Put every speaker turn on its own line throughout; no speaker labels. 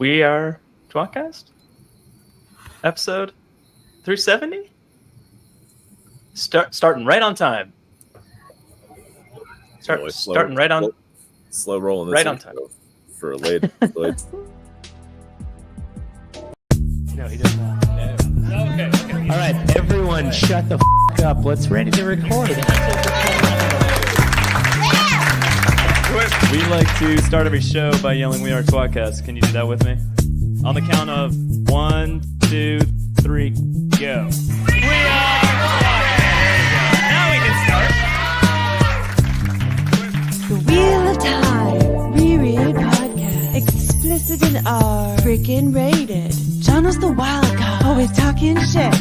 We are tWoTcast? Episode 370? Starting right on time. Starting right on...
Slow rolling this
right on time.
For a late...
No, he does not. No. Okay.
All right, everyone shut the f*** up. Let's ready to record.
We like to start every show by yelling, "We are tWoTcast." Can you do that with me? On the count of 1, 2, 3, go. We are tWoTcast. Now we can start.
The Wheel of Time Reread Podcast. Explicit in R. Freaking rated. Jono's the wild card. Always talking shit.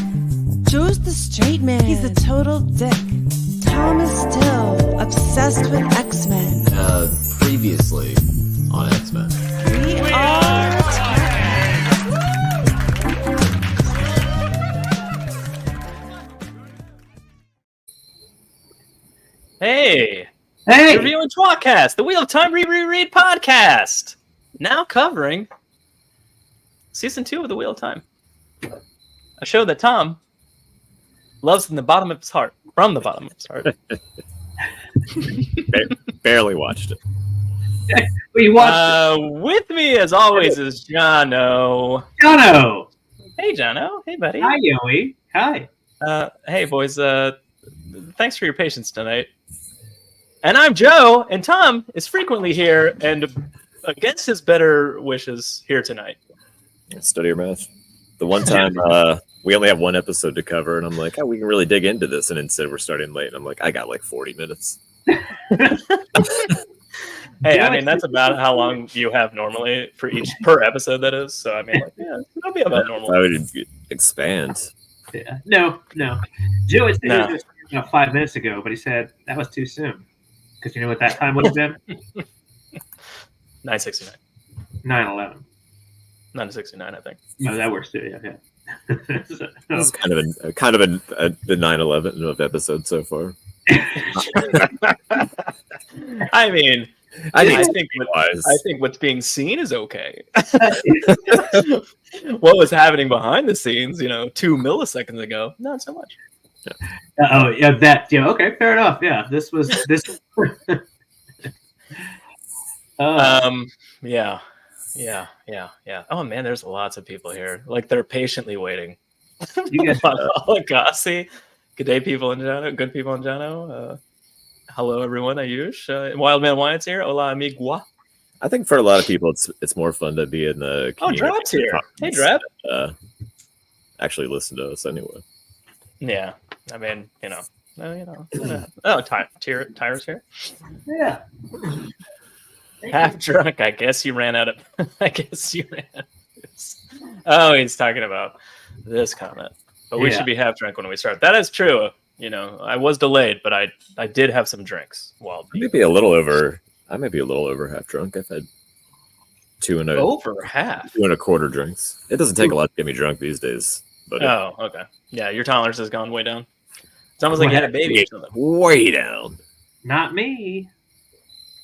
Joe's the straight man. He's a total dick. Tom is still obsessed with X-Men.
Previously on X-Men.
We are
Hey!
Hey!
Reviewing tWoTcast, the Wheel of Time Reread Podcast. Now covering Season 2 of the Wheel of Time. A show that Tom loves from the bottom of his heart. From the bottom of his heart.
Barely watched it.
We watched it.
With me, as always, is Jono.
Jono!
Hey, Jono. Hey, buddy.
Hi, Yoey. Hi.
Hey, boys. Thanks for your patience tonight. And I'm Joe, and Tom is frequently here, and against his better wishes, here tonight.
Study your math. The one time we only have one episode to cover, and I'm like, oh, we can really dig into this, and instead we're starting late. And I'm like, I got like 40 minutes.
Hey, I mean, that's about how long you have normally for each per episode, that is. So, I mean, like, yeah, it'll be about normal.
I would expand.
Yeah. No. Joe had said this 5 minutes ago, but he said that was too soon. Because you know what that time would have been?
9:69.
9/11.
9:69, I think.
No, that works too. Yeah. So,
This is kind of the 9/11 of episode so far.
I mean, I think what's being seen is okay. What was happening behind the scenes, 2 milliseconds ago, not so much.
okay, fair enough. Yeah, this.
Yeah. Oh man, there's lots of people here. Like, they're patiently waiting.
You guys,
Agassi. Good day, people in Jono. Good people in Jono. Hello, everyone. Ayush. Wildman Wyatt's here. Hola, amigua.
I think for a lot of people, it's more fun to be in the community.
Oh, Drap's here. Hey, Drap.
Actually, listen to us anyway.
Yeah, I mean, Tyra's here.
yeah.
Half drunk. I guess you ran out of. Oh, he's talking about this comment. But we should be half drunk when we start. That is true. I was delayed, but I did have some drinks. Well,
I may be a little over half drunk. I've had
over half.
2 1/4 drinks. It doesn't take a lot to get me drunk these days. But
okay. Yeah, your tolerance has gone way down. It's almost like you had a baby or something.
Way down.
Not me.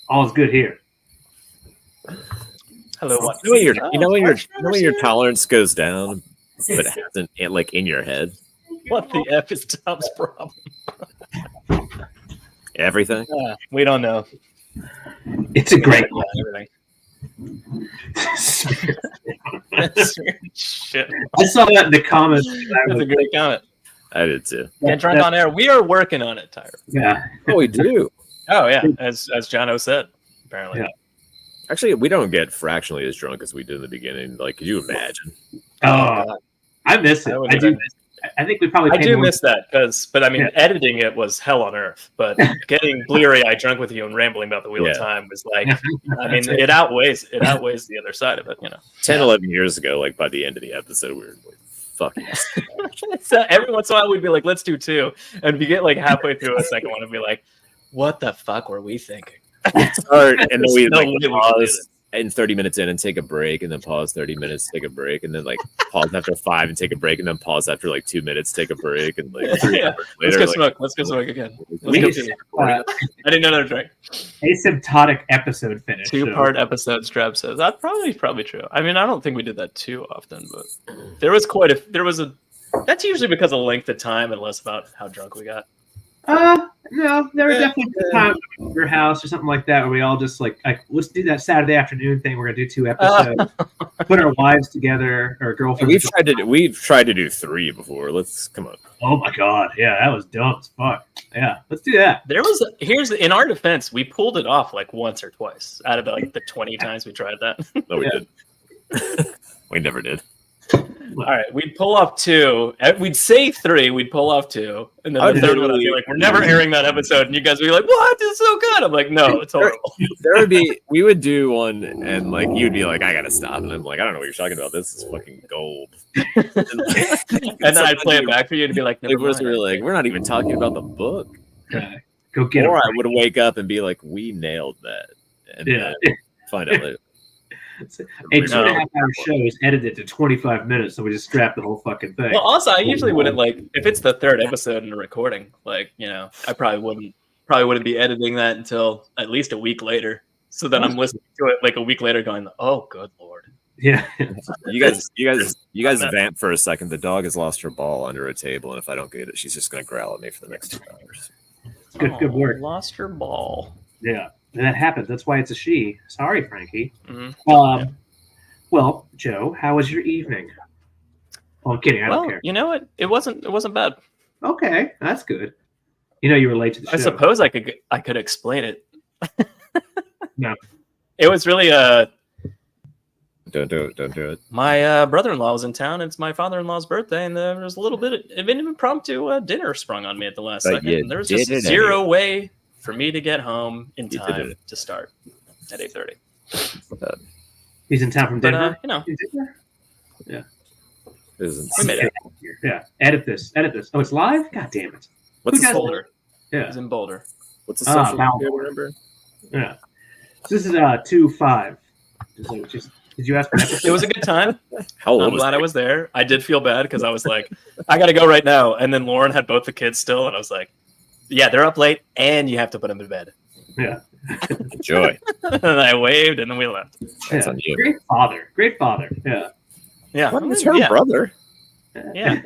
All's good here.
Hello. What?
You know when your tolerance goes down, but it hasn't in your head.
What the F is Tom's problem?
Everything.
We don't know.
It's a great one.
Shit.
I saw that in the comments.
That's a great comment.
I did too.
Get drunk on air. We are working on it, Tyra.
Yeah.
Oh, we do.
Oh yeah, as Jono said, apparently.
Yeah.
Actually, we don't get fractionally as drunk as we did in the beginning. Like, could you imagine?
Oh, I miss it. I do miss it. I think we probably.
I do miss that but I mean, editing it was hell on earth. But getting bleary-eyed drunk with you and rambling about the Wheel of Time was like, I mean, it outweighs the other side of it.
10, 11 years ago, like by the end of the episode, we were like, fucking.
So every once in a while, we'd be like, let's do 2, and we get like halfway through a second one and be like, what the fuck were we thinking?
And then we pause, in 30 minutes in and take a break, and then pause 30 minutes, take a break, and then like pause after 5 and take a break, and then pause after like 2 minutes, take a break, and like 3 hours
Let's
later.
go smoke. Let's go smoke again. Let's go pee. I didn't know another drink.
Asymptotic episode finish.
2-part episode strap says that's probably true. I mean, I don't think we did that too often, but there was that's usually because of length of time and less about how drunk we got.
No, there were definitely times at your house or something like that where we all just like let's do that Saturday afternoon thing. We're gonna do 2 episodes, put our wives together or girlfriends.
We've tried to do 3 before. Let's come on.
Oh my god, yeah, that was dumb as fuck. Yeah, let's do that.
In our defense, we pulled it off like once or twice out of like the 20 times we tried that.
No, we did. We never did.
All right, we'd pull off 2. We'd say 3. We'd pull off 2, and then the third one, I'd be like, "We're never airing that episode," and you guys would be like, "What? This is so good." I'm like, "No, it's horrible."
We would do one, and like you'd be like, "I gotta stop," and I'm like, "I don't know what you're talking about. This is fucking gold."
And then I'd play it back for you and be like,
we were like, "We're not even talking about the book."
Go get
or
it.
I would wake up and be like, "We nailed that," and find out later.
A 2.5-hour show is edited to 25 minutes, so we just strap the whole fucking thing.
Well, also, I usually wouldn't if it's the 3rd episode in a recording, I probably wouldn't be editing that until at least a week later. So then I'm listening to it like a week later, going, "Oh, good lord."
Yeah.
You guys vamp for a second. The dog has lost her ball under a table, and if I don't get it, she's just gonna growl at me for the next 2 hours.
Good work.
Lost her ball.
Yeah. And that happens. That's why it's a she. Sorry, Frankie.
Mm-hmm.
Well, Joe, how was your evening? Oh, I'm kidding. I don't care.
You know what? It wasn't bad.
Okay, that's good. You were late to the show.
I suppose I could explain it.
No.
It was really
Don't do it.
my brother-in-law was in town. It's my father-in-law's birthday, and there was a little bit of an impromptu dinner sprung on me at the last second. And there was just zero way for me to get home in time to start at 8:30.
He's in town from Denver.
Yeah.
We made it.
Yeah. Edit this. Oh, it's live? God damn it.
What's the
Boulder?
Yeah.
He's in Boulder.
What's the social media number?
Yeah. So this is 2-5. Did you ask for that?
It was a good time.
How old
I'm glad I was there. I did feel bad because I was like, I got to go right now. And then Lauren had both the kids still, and I was like, yeah, they're up late, and you have to put them to bed.
Yeah.
Enjoy.
And I waved, and then we left.
That's on you.
Great father. Yeah.
Yeah.
It's her brother.
Yeah.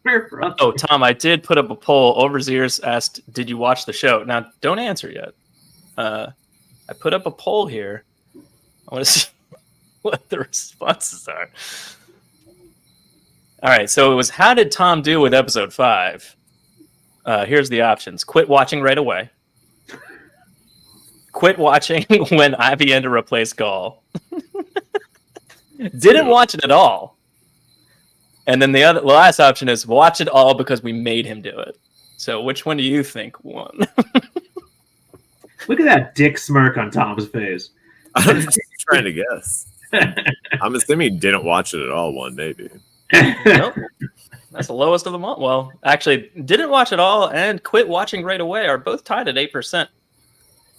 Her brother.
Oh, Tom, I did put up a poll. Overseers asked, did you watch the show? Now, don't answer yet. I put up a poll here. I want to see what the responses are. All right, so it was, how did Tom do with episode 5? Here's the options. Quit watching right away. Quit watching when Avienda replaced Gall. Didn't watch it at all. And then the last option is watch it all because we made him do it. So which one do you think won?
Look at that dick smirk on Tom's face.
I'm just trying to guess. I'm assuming he didn't watch it at all. One, maybe.
Nope. That's the lowest of them all. Well, actually, didn't watch it all and quit watching right away are both tied at 8%.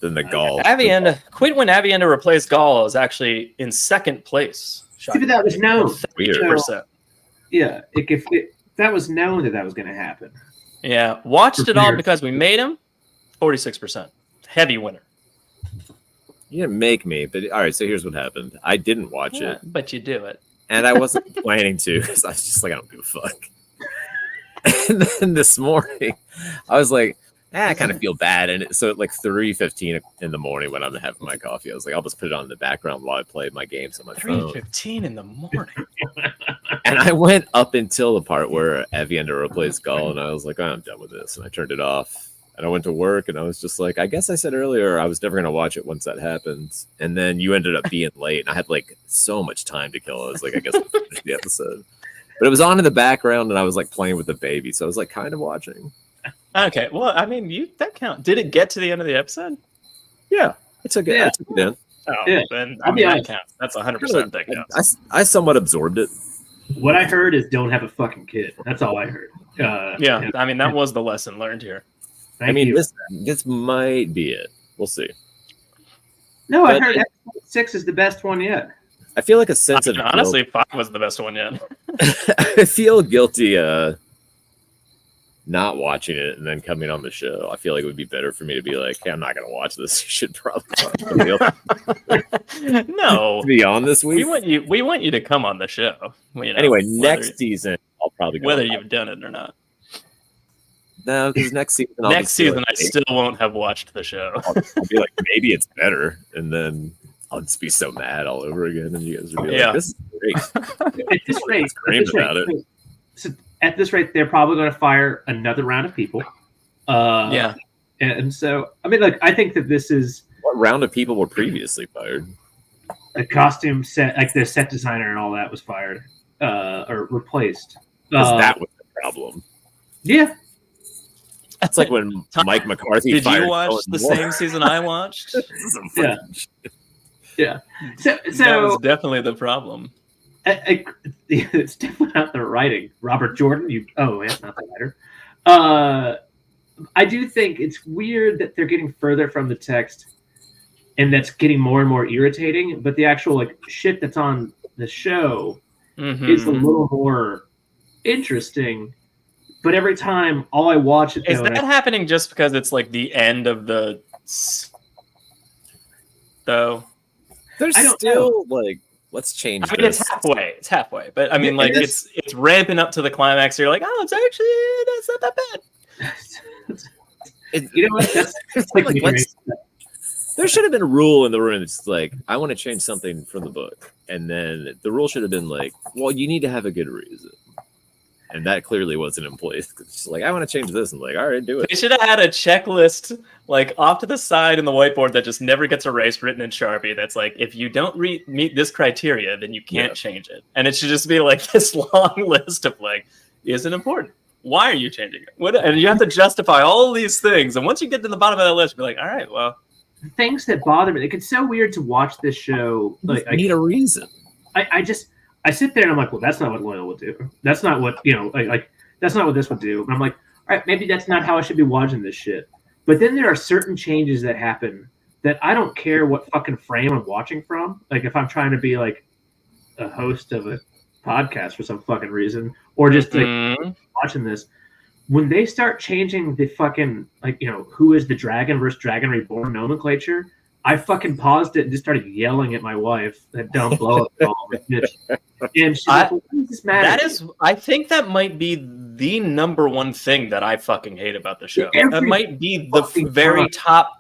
Then the Gall.
Avienda, quit when Avienda replaced Gall is actually in second place.
See, but that was known.
Weird.
30%.
Yeah, if that was known that was going to happen.
Yeah, watched it all because we made him. 46%. Heavy winner.
You didn't make me, but all right. So here's what happened. I didn't watch it,
but you do it,
and I wasn't planning to because I was just like, I don't give a fuck. And then this morning, I was like, I kind of feel bad, and so at like 3:15 in the morning when I'm having my coffee, I was like, I'll just put it on in the background while I play my games on my phone.
3:15 in the morning.
And I went up until the part where Avienda replaced Gall, and I was like, I'm done with this, and I turned it off. And I went to work, and I was just like, I guess I said earlier I was never going to watch it once that happens. And then you ended up being late, and I had like so much time to kill. I was like, I guess I'll finish the episode. But it was on in the background, and I was like playing with the baby, so I was like kind of watching.
Okay, well, I mean, that count. Did it get to the end of the episode?
Yeah, I took it.
Yeah.
I took it in.
Oh,
Yeah.
then
I'll be
that
honest.
counts. That's 100% that counts.
I somewhat absorbed it.
What I heard is don't have a fucking kid. That's all I heard.
Yeah, I mean, that was the lesson learned here.
Thank
I mean,
you.
this might be it. We'll see.
No, I
But
heard episode 6 is the best one yet.
I feel like a sense of
Honestly, 5 was the best one yet.
I feel guilty not watching it and then coming on the show. I feel like it would be better for me to be like, hey, I'm not going to watch this. You should probably watch something else
No,
to be on this week.
we want you to come on the show.
Anyway, next season, I'll probably go.
Whether you've done it or not.
No, because next season,
Next season, I still won't have watched the show.
I'll be like, maybe it's better, and then I'll just be so mad all over again, and you guys will be like, "This is great."
At this rate, at this rate, they're probably going to fire another round of people.
Yeah,
and so I mean, like, I think that this is
what round of people were previously fired.
The costume set, like the set designer and all that, was fired or replaced.
Because that was the problem.
Yeah.
It's like when Mike McCarthy.
Did
fired
you watch
Colin
the
Moore.
same season I watched?
Yeah. Yeah. So
that was definitely the problem.
It's definitely not the writing. Robert Jordan, that's not the writer. I do think it's weird that they're getting further from the text, and that's getting more and more irritating. But the actual like shit that's on the show is a little more interesting. But every time, all I watch it.
Is that happening just because it's like the end of the? Though
there's still like, let's change.
I mean,
this.
It's halfway. But I mean, like it's ramping up to the climax. You're like, oh, it's not that bad.
You know what? That's like
there should have been a rule in the room. It's like, I want to change something from the book, and then the rule should have been like, well, you need to have a good reason. And that clearly wasn't in place. It's like, I want to change this. And like, all right, do it.
They should have had a checklist like off to the side in the whiteboard that just never gets erased, written in Sharpie. That's like, if you don't meet this criteria, then you can't change it. And it should just be like this long list of like, isn't important. Why are you changing it? And you have to justify all these things. And once you get to the bottom of that list, be like, all right, well.
Things that bother me. Like, it's so weird to watch this show. Like,
I need a reason.
I sit there and I'm like, well, that's not what Loyal would do. That's not what, like that's not what this would do. And I'm like, all right, maybe that's not how I should be watching this shit. But then there are certain changes that happen that I don't care what fucking frame I'm watching from. Like if I'm trying to be like a host of a podcast for some fucking reason, or just like watching this, when they start changing the fucking like, who is the dragon versus Dragon Reborn nomenclature, I fucking paused it and just started yelling at my wife that don't blow up all my bitch. And she's like, well, what does this matter?
I think that might be the number one thing that I fucking hate about the show. That might be the very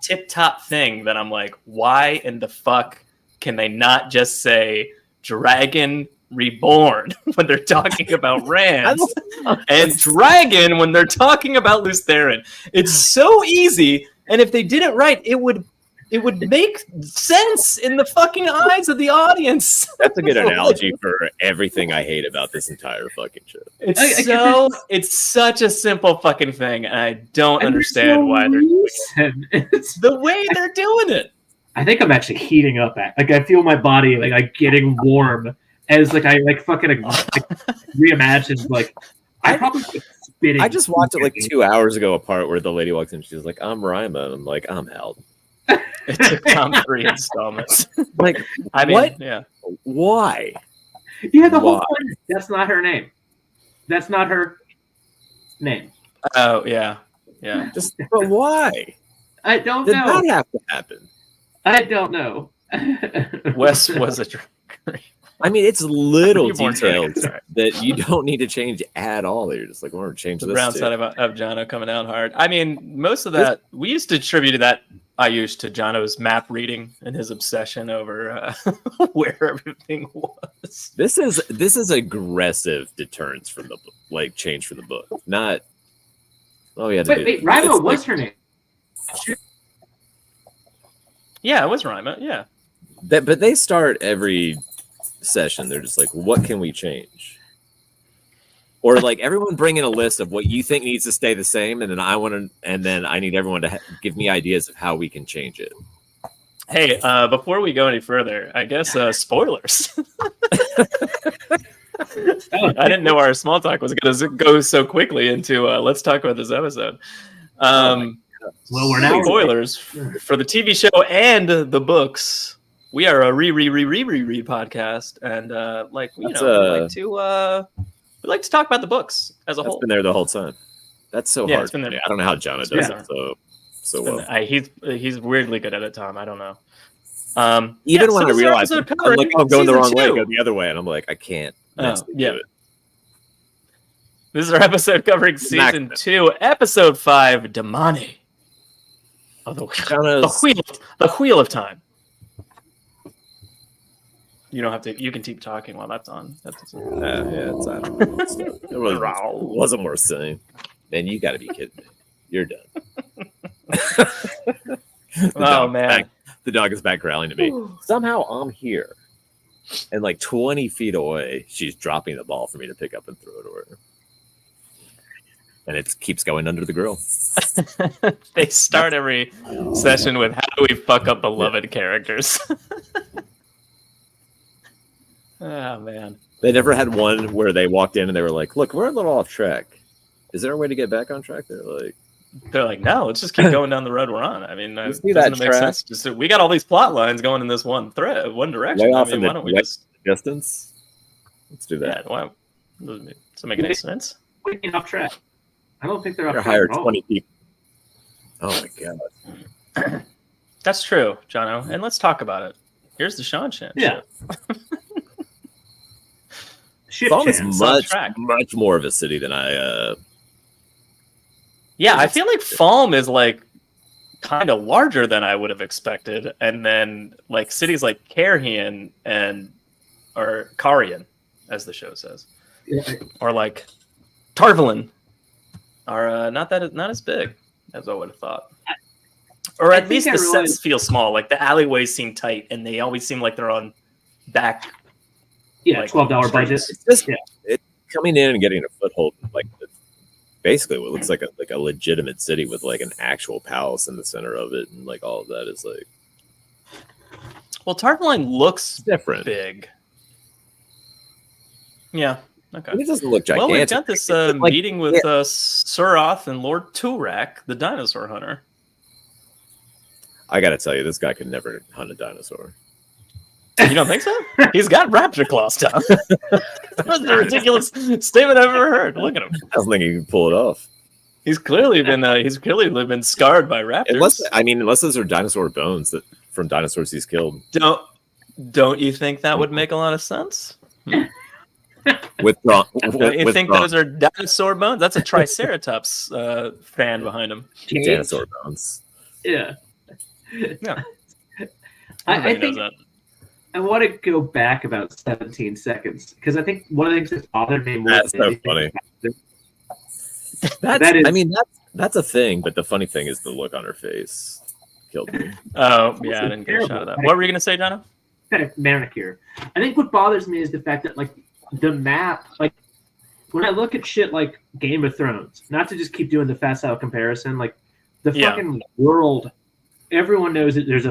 tip-top thing that I'm like, why in the fuck can they not just say Dragon Reborn when they're talking about Rand and Dragon when they're talking about Lews Therin? It's so easy, and if they did it right, it would make sense in the fucking eyes of the audience.
That's a good analogy for everything I hate about this entire fucking show.
It's such a simple fucking thing, and I don't understand why they're doing it. It's the way they're doing it.
I think I'm actually heating up. Like I feel my body like getting warm as like I like fucking reimagined. Like I probably spitting.
I just watched it like 2 hours ago. A part where the lady walks in, she's like, "I'm Rima," and I'm like, "I'm Hal."
It took Tom 3 installments.
Like,
I mean,
what?
Yeah.
Why?
Yeah, the whole point. That's not her name. That's not her name.
Oh yeah, yeah.
But why?
I don't
Did
know.
that have to happen?
I don't know.
Wes was a drunk.
I mean, it's little details
Sorry.
that you don't need to change at all. You're just like, we're going to change
the
this.
Brown side of Jono coming out hard. I mean, most of that we used to attribute that I used to Jono's map reading and his obsession over where everything was.
This is aggressive deterrence from the book, like change for the book, not. Oh yeah,
wait, Rima was her name.
Yeah, it was Rima. Yeah,
but they start every session. They're just like, what can we change? Or like everyone bring in a list of what you think needs to stay the same, and then I need everyone to give me ideas of how we can change it.
Hey, before we go any further, I guess spoilers. I didn't know our small talk was going to go so quickly into let's talk about this episode.
Well, we're now
spoilers for the TV show and the books. We are a reread podcast, and we like to talk about the books as a
That's
whole.
been there the whole time. That's so
Yeah,
hard.
it's been there.
I don't know how Jono does it so well.
He's weirdly good at it, Tom. I don't know.
Even when I realize I'm like, I'm going the wrong way, I go
two.
the other way, and I'm like, I can't.
Yeah.
Do it.
This is our episode covering season 2, episode 5, Damani. Oh, the wheel of time. You don't have to. You can keep talking while that's on. It's
on. It wasn't worth saying. Man, you got to be kidding me. You're done. The dog is back growling at me. Somehow I'm here, and like 20 feet away, she's dropping the ball for me to pick up and throw it to her. And it keeps going under the grill.
They start every session with, how do we fuck up beloved characters? Oh, man.
They never had one where they walked in and they were like, look, we're a little off track. Is there a way to get back on track? They're like,
no, let's just keep going down the road we're on. I mean,
see
doesn't
that
it make sense? Just, we got all these plot lines going in this one direction.
Way
I
off
mean,
in
why
the
don't we just...
distance? Let's do that.
Yeah, why? Doesn't it make any sense?
We're getting off track. I don't think they're off track.
Hire 20 people. Oh my god.
That's true, Jono. And let's talk about it. Here's the Sean Chan.
Yeah.
Falm is much more of a city than I.
Yeah, I feel like Falm is like kind of larger than I would have expected, and then like cities like Carhian or Karian, as the show says, or like Tarvalin are not as big as I would have thought. Or at least the sets feel small. Like the alleyways seem tight, and they always seem like they're on back.
Yeah, like $12 budget.
It's coming in and getting a foothold, like basically what looks like a legitimate city with like an actual palace in the center of it, and like all of that is like.
Well, Tarvalin looks
different,
big. Yeah. Okay.
It doesn't look gigantic.
Well, we've got this meeting with Suroth and Lord Turak, the dinosaur hunter.
I got to tell you, this guy could never hunt a dinosaur.
You don't think so? He's got raptor claws, Tom. That's the ridiculous statement I've ever heard. Look at him.
I don't think he can pull it off.
He's clearly been scarred by raptors.
Unless those are dinosaur bones from dinosaurs he's killed.
Don't you think that would make a lot of sense?
Don't
you think those are dinosaur bones? That's a Triceratops fan behind him.
Dinosaur bones.
Yeah.
Yeah.
I think that. I want to go back about 17 seconds because I think one of the things that's bothered me more.
That's so funny. That's a thing, but the funny thing is the look on her face killed me.
Oh yeah, I didn't get a shot of that. What were you gonna say, Jono?
Manicure. I think what bothers me is the fact that like the map, like when I look at shit like Game of Thrones, not to just keep doing the facile comparison, like the fucking world. Everyone knows that there's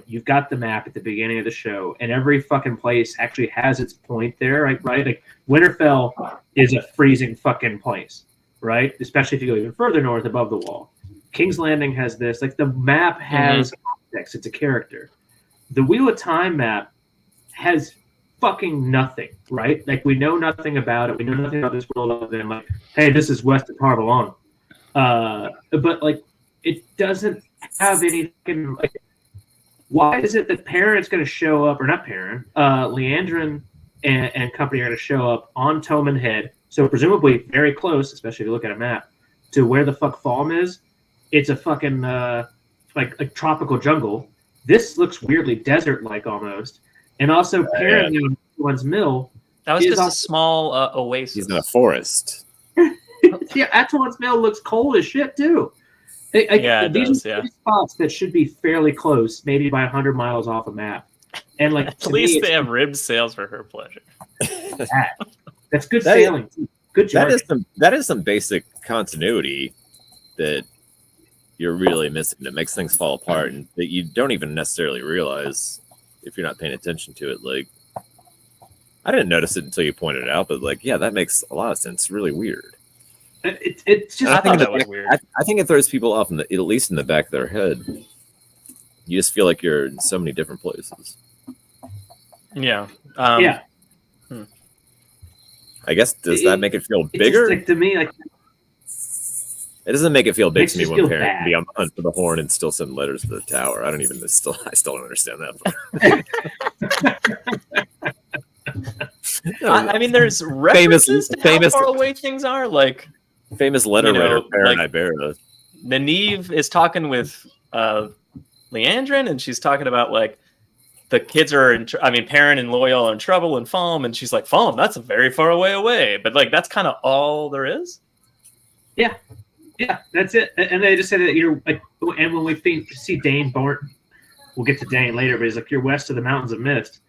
you've got the map at the beginning of the show, and every fucking place actually has its point there, right? Like Winterfell is a freezing fucking place, right? Especially if you go even further north above the wall. King's Landing has this. Like the map has context; it's a character. The Wheel of Time map has fucking nothing, right? Like we know nothing about it. We know nothing about this world other than like, hey, this is west of Tarvalon. But like, it doesn't have any like. Why is it that Perrin's going to show up, or not Perrin? Leandrin and company are going to show up on Tommen Head, so presumably very close, especially if you look at a map, to where the fuck Falm is. It's a fucking like a tropical jungle. This looks weirdly desert-like almost, and also Perrin on one's mill.
That was just a small oasis.
He's in a forest.
Yeah, Atuan's mill looks cold as shit too. These are spots that should be fairly close, maybe by 100 miles off a map. And like
at least they have rib sails for her pleasure.
That's good sailing. Good job.
That is some basic continuity that you're really missing. That makes things fall apart, and that you don't even necessarily realize if you're not paying attention to it. Like, I didn't notice it until you pointed it out, but like, yeah, that makes a lot of sense. Really weird.
It's just
I thought that was weird.
I think it throws people off, at least in the back of their head. You just feel like you're in so many different places.
Yeah.
yeah.
I guess, does that make it feel
It's
bigger?
just, like, to me, like
It doesn't make it feel big
Makes
to me
you
when
feel
parents
bad.
be on the hunt for the horn and still send letters to the tower. I still don't understand that.
I mean, there's references to how far away things are. Like,
famous letter writer, Baron
like,
Ibera.
Nynaeve is talking with Leandrin, and she's talking about, like, the kids are Perrin and Loyal are in trouble in Falm, and she's like, Falm, that's a very far away. But, like, that's kind of all there is.
Yeah, that's it. And they just say that you're like, and when we see Dane born, we'll get to Dane later, but he's like, you're west of the Mountains of Mist.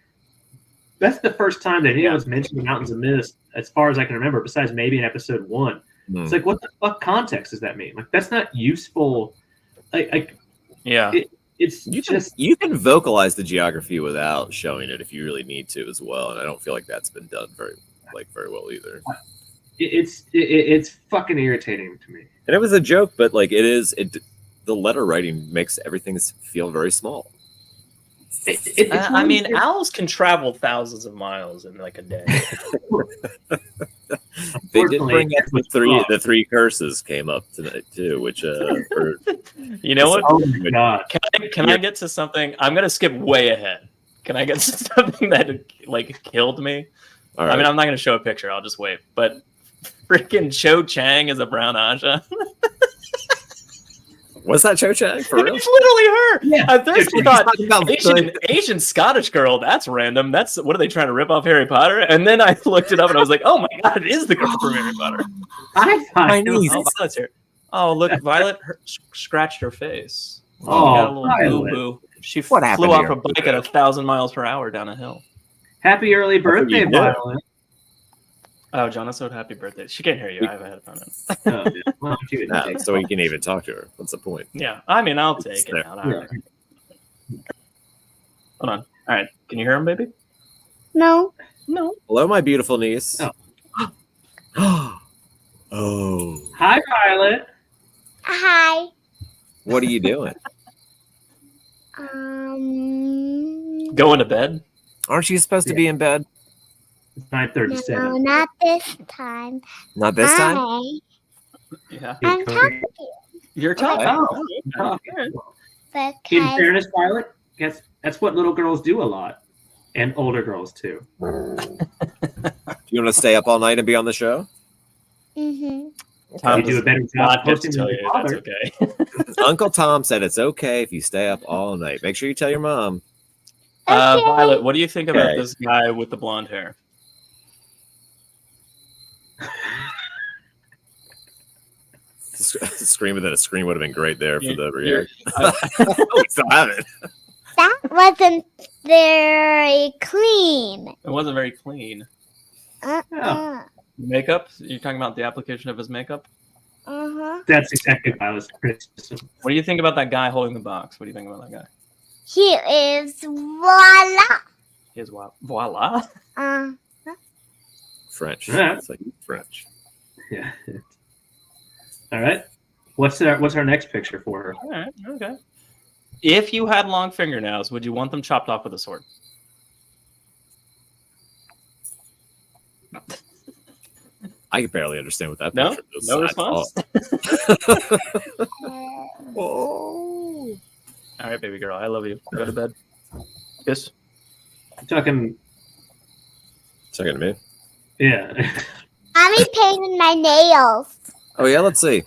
That's the first time that anyone's mentioned the Mountains of Mist, as far as I can remember, besides maybe in episode 1. It's like, what the fuck context does that mean? Like, that's not useful.
Yeah.
You can vocalize the geography without showing it if you really need to as well, and I don't feel like that's been done very well either.
It's fucking irritating to me.
And it was a joke, but like the letter writing makes everything feel very small.
Owls can travel thousands of miles in like a day.
They did bring up the three curses came up tonight too, which
you know what?
Oh my God.
Can I get to something? I'm gonna skip way ahead. Can I get to something that like killed me?
All right.
I mean, I'm not gonna show a picture. I'll just wait. But freaking Cho Chang is a brown Aja.
Was that Cho Chang for real?
It's literally her.
Yeah.
At first I thought Asian Scottish girl. That's random. That's what are they trying to rip off Harry Potter? And then I looked it up and I was like, oh my God, it is the girl from Harry Potter.
My
niece. Oh, Violet's here. Oh, look, Violet scratched her face.
Oh,
got a little
Violet.
boo-boo. She
What
flew
happened
off
here?
a bike at 1,000 miles per hour down a hill.
Happy early birthday,
you did.
Violet.
Oh, Jono, so happy birthday. She can't hear you. I have a headphone in.
Oh, yeah. Well, she would
Nah,
take
so you can even talk to her. What's the point?
Yeah, I mean, I'll take it
there.
out. All right. Hold on. All right. Can you hear him, baby?
No.
Hello, my beautiful niece.
Oh.
Oh.
Hi, Violet.
Hi.
What are you doing?
Going to bed?
Aren't you supposed to be in bed?
It's 9:37.
No, not this time.
Not this time?
Hi.
Yeah.
I'm talking to you.
You're talking.
Oh,
Oh,
okay.
Because
In fairness, Violet, that's what little girls do a lot, and older girls too.
Do you want to stay up all night and be on the show?
Mm-hmm.
Tom
You do a
does
better job
not get to
hosting
tell
than
you
your
that's
father.
okay.
Uncle Tom said it's okay if you stay up all night. Make sure you tell your mom.
Okay.
Violet, what do you think about
Okay.
this guy with the blonde hair?
Screaming that a scream would have been great there for the
You're-
reaction. We still have it.
That wasn't very clean.
It wasn't very clean.
Uh-uh.
Makeup? You're talking about the application of his makeup?
Uh-huh.
That's exactly Violet's criticism.
What do you think about that guy holding the box? What do you think about that guy?
He is voila.
He is voila.
French.
Yeah.
It's like French.
Yeah. All right. What's our next picture for her?
All right. Okay. If you had long fingernails, would you want them chopped off with a sword?
I can barely understand what that
No?
picture is.
No
at all.
response?
Oh.
All right, baby girl. I love you. Go to bed. Kiss.
I'm talking.
Second to me.
Yeah.
Mommy's painting my nails.
Oh yeah, let's see.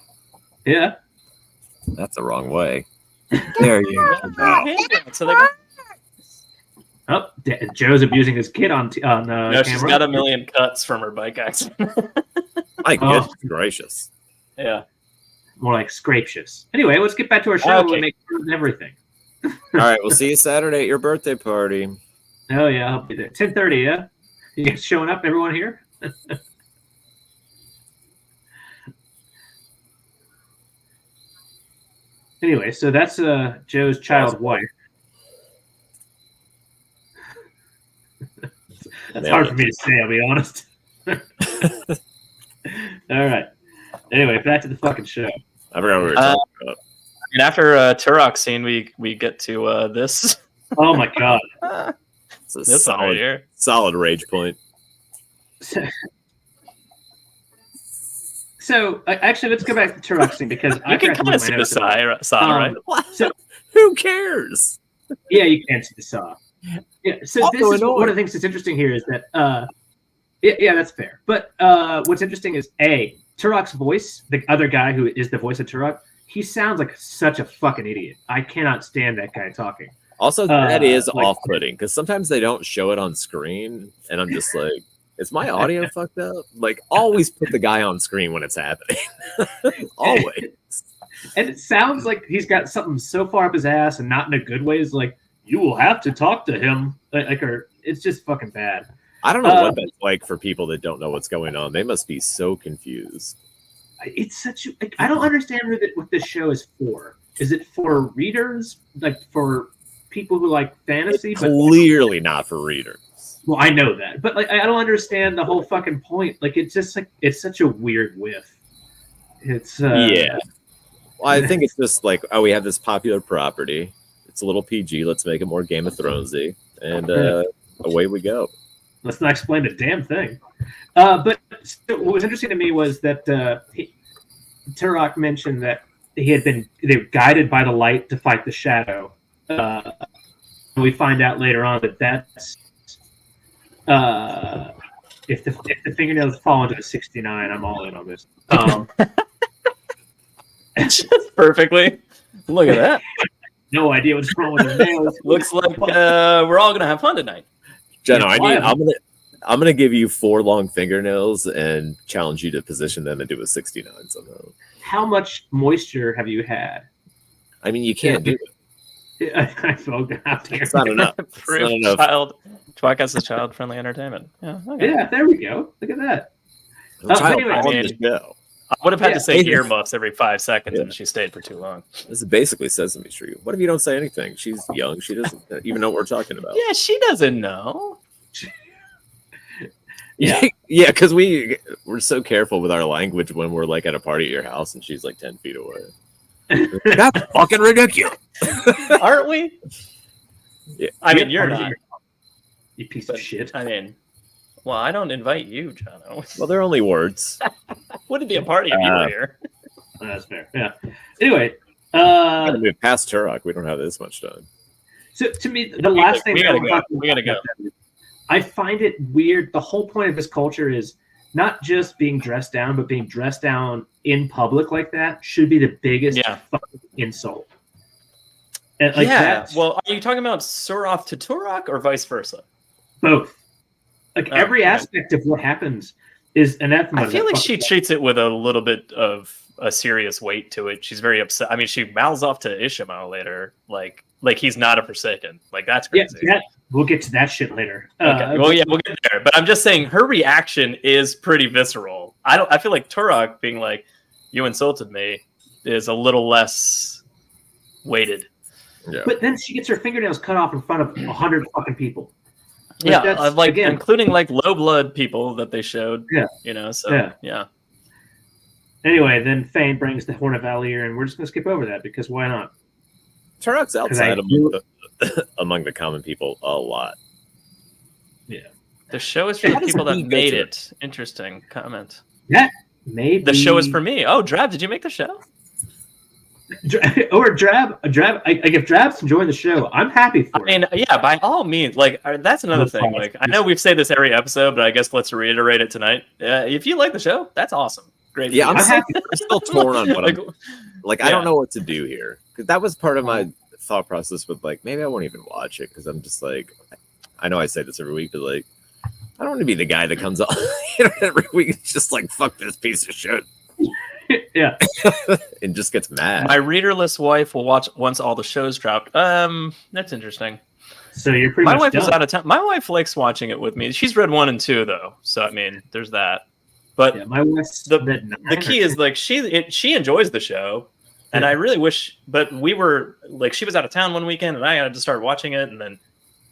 Yeah.
That's the wrong way. There you go.
So they got,
Oh, Joe's abusing his kid on
no,
camera.
she's got a million cuts from her bike accident.
My
Oh.
goodness gracious.
Yeah.
More like scraptious. Anyway, let's get back to our show
Okay.
and make sure of everything.
All right, we'll see you Saturday at your birthday party.
Oh yeah, I'll be there. 10:30. Yeah. You guys showing up? Everyone here? Anyway, so that's Joe's child wife. That's
Nailed
hard
it.
for me to say, I'll be honest. All right. Anyway, back to the fucking show.
I forgot what we were talking about.
And after Turok scene, we get to this.
Oh my god.
It's a
This one right here.
solid rage point.
So actually, let's go back to Turok scene because
You can kind of see the saw, right?
So
Who cares?
yeah, you can see the saw. Yeah. So
Also
this is
annoying.
one of the things that's interesting here is that yeah, that's fair. But what's interesting is Turok's voice, the other guy who is the voice of Turok, he sounds like such a fucking idiot. I cannot stand that guy talking.
Also, that is
like-
off-putting because sometimes they don't show it on screen, and I'm just like, is my audio fucked up? Like, always put the guy on screen when it's happening. Always.
And it sounds like he's got something so far up his ass and not in a good way. It's like, you will have to talk to him. Or it's just fucking bad.
I don't know what that's like for people that don't know what's going on. They must be so confused.
It's such a, I don't understand what this show is for. Is it for readers? Like for people who like fantasy?
It's clearly not for readers.
Well, I know that. But like I don't understand the whole fucking point. Like it's just like it's such a weird whiff. It's
Yeah. Well, I think it's just like, oh, we have this popular property. It's a little PG. Let's make it more Game of Thronesy, and away we go.
Let's not explain a damn thing. But what was interesting to me was that Turok mentioned that they were guided by the light to fight the shadow. We find out later on that that's if the fingernails fall into the 69, I'm all in on this.
Perfectly. Look at that.
No idea what's wrong with his nails.
Looks like we're all gonna have fun tonight.
Jono,
Yeah,
I'm gonna give you 4 long fingernails and challenge you to position them and do a 69 somehow.
How much moisture have you had?
I mean, you can't do it.
I felt out there.
It's not enough. It's not
Proof
enough.
tWoTcast is child-friendly entertainment. Yeah. Okay.
Yeah, there we go. Look at that.
Child
anyway,
on
I
the
mean-
show.
I would have had to say
Yeah.
earmuffs every 5 seconds,
Yeah.
and she stayed for too long.
This is basically Sesame Street. What if you don't say anything? She's young. She doesn't even know what we're talking about.
Yeah, she doesn't know.
Yeah.
Yeah, because we're so careful with our language when we're like at a party at your house and she's like 10 feet away. That's fucking ridiculous.
Aren't we?
Yeah.
I mean, you're not.
You piece
But,
of shit.
I mean, well, I don't invite you, Jono.
Well, they're only words.
Wouldn't be a party if you were here.
That's fair. Yeah. Anyway,
Gotta move past Turok. We don't have this much time.
so to me, the last thing
we
that
gotta
I'm
go.
talking
We gotta
about is I find it weird. The whole point of this culture is not just being dressed down, but being dressed down in public like that should be the biggest
Yeah.
fucking insult. And like
yeah.
that's
Well, are you talking about Suroth to Turok or vice versa?
both. Like
Oh,
every
okay.
aspect of what happens is anathema.
I feel
to
like
that
she
fucking-
treats it with a little bit of a serious weight to it. She's very upset. I mean, she mouths off to Ishamael later, like he's not a Forsaken. Like that's
Yeah,
crazy.
we'll get to that shit later.
Okay. Well, yeah, we'll get there. But I'm just saying her reaction is pretty visceral. I feel like Turok being like, "You insulted me," is a little less weighted.
Yeah.
But then she gets her fingernails cut off in front of 100 fucking people. Like,
Yeah,
that's-
like
again-
including like low blood people that they showed.
Yeah.
You know. So yeah.
Anyway, then Fane brings the Horn of Valier, and we're just gonna skip over that because why not?
Turok's outside
I
among the common people a lot.
The show is for the
How does
people that
he go
made
to
it. Interesting comment.
Maybe
The show is for me. Oh, Drab, did you make the show?
or Drab. Like if Drab's enjoying the show, I'm happy for
I mean, yeah, by all means. Like, that's another thing. Like, I know we've said this every episode, but I guess let's reiterate it tonight. If you like the show, that's awesome. Great.
Yeah,
I'm happy.
I'm still torn on what I'm like. I
Yeah.
don't know what to do here because that was part of my thought process with like maybe I won't even watch it because I'm just like I know I say this every week, but like I don't want to be the guy that comes on every week and just like fuck this piece of shit
Yeah.
and just gets mad.
My readerless wife will watch once all the shows dropped. That's interesting.
So you're pretty
My
much
wife is
done.
out of town. My wife likes watching it with me. She's read 1 and 2 though, so I mean, there's that. But
Yeah, my wife's
the
read 9
the key
or
is like she enjoys the show, and I really wish. But we were like she was out of town one weekend, and I had to start watching it, and then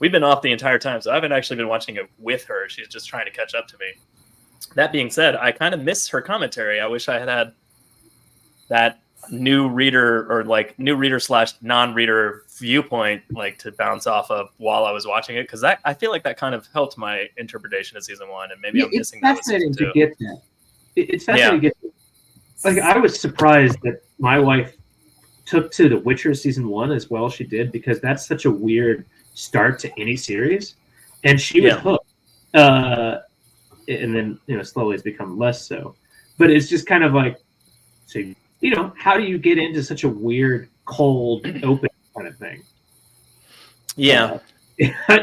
we've been off the entire time, so I haven't actually been watching it with her. She's just trying to catch up to me. That being said, I kind of miss her commentary. I wish I had that new reader or like new reader / non-reader viewpoint like to bounce off of while I was watching it, because I feel like that kind of helped my interpretation of season 1, and maybe I'm missing that with season 2.
To get that. It's fascinating to get that. Like, I was surprised that my wife took to The Witcher season 1 as well as she did, because that's such a weird start to any series, and she was hooked. And then slowly it's become less so, but it's just kind of like, so how do you get into such a weird cold open kind of thing?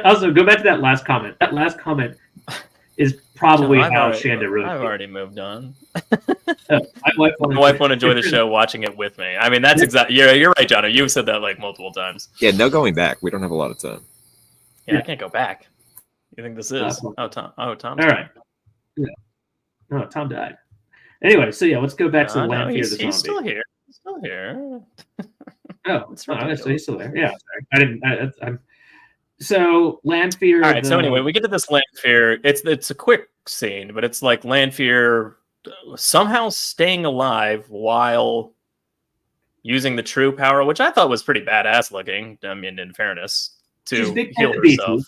Also, go back to that last comment. That last comment is probably how Shanda really
I've already moved on.
My wife
won't enjoy the show watching it with me. I mean, that's exactly. You're right, Jono. You've said that like multiple times.
Yeah, no going back. We don't have a lot of time.
Yeah, I can't go back. You think this is? Tom. All
right. Yeah. No, Tom died. Anyway, so let's go back to the Lanfear the zombie.
He's still here.
So he's still there. Yeah, sorry. I didn't. So Lanfear.
All right. So anyway, we get to this Lanfear. It's a quick scene, but it's like Lanfear somehow staying alive while using the true power, which I thought was pretty badass looking. I mean, in fairness, to heal herself.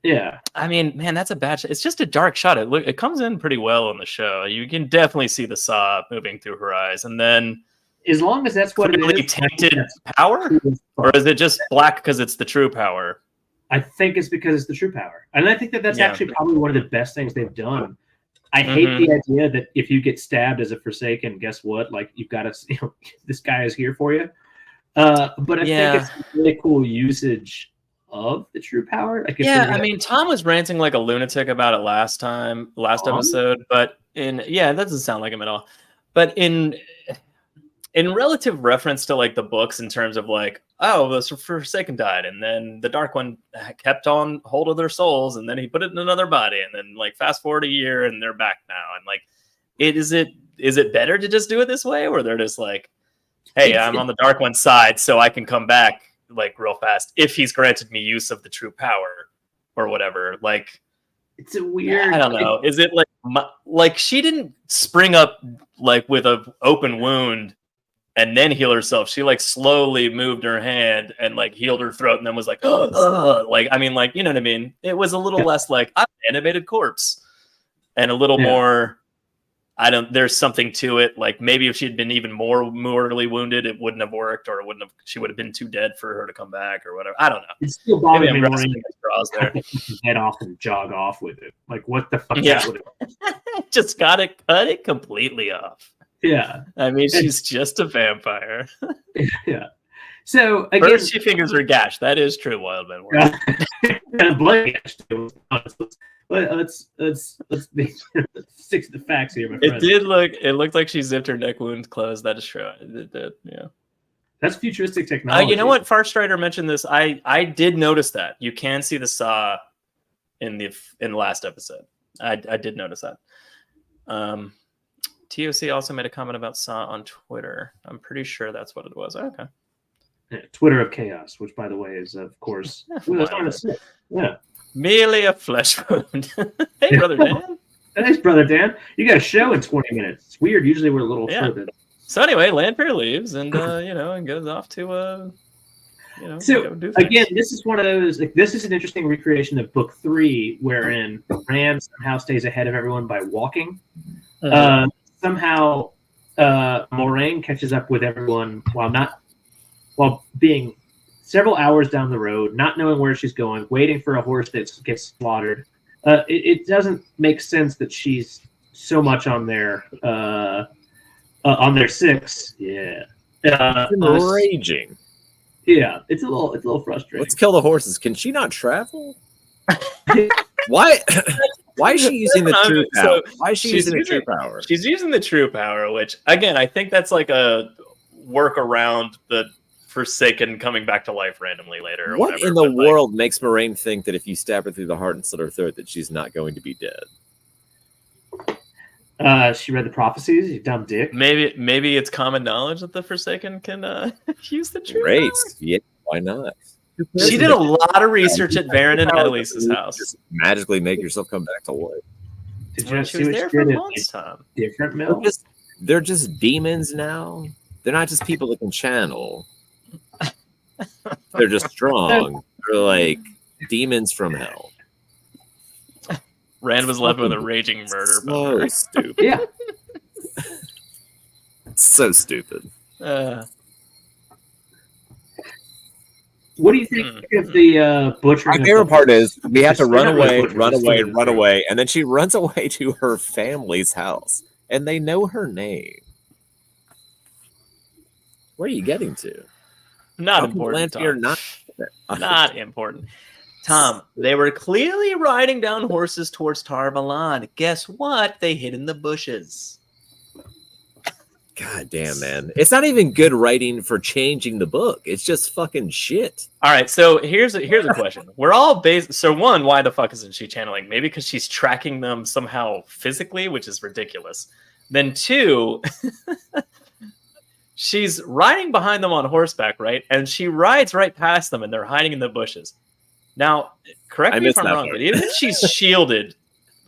Yeah.
I mean, man, that's a bad shot. It's just a dark shot. It comes in pretty well on the show. You can definitely see the saw moving through her eyes. And then,
as long as that's what it is,
tainted power? Or is it just black because it's the true power?
I think it's because it's the true power. And I think that's actually probably one of the best things they've done. I hate the idea that if you get stabbed as a Forsaken, guess what? Like, you've got to, this guy is here for you. But I think it's a really cool usage of the true power.
I mean, Tom was ranting like a lunatic about it last episode, but that doesn't sound like him at all. But in relative reference to like the books, in terms of like, oh, the Forsaken died, and then the Dark One kept on hold of their souls, and then he put it in another body, and then like fast forward a year, and they're back now, and like, is it better to just do it this way, or they're just like, hey, I'm on the Dark One's side, so I can come back like real fast if he's granted me use of the true power or whatever. Like,
it's a weird,
I don't know. Is it like she didn't spring up like with an open wound and then heal herself? She like slowly moved her hand and like healed her throat, and then was like, like, I mean, like, you know what I mean? It was a little less like, I'm an animated corpse, and a little more, there's something to it. Like, maybe if she'd been even more mortally wounded, it wouldn't have worked, or she would have been too dead for her to come back, or whatever. I don't know.
It's still bothering me more there. Head off and jog off with it. Like, what the fuck?
Yeah. Just gotta cut it completely off.
Yeah.
I mean, she's just a vampire.
Yeah. So again,
first she fingers her gash. That is true, Wildman.
And blood gash too. Let's stick to the facts here, my friend.
It looked like she zipped her neck wound closed. That is true. Yeah.
That's futuristic technology.
You know what? Farstrider mentioned this. I did notice that. You can see the saw in the last episode. I did notice that. TOC also made a comment about Saw on Twitter. I'm pretty sure that's what it was. Okay.
Yeah, Twitter of Chaos, which, by the way, is, of course,
merely a flesh wound. Hey, Brother Dan.
Thanks, Brother Dan. You got a show in 20 minutes. It's weird. Usually we're a little further.
So anyway, Lanfear leaves and, and goes off to,
So, again, this is one of those, like, this is an interesting recreation of Book 3, wherein Bran somehow stays ahead of everyone by walking. Somehow Moraine catches up with everyone while being several hours down the road, not knowing where she's going, waiting for a horse that gets slaughtered. It doesn't make sense that she's so much on their 6. Yeah.
Raging.
Yeah, it's a little frustrating.
Let's kill the horses. Can she not travel? Why? Why is she using the true power? Why is she using the true power?
She's using the true power, which, again, I think that's like a work around the Forsaken coming back to life randomly later. Or
what in the world makes Moraine think that if you stab her through the heart and slit her throat that she's not going to be dead?
She read the prophecies, you dumb dick.
Maybe it's common knowledge that the Forsaken can use the true power.
Yeah, why not?
She did a lot of research at Varen and Annalise's house. Just
magically make yourself come back to life.
Did you
she was there for months, Tom.
Different Mill?
They're just demons now. they're not just people that can channel. They're just strong. They're like demons from hell.
Rand was left with a raging murder.
So stupid.
Yeah.
So stupid.
What do you think of the butchering?
My favorite part is we have to
They're
run
not really
away,
butchering,
run
they're
away,
slitting
run
through.
away, and then she runs away to her family's house, and they know her name. Where are you getting to?
Not
How can
important.
Lanfear
Tom.
not?
Not important. Tom, they were clearly riding down horses towards Tar-Valon. Guess what? They hid in the bushes.
God damn, man! It's not even good writing for changing the book. It's just fucking shit.
All right, so here's a question. We're all based. So one, why the fuck isn't she channeling? Maybe because she's tracking them somehow physically, which is ridiculous. Then two, she's riding behind them on horseback, right? And she rides right past them, and they're hiding in the bushes. Now, correct me if I'm wrong, but even if she's shielded,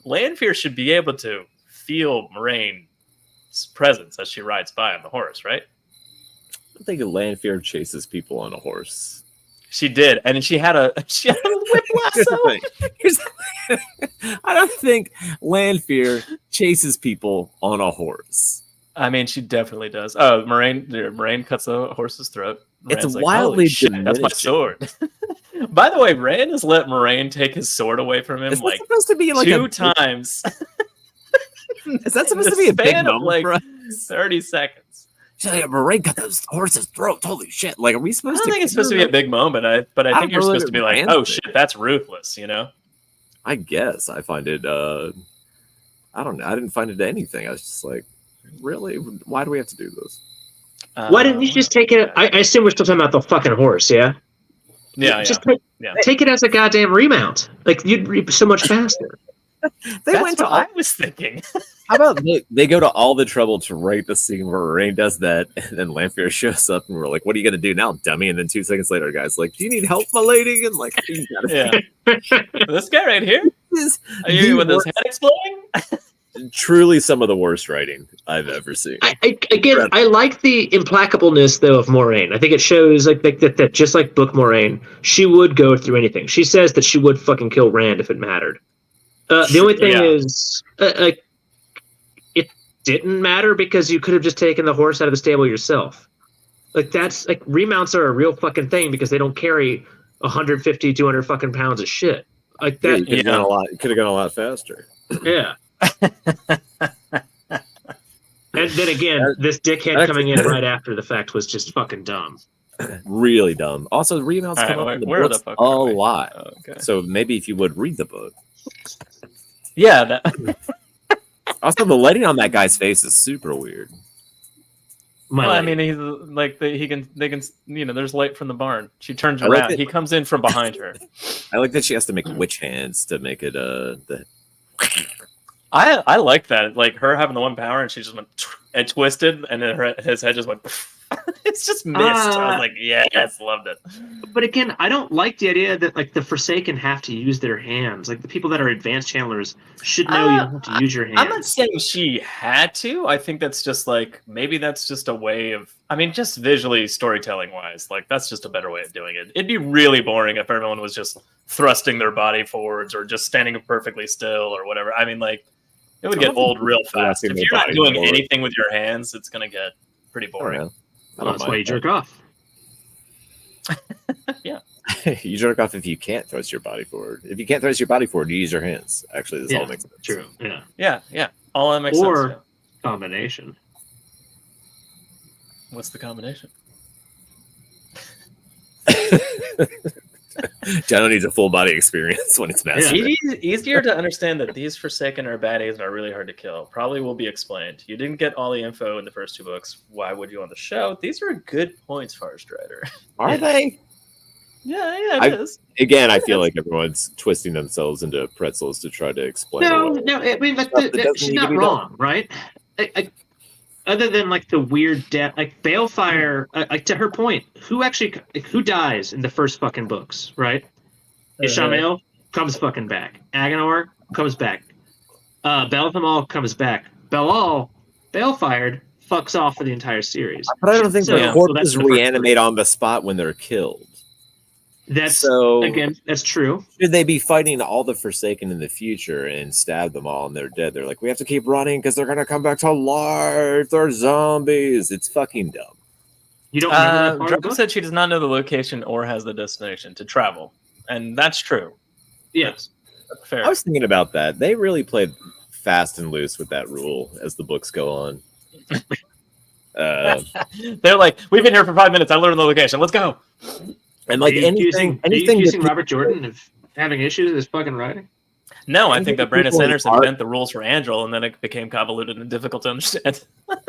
Lanfear should be able to feel Moraine's presence as she rides by on the horse, right?
I think Lanfear chases people on a horse.
She did, and she had a whip lasso.
I don't think Lanfear chases people on a horse.
I mean, she definitely does. Oh, Moraine cuts a horse's throat.
It's
Morane's like,
wildly
"Holy shit, that's my
diminishing."
sword. By the way, Rand has let Moraine take his sword away from him
Is that
like
supposed to be like
two times.
Is that supposed
in
to
the
be a big
span of,
moment
like
for us?
30 seconds?
She's like, Moraine cut those horse's throat. Holy shit! Like, are we
I
supposed
don't
to?
think it's supposed to be a big moment, but I think you're supposed to be like, "Oh shit, that's ruthless," you know?
I guess I find it. I don't know. I didn't find it anything. I was just like, really? Why do we have to do this?
Why didn't you just take it? I assume we're still talking about the fucking horse, yeah? Just take it as a goddamn remount. Like, you'd reap so much faster.
That's what I was thinking.
How about they go to all the trouble to write the scene where Moraine does that, and then Lanfear shows up, and we're like, "What are you gonna do now, dummy?" And then 2 seconds later, guys, like, "Do you need help, my lady?" And like,
This guy right here. Are you with his head exploding?
Truly, some of the worst writing I've ever seen.
I like the implacableness though of Moraine. I think it shows like that just like Book Moraine, she would go through anything. She says that she would fucking kill Rand if it mattered. The only thing is, it didn't matter because you could have just taken the horse out of the stable yourself. Like, that's like, remounts are a real fucking thing because they don't carry 150, 200 fucking pounds of shit. Like that.
Could have gone a lot faster.
Yeah. And then again, this dickhead coming in right after the fact was just fucking dumb.
Really dumb. Also, remounts come up in the books a lot.
Oh, okay.
So maybe if you would read the book.
Yeah.
Also, the lighting on that guy's face is super weird.
Well, I mean, he's like they can there's light from the barn. She turns around. He comes in from behind her.
I like that she has to make witch hands to make it
I like that, like her having the one power, and she just went and twisted, and then his head just went. It's just missed. I was like, yes, loved it.
But again, I don't like the idea that like the Forsaken have to use their hands. Like the people that are advanced channelers should know you have to use your hands.
I'm not saying she had to. I think that's just like maybe that's just a way of. I mean, just visually storytelling wise, like that's just a better way of doing it. It'd be really boring if everyone was just thrusting their body forwards or just standing perfectly still or whatever. I mean, like it would get old real fast. If you're not doing anything with your hands, it's gonna get pretty boring.
Well, that's why you jerk off.
Yeah.
You jerk off if you can't thrust your body forward. If you can't thrust your body forward, you use your hands. Actually, this all makes sense.
True. Yeah.
Yeah. All that makes sense.
Or combination.
What's the combination?
Jono needs a full body experience when it's mastered.
It's easier to understand that these Forsaken are baddies and are really hard to kill. Probably will be explained. You didn't get all the info in the first 2 books. Why would you on the show? These are good points, Farstrider.
Are they?
Yeah, it is.
Again, I feel like everyone's twisting themselves into pretzels to try to explain.
No. I mean, like, she's not wrong, right? Other than like the weird death, like Balefire, like to her point, who dies in the first fucking books, right? Ishamael comes fucking back. Agenor comes back. Belthamel comes back. Balfired fucks off for the entire series.
But I don't think
So-
the
so
corpses
that's the first
reanimate on the spot when they're killed.
That's
So
again, that's true.
should they be fighting all the Forsaken in the future and stab them all and they're dead? They're like, we have to keep running because they're gonna come back to life. They're zombies. It's fucking dumb.
You don't remember that part of the
Drago
book?
said she does not know the location or has the destination to travel, and that's true.
Yes.
Fair.
I was thinking about that. They really played fast and loose with that rule as the books go on.
They're like, we've been here for 5 minutes. I learned the location. Let's go.
And like
are you
anything
accusing
that
Robert Jordan of having issues with his fucking writing?
No, I think that Brandon
people in
Sanderson
art-
bent the rules for Angel, and then it became convoluted and difficult to understand.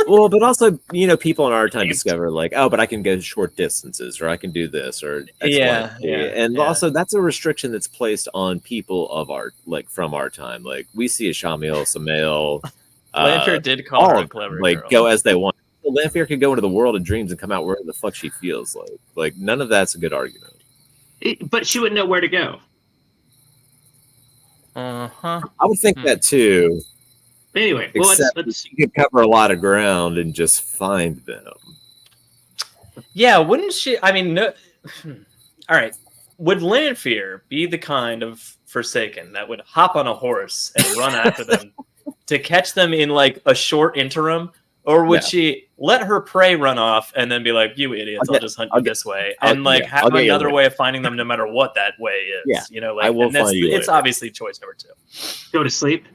well, but also, people in our time discover like, oh, but I can go short distances, or I can do this, or X,
Yeah,
Y, Z.
yeah,
and
yeah.
also that's a restriction that's placed on people of our from our time. Like we see a Shamil, Samael,
Lanfear did call
all
her a
of
clever
them, like
girl.
go as they want. So Lanfear could go into the world of dreams and come out wherever the fuck she feels like. Like none of that's a good argument.
But she wouldn't know where to go.
Uh-huh.
I would think that too.
Anyway, well,
Except
let's
you could cover a lot of ground and just find them.
Yeah, wouldn't she? I mean, no. All right. Would Lanfear be the kind of Forsaken that would hop on a horse and run after them to catch them in like a short interim? Or would
No.
she let her prey run off and then be like, you idiots, I'll just hunt you this way? And like have
I'll get you
another
later.
way of finding them no matter what that way is.
Yeah,
You know, like
I will
and that's,
find you
it's
later.
obviously choice number 2.
go to sleep.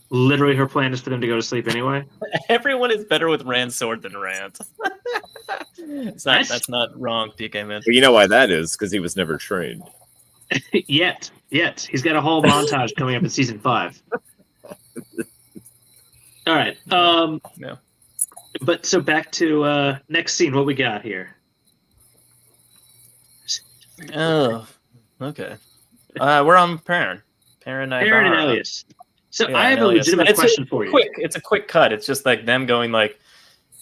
Literally, her plan is for them to go to sleep anyway.
Everyone is better with Rand's sword than Rand. That's not wrong, PK man.
But you know why that is? Because he was never trained.
Yet, he's got a whole montage coming up in season 5. All right.
Yeah.
But so back to next scene. What we got here?
Oh, okay. We're on Perrin.
Aaron and Elias. So
Yeah,
I have a
Elias.
legitimate
It's
question for you.
It's a quick cut. It's just like them going like,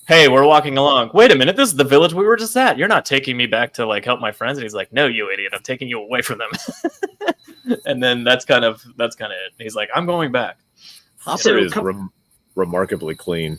"Hey, we're walking along. Wait a minute, this is the village we were just at. You're not taking me back to like help my friends." And he's like, "No, you idiot! I'm taking you away from them." And then that's kind of it. He's like, "I'm going back."
Hopper
So,
is remarkably clean.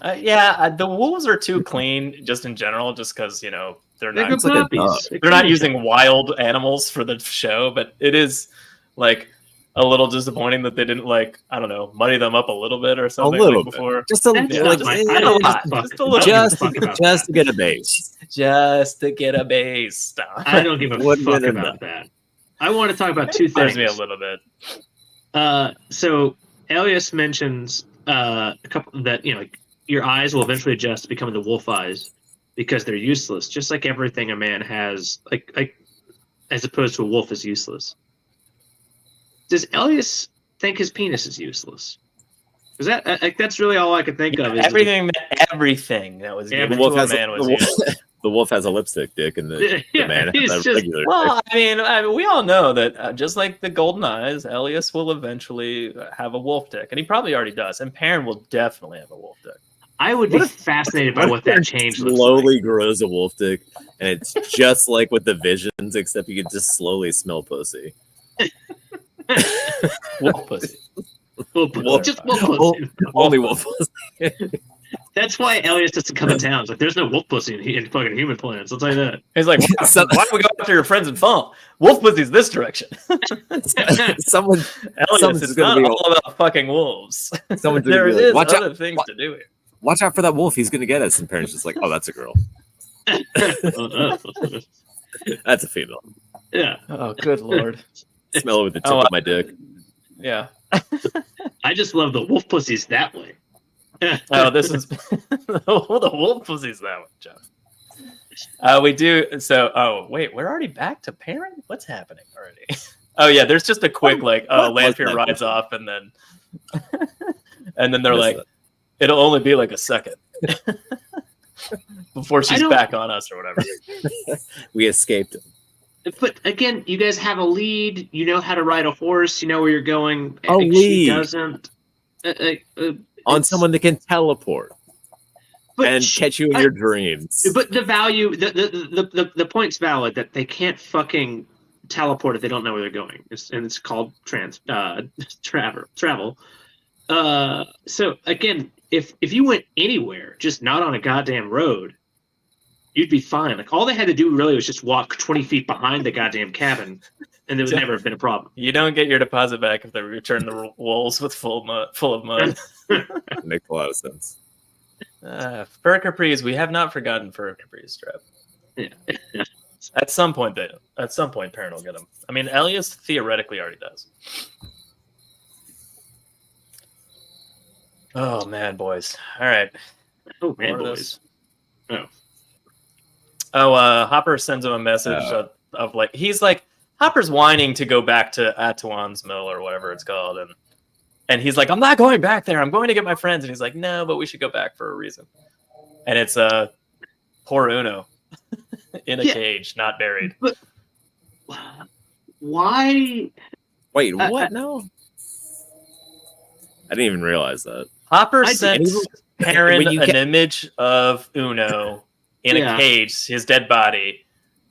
The wolves are too clean, just in general, just because they're
They're
not
good
like a
puppies.
dog.
they're not using wild animals for the show, but it is like a little disappointing that they didn't muddy them up a little bit or something
little
like before.
Just a
That's
like,
not my-
eh,
I don't
just-
give a fuck.
just a little-
I don't give a
just
fuck about
just to
that.
get a base.
Just to get a base.
I don't give a
Wouldn't
fuck
it
about that. I want to talk about two
There's
things.
me a little bit.
So Elias mentions a couple that like, your eyes will eventually adjust to becoming the wolf eyes because they're useless, just like everything a man has, like as opposed to a wolf is useless. Does Elias think his penis is useless? Is that that's really all I could think of? Is
Everything that was given
wolf
to a
has
man was
the wolf,
useless.
the wolf has a lipstick dick, and the
Yeah,
man
he's
has a
just-
regular.
Well, I mean, we all know that just like the golden eyes, Elias will eventually have a wolf dick, and he probably already does. And Perrin will definitely have a wolf dick.
I would be fascinated by what that change looks like.
slowly grows a wolf dick, and it's just like with the visions, except you can just slowly smell pussy.
Wolf pussy.
Just wolf pussy.
Only wolf pussy.
That's why Elias doesn't come in town. It's like there's no wolf pussy in fucking human planets. I'll tell you that.
He's like, why don't we go after your friends in Fall? Wolf pussy's this direction.
Someone,
Elias,
Someone's
it's
gonna
not
be
all about fucking wolves.
someone's gonna
There
be like,
is
watch
other
out,
things to do here.
watch out for that wolf. He's gonna get us. And parents just like, oh, that's a girl. That's a female.
Yeah.
Oh, good lord.
Smell it with the tip
Oh,
of my dick.
Yeah.
I just love the wolf pussies that way.
Oh, this is the wolf pussy's that one, Jeff. We do so. Oh, wait, we're already back to Perrin. What's happening already? Oh yeah, there's just a quick like,
what was
Lanfear
that?
rides off, and then and then they're
Missed
like,
it.
it'll only be like a second before
I
she's
don't-
back on us or whatever.
We escaped him.
But again, you guys have a lead. You know how to ride a horse. You know where you're going.
A
She
lead.
doesn't.
On
It's-
someone that can teleport
but
and
she-
catch you in your dreams.
But the value, the point's valid that they can't fucking teleport if they don't know where they're going, and it's called travel. So again, if you went anywhere, just not on a goddamn road, you'd be fine. Like all they had to do really was just walk 20 feet behind the goddamn cabin, and there would never have been a problem.
You don't get your deposit back if they return the wolves with full of mud.
Makes a lot of sense.
Fur capris, we have not forgotten fur capris, Strap.
Yeah.
At some point, Perrin will get them. I mean, Elias theoretically already does. Oh man, boys! All right.
Oh man,
More of
boys.
this. Hopper sends him a message of like he's like Hopper's whining to go back to Atuan's Mill or whatever it's called, and he's like, I'm not going back there. I'm going to get my friends. And he's like, no, but we should go back for a reason. And it's poor Uno in a cage, not buried.
But why?
Wait, what? No, I didn't even realize that.
Hopper sent Perrin
when you
an image of Uno in a cage, his dead body,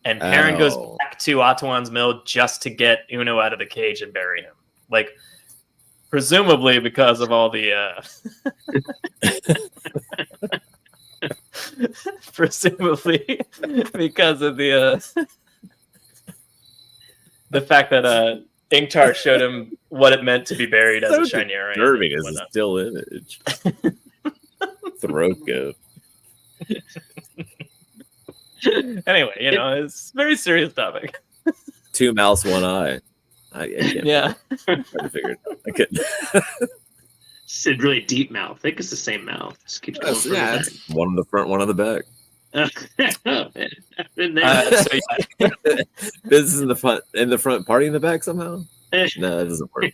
and Perrin goes back to Atuan's Mill just to get Uno out of the cage and bury him. Like, presumably because of all the presumably because of the fact that Ingtar showed him what it meant to be buried as a Shinyari.
Disturbing is a still image. Throat goat.
Anyway, it's a very serious topic.
2 mouths, 1 eye. I
Yeah.
figured. I couldn't.
It's a really deep mouth. I think it's the same mouth. Just keeps going
It's one in the front, one on the back. This is in the front, party in the back somehow. No, that doesn't work.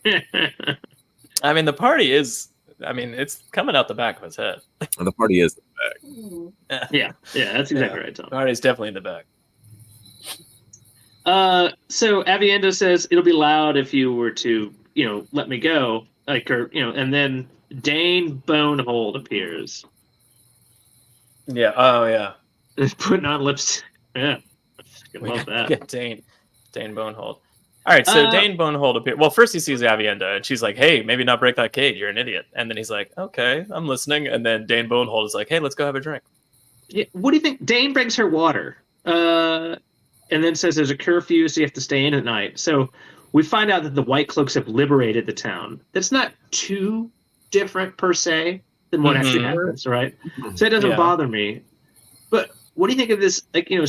I mean, the party is. I mean, it's coming out the back of his head.
And the party is in the back.
Yeah, that's exactly right, Tom.
The party's definitely in the back.
So Avienda says it'll be loud if you were to, let me go, and then Dane Bonehold appears.
Yeah. Oh, yeah.
Putting on lips. Yeah, I love that.
Get Dane Bonehold. All right, so Dane Bonehold appears. Well, first he sees Avienda, and she's like, "Hey, maybe not break that cage. You're an idiot." And then he's like, "Okay, I'm listening." And then Dane Bonehold is like, "Hey, let's go have a drink."
Yeah, what do you think? Dane brings her water, and then says there's a curfew, so you have to stay in at night. So we find out that the White Cloaks have liberated the town. That's not too different per se than what actually happens, right? So it doesn't bother me. But what do you think of this,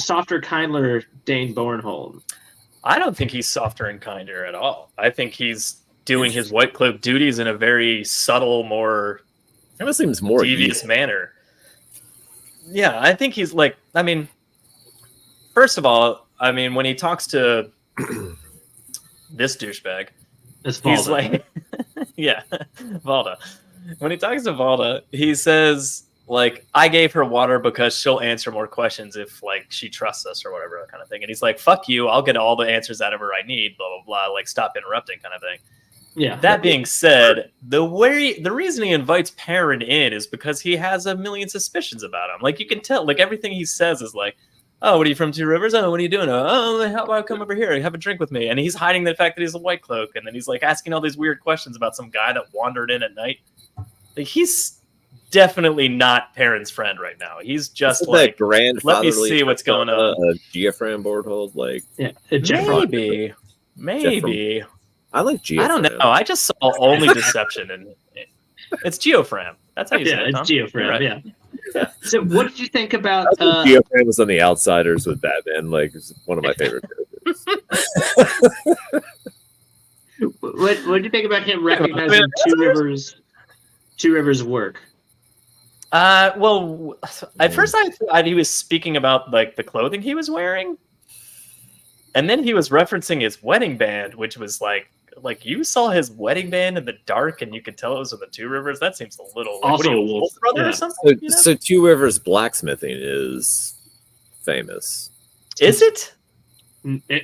softer, kindler Dane Bonehold?
I don't think he's softer and kinder at all. I think he's doing his White Cloak duties in a very subtle, more
seems more
devious manner. Yeah, I think he's like, I mean, first of all, when he talks to this douchebag, he's like, yeah, Valda. When he talks to Valda, he says, like, I gave her water because she'll answer more questions if, like, she trusts us or whatever kind of thing. And he's like, fuck you, I'll get all the answers out of her I need, blah, blah, blah, like, stop interrupting kind of thing.
Yeah.
That being said, the reason he invites Perrin in is because he has a million suspicions about him. Like, you can tell, like, everything he says is like, oh, what are you from Two Rivers? Oh, what are you doing? Oh, how about I come over here and have a drink with me? And he's hiding the fact that he's a White Cloak. And then he's, like, asking all these weird questions about some guy that wandered in at night. Like, he's definitely not Perrin's friend right now. He's just like, let me see what's going on.
Geofran Boardhold, like,
maybe.
I like Geofran.
I don't know. I just saw only deception, and it's Geofran. That's how you say it.
It's
Tom.
Geofran.
Right.
Yeah. So, what did you think about?
Geofran was on The Outsiders with Batman. Like, it's one of my favorite characters.
What did you think about him recognizing Two Rivers' work?
Well, at first I thought he was speaking about like the clothing he was wearing, and then he was referencing his wedding band, which was like you saw his wedding band in the dark, and you could tell it was in the Two Rivers. That seems a little like,
also
what are you, a wolf brother or something.
So Two Rivers blacksmithing is famous.
Is it?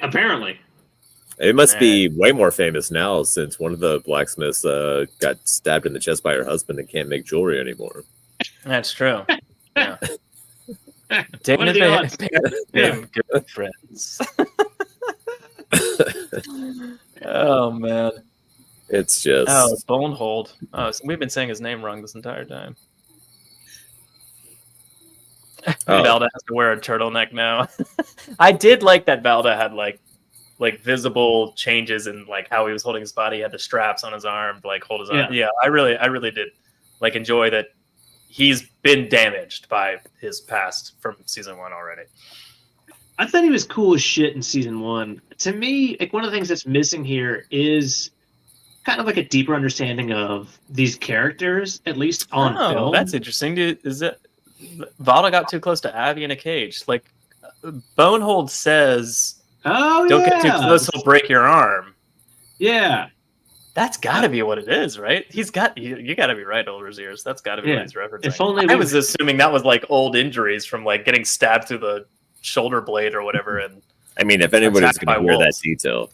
Apparently.
It must be way more famous now since one of the blacksmiths got stabbed in the chest by her husband and can't make jewelry anymore.
That's true. Yeah. David and good friends. Oh man.
It's just
Bonehold. Oh, so we've been saying his name wrong this entire time.
Oh.
Valda has to wear a turtleneck now. I did like that Valda had like visible changes in like how he was holding his body. He had the straps on his arm to like hold his arm. Yeah, I really did like enjoy that he's been damaged by his past from season 1 already.
I thought he was cool as shit in season 1. To me, like one of the things that's missing here is kind of like a deeper understanding of these characters, at least on film.
That's interesting. Is it Valda got too close to Abby in a cage? Like Bonehold says,
"Oh,
don't get too close; he'll break your arm."
Yeah,
that's got to be what it is, right? He's got you got to be right, Overseers. That's got to be what he's referencing.
If only
I was assuming that was like old injuries from like getting stabbed through the shoulder blade or whatever. And
I mean, if anybody's going to hear that detail,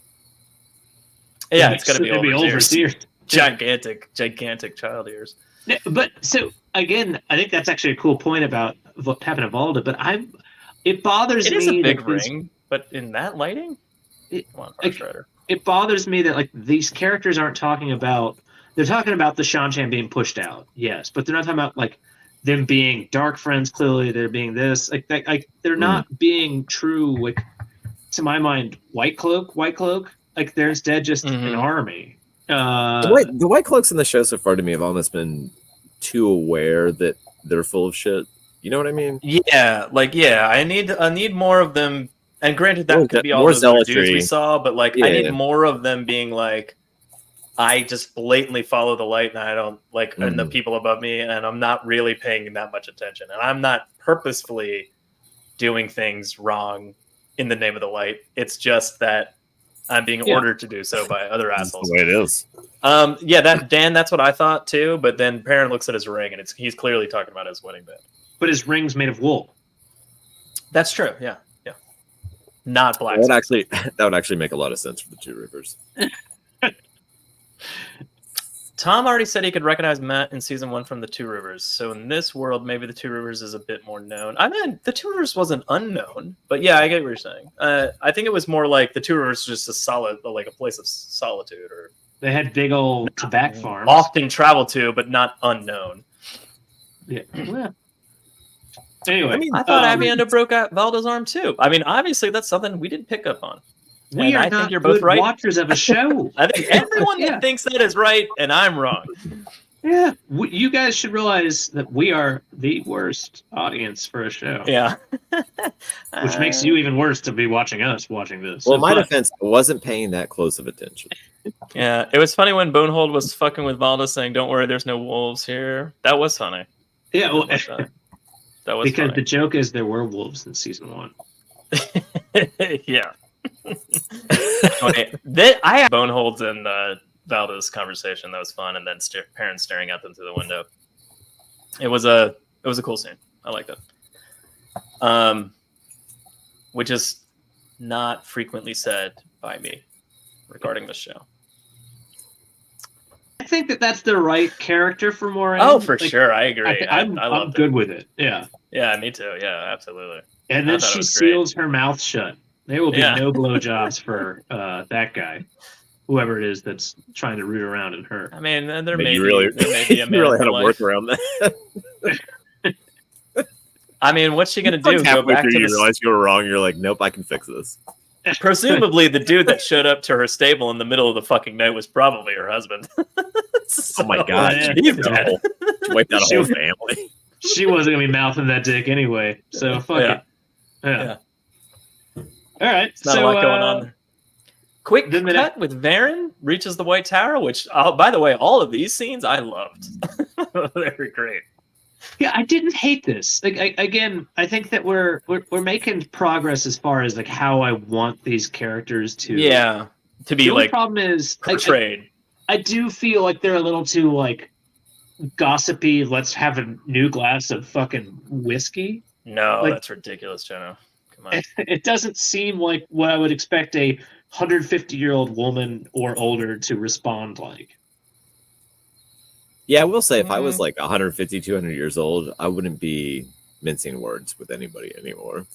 it's going to be
Overseers.
Gigantic child ears.
Yeah, but so again, I think that's actually a cool point about what happened to Valda. But it bothers me.
It is a big ring, but in that lighting,
it bothers me that like these characters aren't talking about. They're talking about the Shan-Chan being pushed out, yes, but they're not talking about like them being dark friends. Clearly, they're being this. Like they're not being true. Like to my mind, White Cloak. Like they're instead just an army.
The White Cloaks in the show so far to me have almost been too aware that they're full of shit. You know what I mean?
Yeah, I need more of them. And granted, that could be all
more
those other dudes
zealotry.
we saw, but like I need more of them being like, I just blatantly follow the light, and I don't like and the people above me, and I'm not really paying that much attention, and I'm not purposefully doing things wrong in the name of the light. It's just that I'm being ordered to do so by other assholes.
That's the way it is.
That's what I thought too. But then Perrin looks at his ring, and he's clearly talking about his wedding band.
But his ring's made of wool.
That's true. Yeah. Not black.
That would actually make a lot of sense for the Two Rivers.
Tom already said he could recognize Matt in season 1 from the Two Rivers. So in this world, maybe the Two Rivers is a bit more known. I mean, the Two Rivers wasn't unknown, but yeah, I get what you're saying. I think it was more like the Two Rivers was just a place of solitude, or
they had big old tobacco farms,
often traveled to, but not unknown.
Yeah. Anyway,
I thought Avienda broke out Valda's arm too. I mean, obviously that's something we didn't pick up on.
I think you're both right. Watchers of a show.
I think everyone that thinks that is right, and I'm wrong.
Yeah, you guys should realize that we are the worst audience for a show.
Yeah,
which makes you even worse to be watching us watching this.
Well, my defense, I wasn't paying that close of attention.
Yeah, it was funny when Bonehold was fucking with Valda, saying, "Don't worry, there's no wolves here." That was funny.
Yeah, well,
that was
because
funny.
The joke is there were wolves in season 1.
Yeah. Okay, I had Boneholds and Valda's conversation. That was fun, and then parents staring at them through the window. It was a cool scene. I liked it. Which is not frequently said by me regarding the show.
I think that's the right character for Moraine.
Oh, for sure, I agree.
I'm good with it. Yeah.
Yeah, me too. Yeah, absolutely.
And then she seals her mouth shut. There will be no blowjobs for that guy, whoever it is that's trying to root around in her.
I mean, there
may
be
really
a man
really had to work around that.
I mean, what's she gonna do? Go back to
you realize you were wrong. You're like, nope, I can fix this.
Presumably, the dude that showed up to her stable in the middle of the fucking night was probably her husband.
Oh my god,
he's dead.
She wiped out a whole family.
She wasn't gonna be mouthing that dick anyway, so fuck it. Yeah. All right,
it's not a lot going on there. Quick cut with Varen reaches the White Tower, which, by the way, all of these scenes I loved. They were great.
Yeah, I didn't hate this. Like, I think that we're making progress as far as like how I want these characters to
be
the
like
problem is
portrayed.
I do feel like they're a little too like gossipy. Let's have a new glass of fucking whiskey.
No, that's ridiculous, Jono. Come on.
It doesn't seem like what I would expect a 150-year-old woman or older to respond like.
Yeah, I will say if I was like 150, 200 years old, I wouldn't be mincing words with anybody anymore.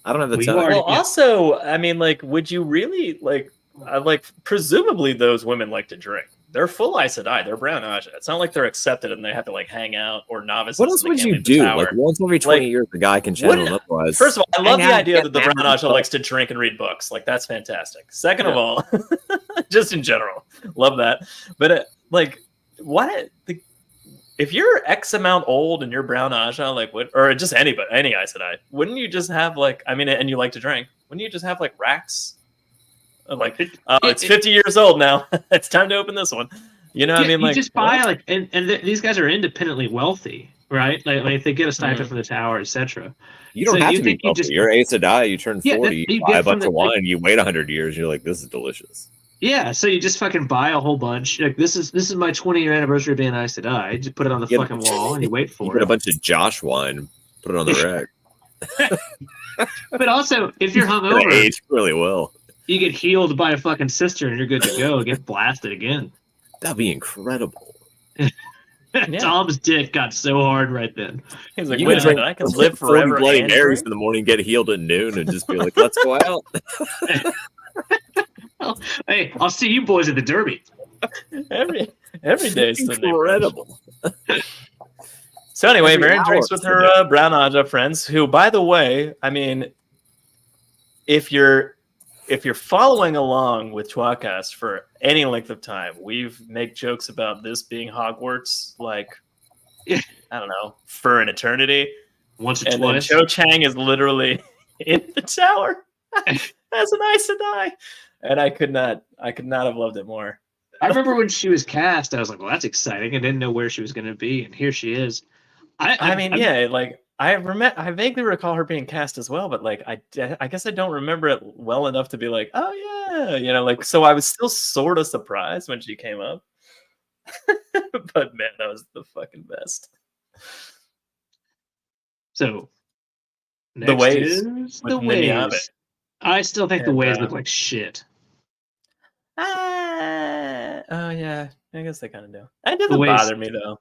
I don't have the time.
Well, also, I mean, like, would you really like presumably those women like to drink. they're full Aes Sedai. They're brown Aja. It's not like they're accepted and they have to like hang out or novices.
What else
and they
would
can't
you
leave the
do?
tower.
Like once every 20
Like,
years, a guy can channel
wouldn't-
otherwise.
First of all, I love
hang
the
out,
idea that the
get
brown
mad,
Aja likes to drink and read books. Like that's fantastic. Second of all, just in general, love that. But like, what? If you're X amount old and you're brown Aja, like what, or just anybody, any Aes Sedai, wouldn't you just have like, I mean, and you like to drink, wouldn't you just have like racks? Like, it's 50 years old now. It's time to open this one. You know what I mean?
You
Like,
just buy
what?
like, and these guys are independently wealthy, right? Like if they get a stipend from the tower, etc.
You don't
So
have
you
to be
think you
wealthy.
just-
You're Aes Sedai, you turn 40,
Yeah,
you
you
buy
get
a
from
bunch of
the- like-
wine, you wait 100 years, you're like, this is delicious.
Yeah, so you just fucking buy a whole bunch. Like this is my 20-year anniversary of being Aes Sedai. Just put it on the
Yeah,
fucking wall and you wait
You
for
get a
it.
bunch of Josh wine, put it on the rack.
But also, if you're
It
hungover,
aged really well.
you get healed by a fucking sister and you're good to go. Get blasted again.
That'd be incredible.
Tom's dick got so hard right then.
He's like,
You
wait
could
a minute,
drink
I can live
40
forever.
Bloody
and
Marys
drink?
in the morning, get healed at noon, and just be like, let's go out.
Hey, I'll see you boys at the Derby.
every day is Sunday brunch.
Incredible.
So anyway,
Every
Varen
hour
drinks
is
with
Sunday.
her brown Aja friends, who, by the way, I mean, if you're following along with tWoTcast for any length of time, we've made jokes about this being Hogwarts, like,
Yeah.
I don't know, for an eternity.
Once or
And then
twice.
Cho Chang is literally in the tower as an Aes Sedai. And I could not have loved it more.
I remember when she was cast, I was like, well, that's exciting. I didn't know where she was going to be, and here she is.
I mean, yeah, like I vaguely recall her being cast as well, but like I guess I don't remember it well enough to be like, oh yeah, you know, like so I was still sort of surprised when she came up. But man, that was the fucking best.
So,
The
next
Ways
is
with
the
Mimi
Ways.
Abbott.
I still think the
And,
Ways look like shit.
Oh yeah, I guess they kind of do. It doesn't
The Ways-
bother me though.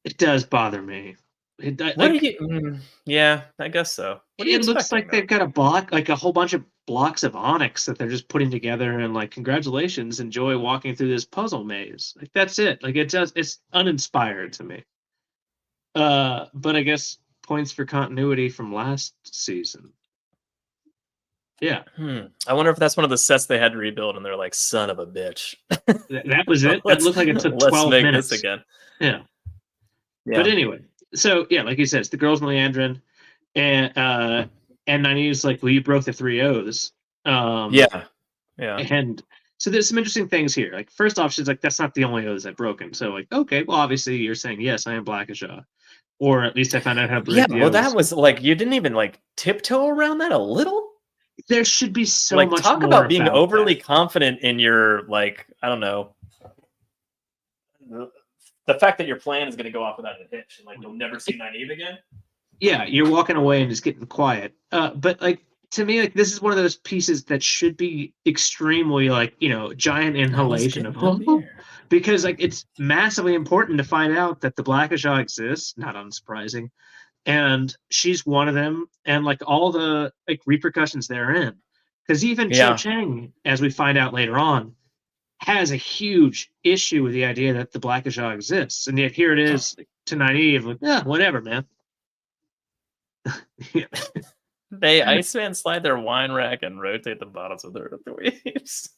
It does bother me.
What do you? Yeah, I guess so. What are you
It looks
expecting,
like they've got a block, like a whole bunch of blocks of onyx that they're just putting together, and like, congratulations, enjoy walking through this puzzle maze. Like that's it. Like it's uninspired to me. But I guess points for continuity from last season. Yeah,
I wonder if that's one of the sets they had to rebuild, and they're like, "Son of a bitch."
that was it. That looked like it took 12
make
minutes.
this again.
Yeah.
Yeah.
But anyway, so yeah, like you said, it's the girls Leandrin, and Nynaeve's like, well, you broke the 3 O's.
Yeah.
And so there's some interesting things here. Like, first off, she's like, that's not the only O's I've broken. So like, okay, well, obviously you're saying, yes, I am Blackishaw. Or at least I found out how to break
Yeah,
the
well,
O's.
that was like you didn't even like tiptoe around that a little.
There should be so
Like,
much
talk
more
about being overly
that.
confident in your like, I don't know, the fact that your plan is going to go off without a hitch, and like you'll never see Nynaeve again.
Yeah, you're walking away and just getting quiet. But like, to me, like, this is one of those pieces that should be extremely like, giant inhalation of because like it's massively important to find out that the Blackishaw exists, not unsurprising, and she's one of them, and like all the like repercussions therein. Because even
Yeah.
Cho Chang, as we find out later on, has a huge issue with the idea that the Blackishaw exists, and yet here it is to Nynaeve, like, yeah, whatever, man. Yeah.
They Iceman slide their wine rack and rotate the bottles with their waves.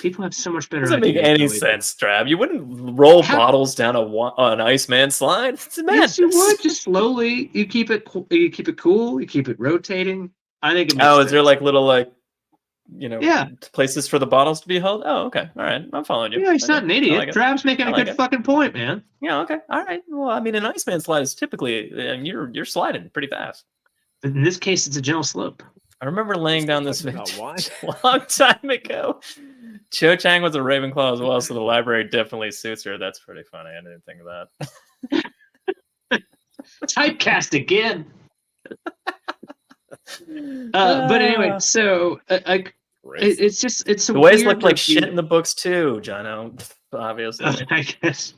People have so much better.
Doesn't make
ideas
any
than we do.
sense, Trav. You wouldn't roll
How-
bottles down an Iceman slide. It's madness.
Yes, you would. Just slowly. You keep it. You keep it cool. You keep it rotating. I think. It makes
Oh, is there
sense.
like little
Yeah.
places for the bottles to be held? Oh, okay. All right. I'm following you.
Yeah, he's not an
Okay.
idiot.
I like it.
Trav's making
I
a
like
good
it.
fucking point, man.
Yeah, okay. All right. Well, I mean, an Iceman slide is typically you're sliding pretty fast.
But in this case, it's a gentle slope.
I remember laying down this
Talking about wine.
a long time ago. Cho Chang was a Ravenclaw as well, so the library definitely suits her. That's pretty funny. I didn't think of that.
Typecast again. But anyway, so it's just it's a
The ways
weird
look like
reveal.
shit in the books too, Jono. Obviously.
I guess.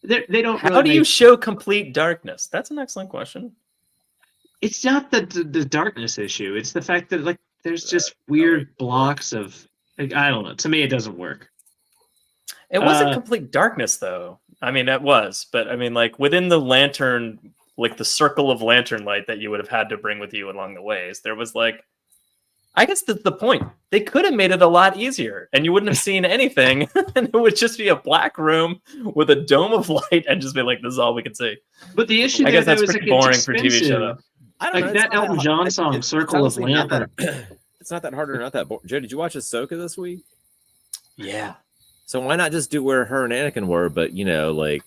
They don't.
How
really
do you
make-
show complete darkness? That's an excellent question.
It's not the darkness issue. It's the fact that like there's just weird blocks of like, I don't know. To me, it doesn't work.
It wasn't complete darkness, though. I mean, it was, but I mean, like within the lantern, like the circle of lantern light that you would have had to bring with you along the ways, there was like, I guess that's the point. They could have made it a lot easier, and you wouldn't have seen anything, and it would just be a black room with a dome of light, and just be like, "This is all we can see."
But the issue,
I guess that's
was
pretty
like,
boring for TV show, though.
I don't
Like
know.
that Elton John song, "Circle of Lantern."
It's not that hard or not that boring. Joe, did you watch Ahsoka this week?
Yeah.
So why not just do where her and Anakin were, but like...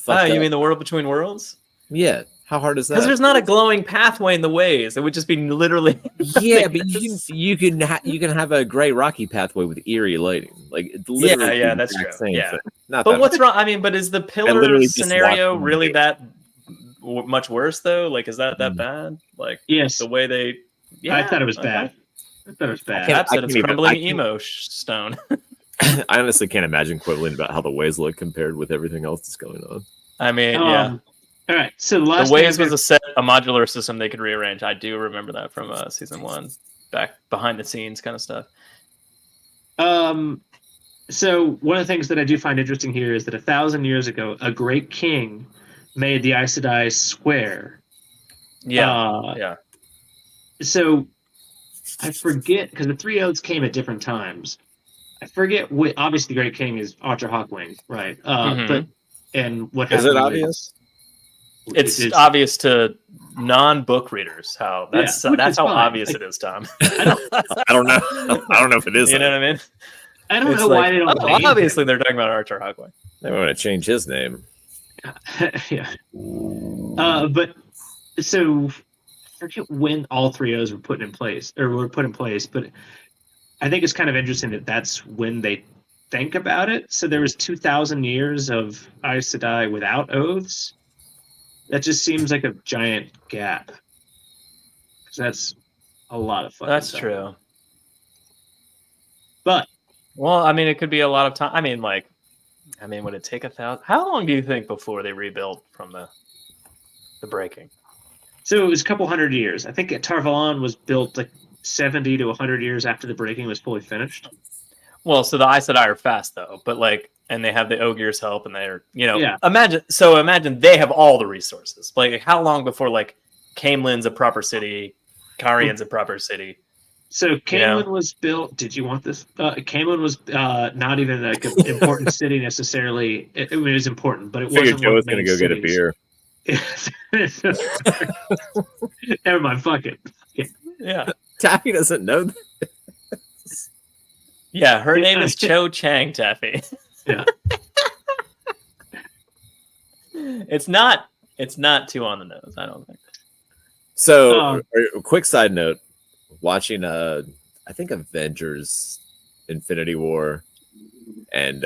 Oh, you mean the world between worlds?
Yeah. How hard is that?
Because there's not a glowing pathway in the ways. It would just be literally...
Yeah, but you can have a gray rocky pathway with eerie lighting. Like, it's literally
yeah, that's true. Yeah.
Not
but
that
what's
hard.
wrong? I mean, but is the pillar
literally just
scenario
watched
really
it.
that much worse, though? Like, is that bad? Like,
Yes,
the way they... Yeah,
I thought it was
okay.
bad. I thought it was bad.
Perhaps it's
even-
crumbling
I can't-
emo stone.
I honestly can't imagine quibbling about how the ways look compared with everything else that's going on.
I mean, yeah.
All right. So the last
The Ways
thing
was a modular system they could rearrange. I do remember that from season 1, back behind the scenes kind of stuff.
So one of the things that I do find interesting here is that 1,000 years ago, a great king made the Aes Sedai square.
Yeah, yeah.
So I forget, because the three oaths came at different times. I forget what. Obviously, the Great King is Archer Hawkwing, right? But and what
Is
happened
it
with-
obvious?
It's obvious to non-book readers how that's
which
that's
is
how
fine.
obvious it is, Tom.
I don't know. I don't know if it is.
You know what I mean?
I don't
It's
know
like,
why they don't. name
obviously, they're talking about Archer Hawkwing.
They want to change his name.
it. Yeah. But so I forget when all three O's were put in place, but I think it's kind of interesting that that's when they think about it. So there was 2,000 years of Aes Sedai without oaths. That just seems like a giant gap. 'Cause that's a lot of fucking
That's
time.
true.
But
Well, I mean, it could be a lot of time. I mean, would it take 1,000? How long do you think before they rebuilt from the breaking?
so it was a couple hundred years. I think Tar-Valon was built like 70 to 100 years after the breaking was fully finished.
Well, so the Aes Sedai are fast though, but and they have the Ogier's help, and they're
Yeah.
Imagine they have all the resources. Like, how long before Caemlyn's a proper city, Carian's a proper city?
So Caemlyn was built. Did you want this? Caemlyn was not even like an important city necessarily. It was important, but it
Figured
wasn't.
Joe
one
was
of the
going to go
main
get a beer.
cities. Never mind. Fuck it.
Yeah,
Taffy doesn't know that.
yeah. Her name is Cho Chang, Taffy.
Yeah.
It's not too on the nose, I don't think.
So, a quick side note: watching, I think Avengers: Infinity War, and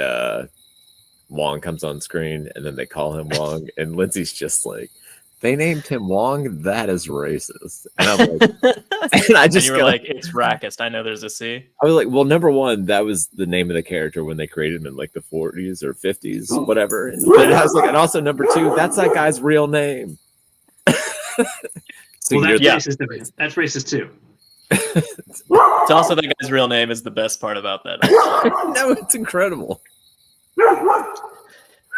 Wong comes on screen, and then they call him Wong, and Lindsay's just like, "They named him Wong. That is racist." And I'm like, and I just
you were like, it's Rackist. I know there's a C.
I was like, well, number one, that was the name of the character when they created him in like the 40s or 50s, whatever. But I was like, and also number two, that's that guy's real name. So
Well, that's
you're-
racist. That's racist too.
It's also that guy's real name is the best part about that.
no, it's incredible.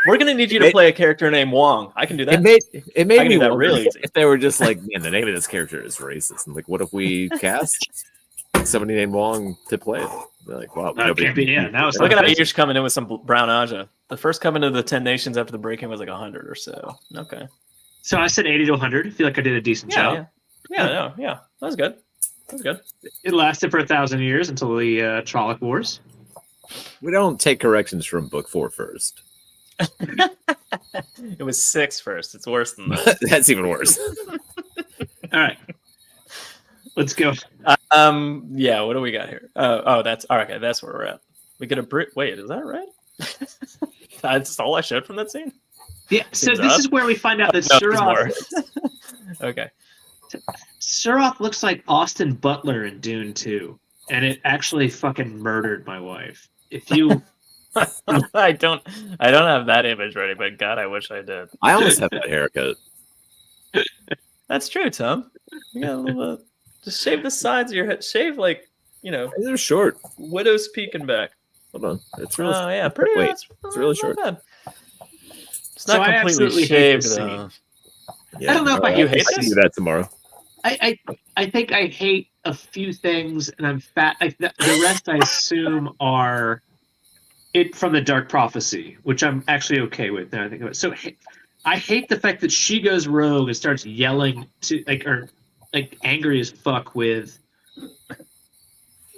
We're gonna need you to play a character named Wong. I can do that.
It made
I
me
can do that
wonder
real easy.
if they were just like, man, the name of this character is racist. And like, what if we cast somebody named Wong to play it? They're like, wow,
No, it can't be. Yeah, now it's
Look
not
at
racist.
Ayush coming in with some brown Aja. The first coming to the 10 nations after the break-in was like 100 or so. Okay.
So I said 80 to 100. I feel like I did a decent job.
Yeah. That was good. That was good.
It lasted for 1,000 years until the Trolloc Wars.
we don't take corrections from book 4 first.
It was 6 first. It's worse than that.
That's even worse.
All right. Let's go.
Yeah, what do we got here? That's all right. Okay, that's where we're at. We get a wait, is that right? That's all I showed from that scene?
Yeah, so
Seems
this
up.
is where we find out that
No, there's more.
Suroth,
Okay.
Suroth looks like Austin Butler in Dune 2, and it actually fucking murdered my wife. If you,
I don't have that image ready, but God, I wish I did.
I almost have that haircut.
That's true, Tom. You got a little bit, Just shave the sides of your head. Shave like,
They're short.
widow's peak and back.
Hold on. It's really
Oh yeah, pretty.
Wait,
It's
really
not
short.
bad. It's
So
not
I
completely
absolutely hate
shaved
this
though.
Yeah,
I don't know if I hate
You hate
I can
this?
do that tomorrow.
I think I hate a few things, and I'm fat. The rest I assume are it from the Dark Prophecy, which I'm actually okay with now. I think of it. So I hate the fact that she goes rogue and starts yelling to angry as fuck with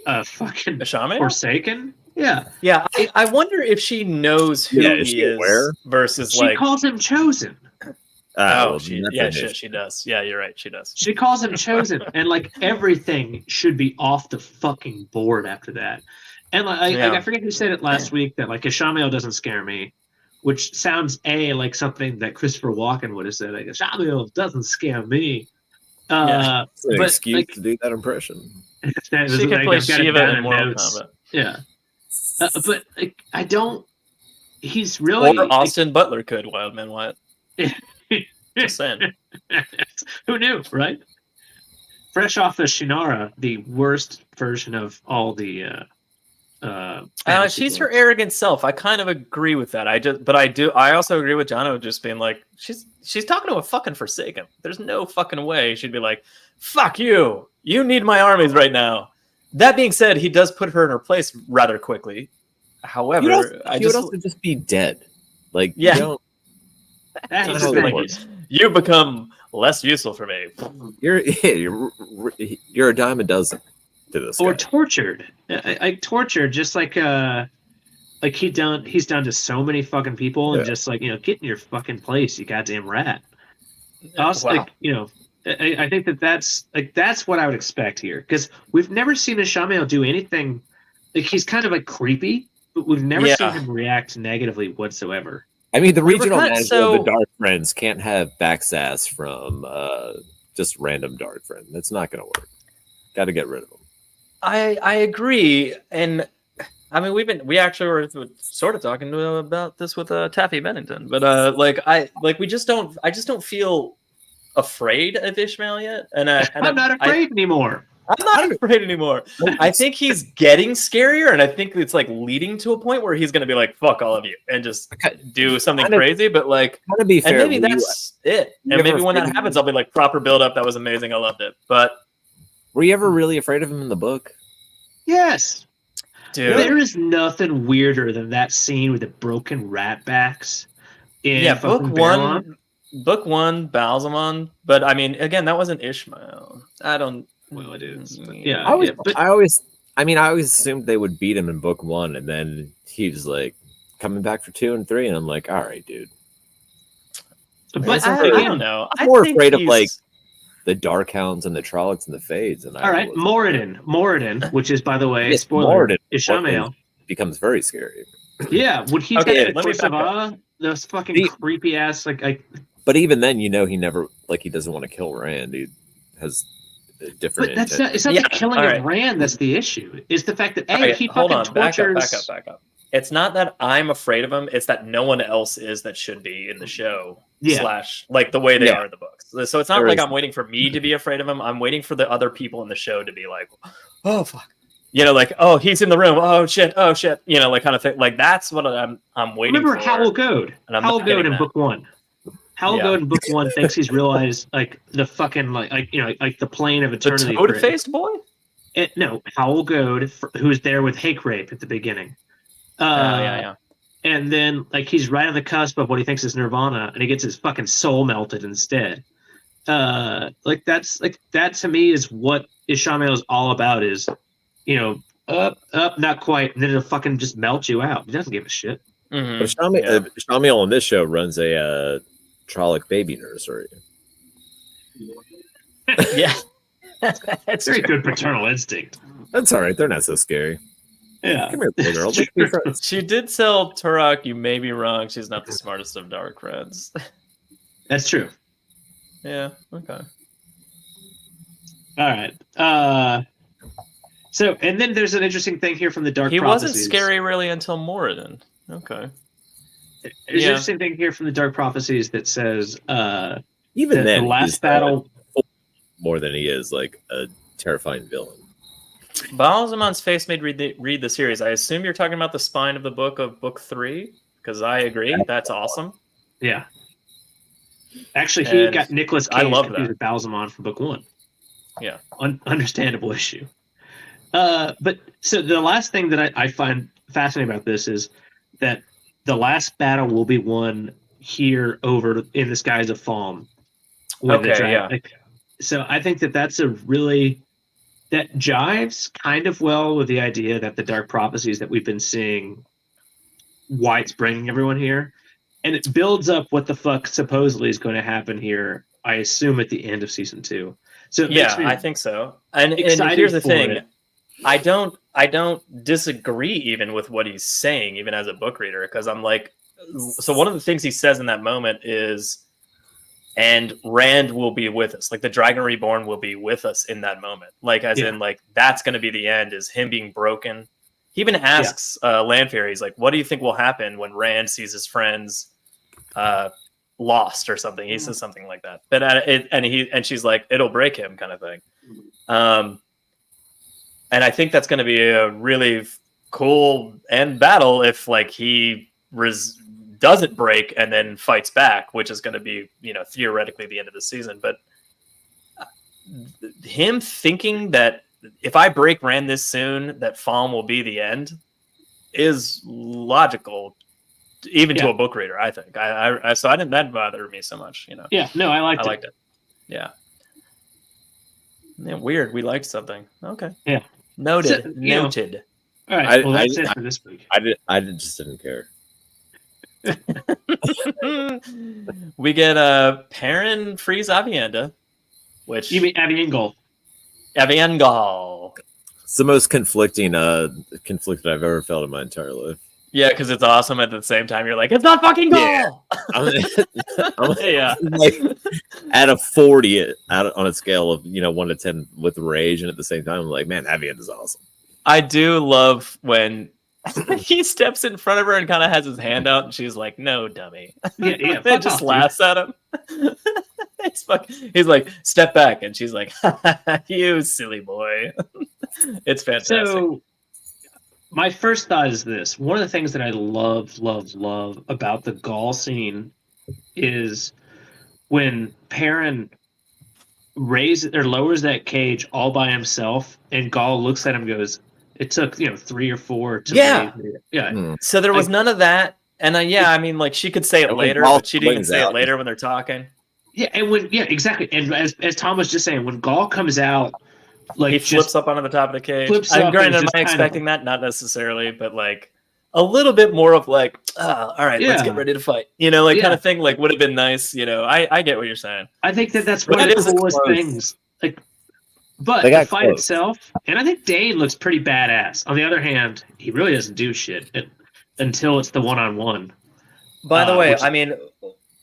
fucking
Ishamael?
Forsaken. Yeah,
Yeah, I wonder if she knows who
Is
he
she aware?
is versus
she
like.
calls him Chosen.
She does. Yeah, you're right. She does.
She calls him Chosen, and like everything should be off the fucking board after that. And I forget who said it last week that like Ishamael doesn't scare me, which sounds like something that Christopher Walken would have said. Like Ishamael doesn't scare me.
It's an
but,
excuse
like,
to do that impression.
She can play Shiva in Mortal Kombat.
Yeah, but like I don't. He's really
Or Austin Butler could. Wildman Wyatt. Just saying.
Who knew, right? Fresh off the Shannara, the worst version of all the.
She's her arrogant self. I kind of agree with that. I also agree with Jono just being like, she's talking to a fucking Forsaken. There's no fucking way she'd be like, fuck you. You need my armies right now. That being said, he does put her in her place rather quickly. However,
he would also just be dead. Like,
Yeah.
you don't.
That's
That's
the
how
thing.
it works.
you become less useful for me.
You're a dime a dozen to this
Or
guy.
tortured. Tortured, just like he's done to so many fucking people, and
Yeah.
just like get in your fucking place, you goddamn rat. Also,
Wow.
I think that's what I would expect here, because we've never seen Ishamael do anything. Like he's kind of like creepy, but we've never seen him react negatively whatsoever.
I mean, the regional
cut,
manager of the Dark Friends can't have backsass from just random Dark Friend. That's not going to work. Got to get rid of him.
I agree, and I mean we actually were sort of talking about this with Taffy Bennington, but I just don't feel afraid of Ishmael yet, and
I'm not afraid anymore.
I'm not afraid anymore. I think he's getting scarier, and I think it's like leading to a point where he's going to be like, "Fuck all of you," and just do something crazy. But like,
To be fair,
and maybe that's it. And maybe when that happens, I'll be like, "Proper build up. That was amazing. I loved it." But
were you ever really afraid of him in the book?
Yes,
dude,
there is nothing weirder than that scene with the broken rat backs.
book one, Balsamon. But I mean, again, that wasn't Ishmael. I don't.
Well, it is.
Yeah,
I always assumed they would beat him in book one, and then he was like coming back for 2 and 3, and I'm like, all right, dude.
But
I don't know.
I'm more afraid of like the Darkhounds and the Trollocs and the Fades. And
all right, Moradin, which is, by the way, spoiler, Ishamael
becomes very scary.
Yeah, when he's
Okay,
got the those fucking creepy ass like.
But even then, he never he doesn't want to kill Rand. He has a different.
But that's not. It's not the killing of Rand that's the issue. It's the fact that he fucking tortures.
Back up. It's not that I'm afraid of him. It's that no one else is that should be in the show.
Yeah.
/ like the way they are in the books. So it's not
There
like
is.
I'm waiting for me to be afraid of him. I'm waiting for the other people in the show to be like, oh fuck, like, oh, he's in the room. Oh shit, like kind of thing. Like that's what I'm waiting.
Remember
for.
Howl Goad? Howl Goad in book one. Howl Goad in book one thinks he's realized like the fucking like the plane of eternity.
The toad-faced boy?
No, Howl Goad, who's there with Hake Rape at the beginning. And then like he's right on the cusp of what he thinks is Nirvana, and he gets his fucking soul melted instead. That to me is what Ishamael is all about. Is up, not quite, and then it'll fucking just melt you out. He doesn't give a shit.
Mm-hmm.
But Ishamael on this show runs a Trolloc baby nursery.
Yeah,
That's very good paternal instinct.
That's all right. They're not so scary.
Yeah.
Come here, little girl. Let's be friends.
She did tell Turok, "You may be wrong. She's not the smartest of dark friends."
That's true.
Yeah. Okay.
All right. So, and then there's an interesting thing here from the Dark Prophecies.
He wasn't scary really until Moradin. Okay.
There's an interesting thing here from the Dark Prophecies that says
Even then,
the last battle
more than he is like a terrifying villain.
Balzamon's face made read the series. I assume you're talking about the spine of the book of book 3, because I agree. That's awesome.
Yeah. Actually, he
And
got Nicolas
I
Cage
love
confused
that.
with Balsamon from book 1.
Yeah.
Understandable issue. But so the last thing that I find fascinating about this is that the last battle will be won here over in the skies of Falm.
Okay, yeah.
So I think that's a really that jives kind of well with the idea that the dark prophecies that we've been seeing, why it's bringing everyone here, and it builds up what the fuck supposedly is going to happen here. I assume at the end of season 2. So it makes me
I think so. And
excited
here's the
for
thing.
it.
I don't disagree even with what he's saying, even as a book reader, because I'm like, so one of the things he says in that moment is, and Rand will be with us. Like the Dragon Reborn will be with us in that moment. Like as in like that's going to be the end, is him being broken. He even asks Lanfear, he's like, what do you think will happen when Rand sees his friends lost or something? He says something like that. But and she's like, it'll break him, kind of thing. And I think that's going to be a really cool end battle if like he doesn't break and then fights back, which is going to be, theoretically the end of the season. But him thinking that if I break Rand this soon, that Falm will be the end is logical, even to a book reader, I think. So that didn't bother me so much,
Yeah, no, I liked
it. Yeah. Weird. We liked something. Okay.
Yeah.
Noted.
So,
Noted.
All right. Well, that's it for this week.
I just didn't care.
We get Perrin frees Avienda, which
You mean Aviengol?
Aviengol.
It's the most conflicted I've ever felt in my entire life.
Yeah, because it's awesome at the same time. You're like, it's not fucking Gaul.
Yeah. I'm
Yeah.
like at a 40 on a scale of 1 to 10 with rage, and at the same time, I'm like, man, Aviend is awesome.
I do love when he steps in front of her and kind of has his hand out, and she's like, "No, dummy."
Yeah.
It just laughs at him. He's like, "Step back," and she's like, "You silly boy." It's fantastic.
So, my first thought is this: one of the things that I love about the Gaul scene is when Perrin lowers that cage all by himself, and Gaul looks at him and goes, "It took 3 or 4 to raise me."
So there was none of that, and I mean, like she could say it later, but she didn't even say it later when they're talking.
Yeah, and exactly, and as Tom was just saying, when Gaul comes out, like
he flips up onto the top of the cage. Granted, am I expecting that? Not necessarily, but like a little bit more of like, all right, let's get ready to fight. Kind of thing. Like would have been nice. I get what you're saying.
I think that's one of the coolest things. Like, but the fight itself, and I think Dane looks pretty badass. On the other hand, he really doesn't do shit until it's the one-on-one.
By the way, I mean,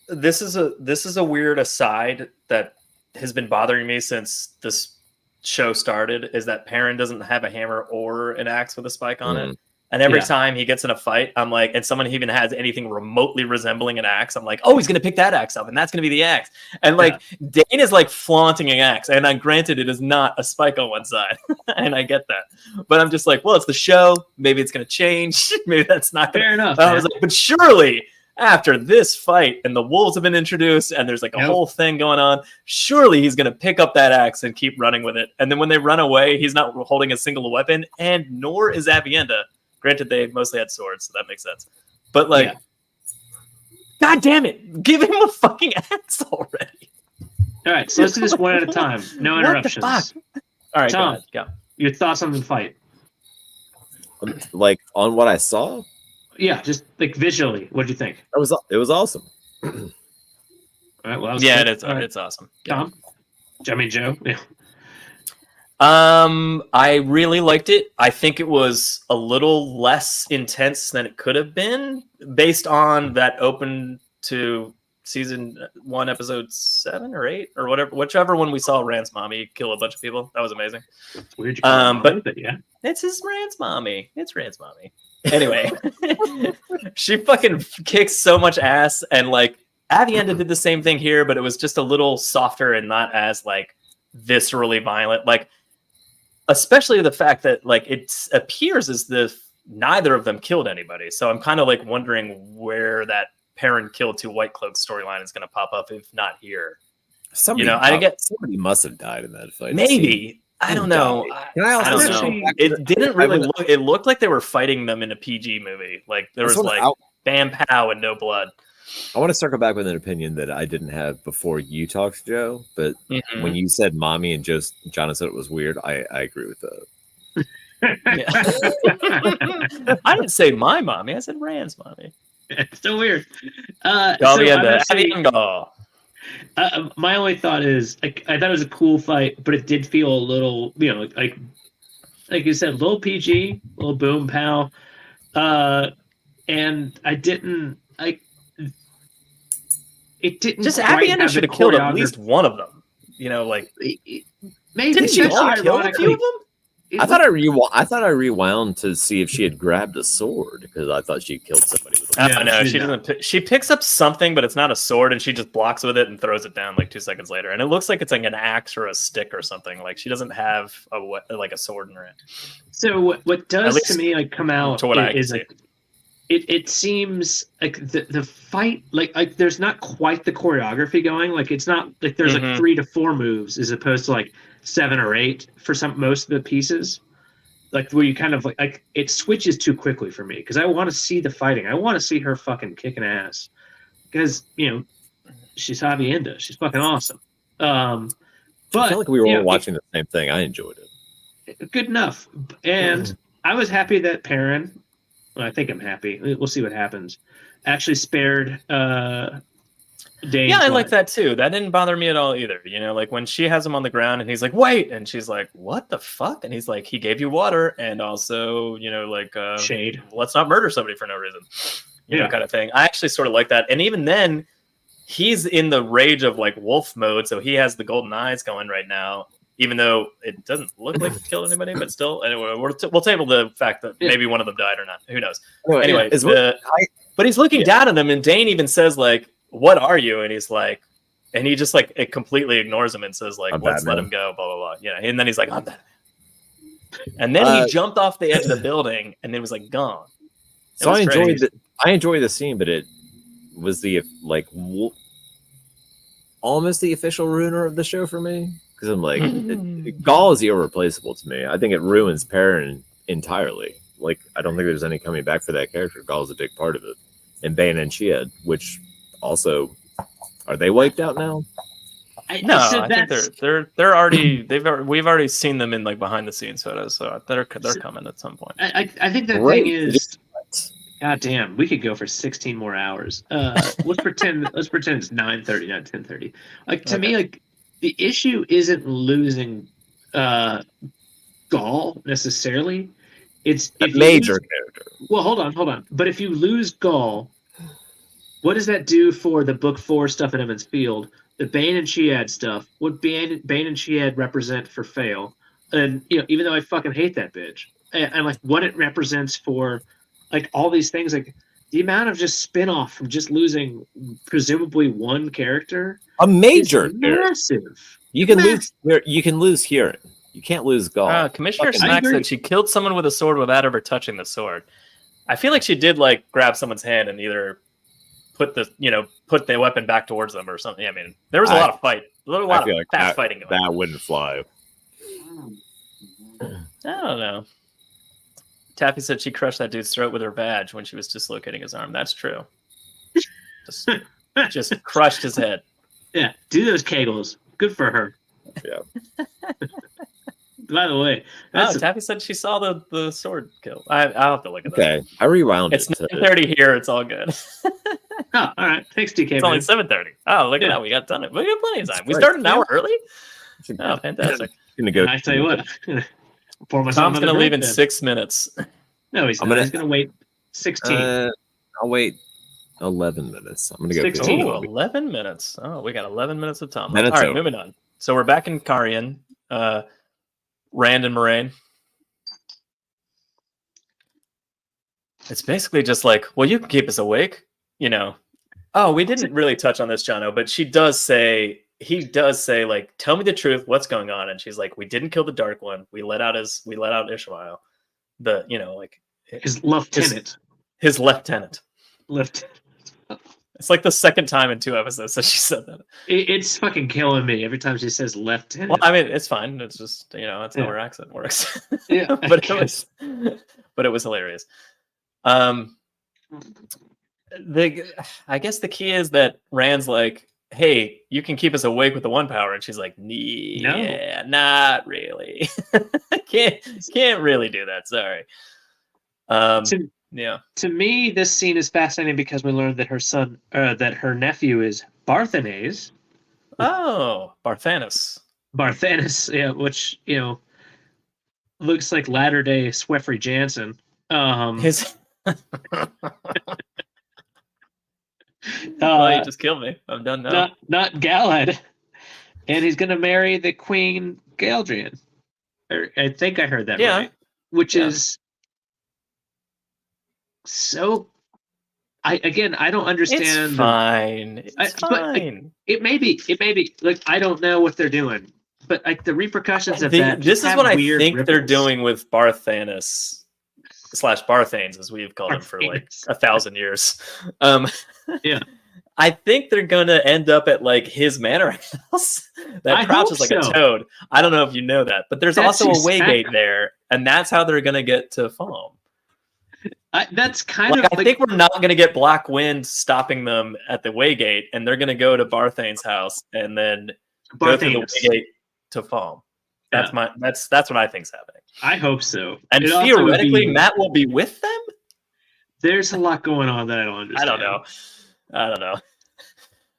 this is a weird aside that has been bothering me since this show started, is that Perrin doesn't have a hammer or an axe with a spike on it. And every time he gets in a fight, I'm like, and someone even has anything remotely resembling an axe, I'm like, oh, he's going to pick that axe up, and that's going to be the axe. And like, Dane is like flaunting an axe, and granted, it is not a spike on one side, and I get that. But I'm just like, well, it's the show. Maybe it's going to change. Maybe that's not
fair enough.
I was like, but surely after this fight, and the wolves have been introduced, and there's like a whole thing going on, surely he's going to pick up that axe and keep running with it. And then when they run away, he's not holding a single weapon, and nor is Avienda. Granted, they mostly had swords, so that makes sense. But like, God damn it, give him a fucking axe already.
All right, so let's do this one at a time. No interruptions.
What the fuck? All right,
Tom,
go.
Your thoughts on the fight?
Like on what I saw?
Yeah, just like visually, what do you think?
It was awesome.
All right, well,
it's awesome.
Tom, I mean Joe. Yeah.
I really liked it. I think it was a little less intense than it could have been based on that open to season 1, episode 7 or 8 or whatever, whichever one we saw Rand's mommy kill a bunch of people. That was amazing.
It's weird. But yeah,
it's his Rand's mommy. It's Rand's mommy. Anyway, she fucking kicks so much ass, and like Avienda did the same thing here, but it was just a little softer and not as like viscerally violent. Like especially the fact that like it appears as if neither of them killed anybody. So I'm kind of like wondering where that Perrin killed two White Cloaks storyline is going to pop up, if not here.
Somebody, somebody must have died in that fight.
Maybe. I don't know. I don't know. It didn't really look. It looked like they were fighting them in a PG movie. Like there was like bam pow and no blood.
I want to circle back with an opinion that I didn't have before you talked, Joe. But when you said "mommy" and Jono said it was weird, I agree with
that. I didn't say my mommy. I said Rand's mommy.
It's so weird. My only thought is, I thought it was a cool fight, but it did feel a little, like you said, a little PG, a little boom pow, and I didn't like. It didn't.
Just Avienda should have killed at least one of them. Like
maybe
didn't she only kill a few of them?
I thought I rewound to see if she had grabbed a sword because I thought she killed somebody with a
sword. No, she doesn't. She picks up something, but it's not a sword, and she just blocks with it and throws it down like 2 seconds later. And it looks like it's like an axe or a stick or something. Like she doesn't have a sword in her hand.
So what does to me like come out
to what I
is like it seems like the fight like there's not quite the choreography going. Like it's not like there's like 3 to 4 moves as opposed to like 7 or 8 for most of the pieces, like where you kind of like it switches too quickly for me because I want to see the fighting. I want to see her fucking kicking ass because she's Avienda. She's fucking awesome. But
I feel like we were all watching the same thing. I enjoyed it.
Good enough, and I was happy that Perrin. Well, I think I'm happy. We'll see what happens. Actually, spared. Dane's
I like that too. That didn't bother me at all either. Like when she has him on the ground and he's like, "Wait," and she's like, "What the fuck?" And he's like, "He gave you water, and also,
shade.
Let's not murder somebody for no reason." You know, kind of thing. I actually sort of like that. And even then, he's in the rage of like wolf mode, so he has the golden eyes going right now. Even though it doesn't look like he killed anybody, but still, anyway, we'll table the fact that maybe one of them died or not. Who knows? Anyway, but he's looking down at them, and Dane even says like, "What are you?" And he's like, and he just like it completely ignores him and says like, "Let's let him go." Blah blah blah. Yeah, and then he's like, "I'm Batman." And then he jumped off the edge of the building, and it was like gone.
So I enjoyed the scene, but it was the like almost the official ruiner of the show for me. Because I'm like, Gaul is irreplaceable to me. I think it ruins Perrin entirely. Like, I don't think there's any coming back for that character. Gaul is a big part of it. And Bane and Chiad, which also, are they wiped out now?
I think they're already we've already seen them in like behind the scenes photos, so they're coming at some point.
I think the thing is, God damn, we could go for 16 more hours. Let's pretend it's 9:30, not 10:30. Like to me, like. The issue isn't losing Gaul necessarily. It's
a major character.
Well, hold on. But if you lose Gaul, what does that do for the Book 4 stuff in Emmons Field, the Bane and Chiad stuff? What Bane and Chiad represent for Fail? And even though I fucking hate that bitch, and like what it represents for like all these things, like the amount of just spin-off from just losing presumably one character.
A major
massive.
You can lose Huron. You can't lose Gaul.
Commissioner Smack said she killed someone with a sword without ever touching the sword. I feel like she did like grab someone's hand and either put the weapon back towards them or something. I mean, there was a lot of fight. A lot of fast fighting going on.
That wouldn't fly.
I don't know. Taffy said she crushed that dude's throat with her badge when she was dislocating his arm. That's true. Just crushed his head.
Yeah, do those kegels. Good for her.
Yeah.
By the way,
Taffy said she saw the sword kill. I'll have to look at that.
Okay, I rewound
it. It's 9:30 here. It's all good.
All right. Thanks, DK.
It's only 7:30. Oh, look at that. We got done it. We got plenty of time. We started an hour early. Oh, fantastic.
I tell you what.
Tom's going to leave in 6 minutes.
No, he's not. He's going to wait 16.
I'll wait 11 minutes. I'm going to go
16.
11 minutes. Oh, we got 11 minutes of Tom. All right, moving on. So we're back in Carian. Rand and Moraine. It's basically just like, well, you can keep us awake, Oh, we didn't really touch on this, Jono, but she does say he does say like, "Tell me the truth. What's going on?" And she's like, "We didn't kill the Dark One. We let out Ishmael, the like
His lieutenant.
his lieutenant."
Lieutenant.
It's like the second time in 2 episodes that she said that.
It's fucking killing me every time she says lieutenant.
Well, I mean, it's fine. It's just that's how her accent works.
Yeah,
but it was hilarious. I guess the key is that Rand's like, "Hey, you can keep us awake with the one power," and she's like, "Yeah, not really. can't really do that. Sorry." Yeah.
To me, this scene is fascinating because we learned that that her nephew is Barthanes.
Oh, Barthanes.
Barthanes, yeah, which looks like latter-day Sweffrey Jansen.
His. You just killed me. I'm done now.
Not Galad, and he's gonna marry the Queen Galdrian. I think I heard that right. Which is. So, I don't understand.
It's fine. It's fine.
It may be. Like, I don't know what they're doing, but like the repercussions of that.
This is what I think they're doing with Barthanes / Barthanes, as we've called him for like 1,000 years.
Yeah.
I think they're gonna end up at like his manor house that crouches like a toad. I don't know if you know that, but there's also a waygate there, and that's how they're gonna get to Foam.
That's kind of.
I think we're not going to get Black Wind stopping them at the waygate, and they're going to go to Barthane's house and then go through the waygate to Foam. That's that's what I think's happening.
I hope so.
And theoretically, Matt will be with them.
There's a lot going on that I don't understand.
I don't know.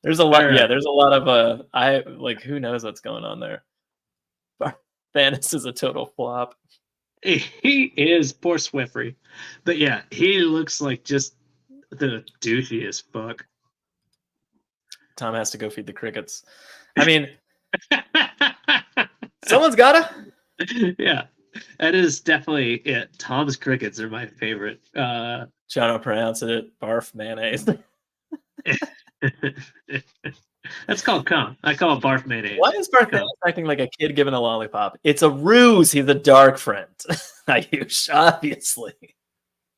There's a lot. Right. Yeah, there's a lot of who knows what's going on there. Barthanes is a total flop.
He is, poor Sweffrey. But yeah, he looks like just the douchiest fuck.
Tom has to go feed the crickets. I mean, someone's gotta.
Yeah, that is definitely it. Tom's crickets are my favorite.
Jono pronounced it barf mayonnaise.
That's called cum. I call it barf mayonnaise.
Why is Barthanes acting like a kid given a lollipop? It's a ruse. He's a dark friend. Ayush, obviously.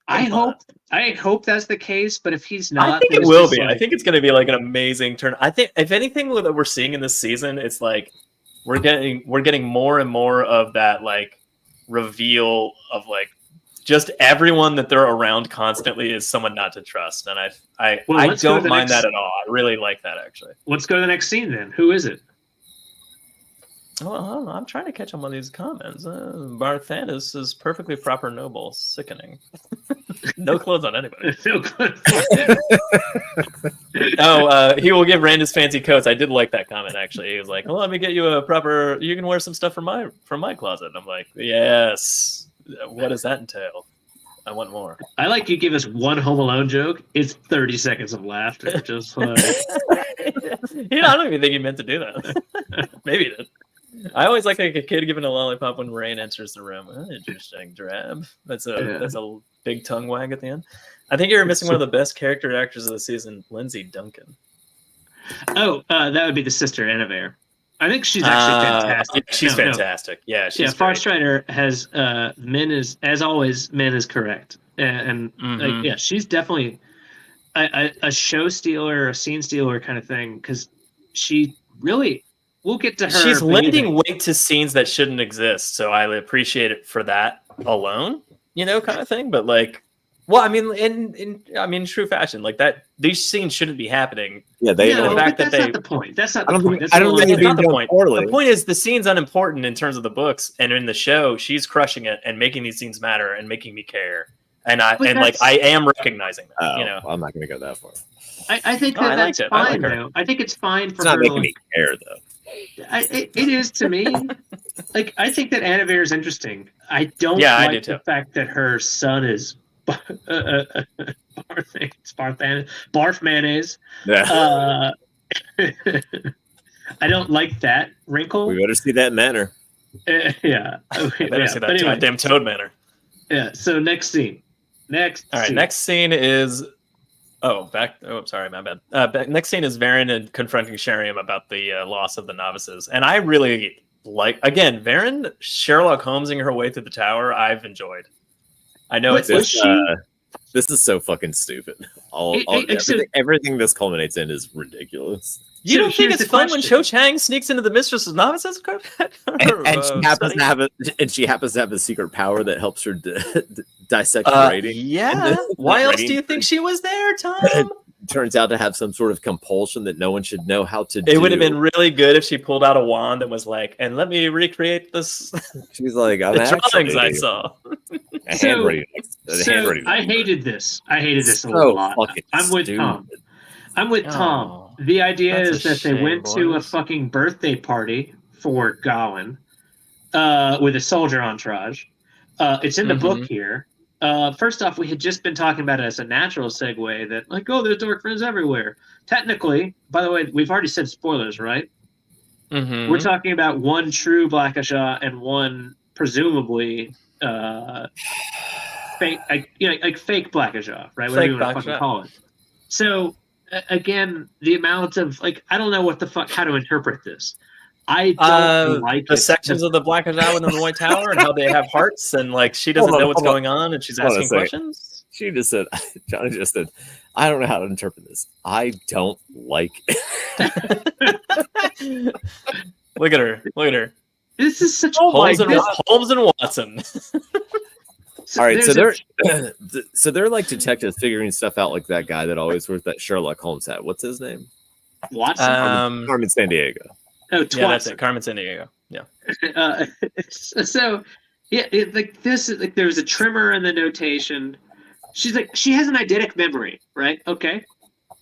I hope that's the case, but if he's not,
I think it will be. I think it's going to be like an amazing turn. I think if anything that we're seeing in this season, it's like we're getting more and more of that like reveal of like just everyone that they're around constantly is someone not to trust, and I don't mind that at all. I really like that actually.
Let's go to the next scene then. Who is it?
Well, I'm trying to catch on one of these comments. Barthanes is perfectly proper noble. Sickening. No clothes on anybody.
No clothes.
He will give Rand his fancy coats. I did like that comment actually. He was like, "Well, let me get you a proper. You can wear some stuff from my closet." And I'm like, "Yes." What does that entail? I want more.
I like you give us one Home Alone joke. It's 30 seconds of laughter. Just like...
I don't even think he meant to do that. Maybe he did. I always like a kid giving a lollipop when Rain enters the room. Oh, interesting, Drab. That's a big tongue wag at the end. I think you're missing one of the best character actors of the season, Lindsay Duncan.
Oh, that would be the sister, Annabelle. I think she's actually fantastic.
She's fantastic. No. Yeah, she's
Far Strider has Min is, as always, Min is correct. And she's definitely a show stealer, a scene stealer kind of thing, because she really, we'll get to her.
She's lending weight to scenes that shouldn't exist, so I appreciate it for that alone, kind of thing. But like, well, I mean, in true fashion, like that, these scenes shouldn't be happening.
Yeah,
that's not the point. That's not the point.
I don't think it's
the point. The point is the scene's unimportant in terms of the books, and in the show, she's crushing it and making these scenes matter and making me care. And I am recognizing that.
Well, I'm not going to go that far.
I think that's fine though. I think it's fine for
it's not making me care though.
It is to me. Like I think that Annabelle is interesting. I don't like the fact that her son is barf mayonnaise.
Yeah.
I don't like that wrinkle.
We better see that manner.
Yeah.
I better see that goddamn toad manner.
Yeah. So next scene.
Next scene is Sorry, my bad. Next scene is Varen and confronting Sheriam about the loss of the novices, and I really like Varen Sherlock Holmesing her way through the tower. I've enjoyed. I know
But
it's
this is so fucking stupid. Everything this culminates in is ridiculous.
You don't think it's fun when Cho Chang sneaks into the mistress's novices?
And she happens to have a secret power that helps her dissect writing.
Yeah. Why else do you think she was there, Tom?
Turns out to have some sort of compulsion that no one should know how to do.
It would have been really good if she pulled out a wand and was like, and let me recreate this.
She's like,
the drawings I saw.
I hated this. I hated this a lot. I'm with Tom. Tom. The idea is that they went to a fucking birthday party for Gawain with a soldier entourage. It's in the book here. First off, we had just been talking about it as a natural segue that, like, oh, there's dark friends everywhere. Technically, by the way, we've already said spoilers, right?
Mm-hmm.
We're talking about one true Black Ajah and one presumably fake, like fake Black Ajah, right? Whatever you want to fucking call it. So, again, the amount of, like, I don't know what the fuck, how to interpret this. I don't like
the sections of the Black Ajah within the White Tower and how they have hearts and, like, she doesn't know what's going on and she's asking questions.
She just said, Johnny just said, I don't know how to interpret this. I don't like it.
Look at her.
This is such
Holmes and Watson.
All right, so they're like detectives figuring stuff out, like that guy that always wears that Sherlock Holmes hat. What's his name?
Watson.
Carmen Sandiego.
Oh,
yeah, that's it. Carmen Sandiego. Yeah.
Like this, like there's a trimmer in the notation. She's like, she has an eidetic memory, right? Okay,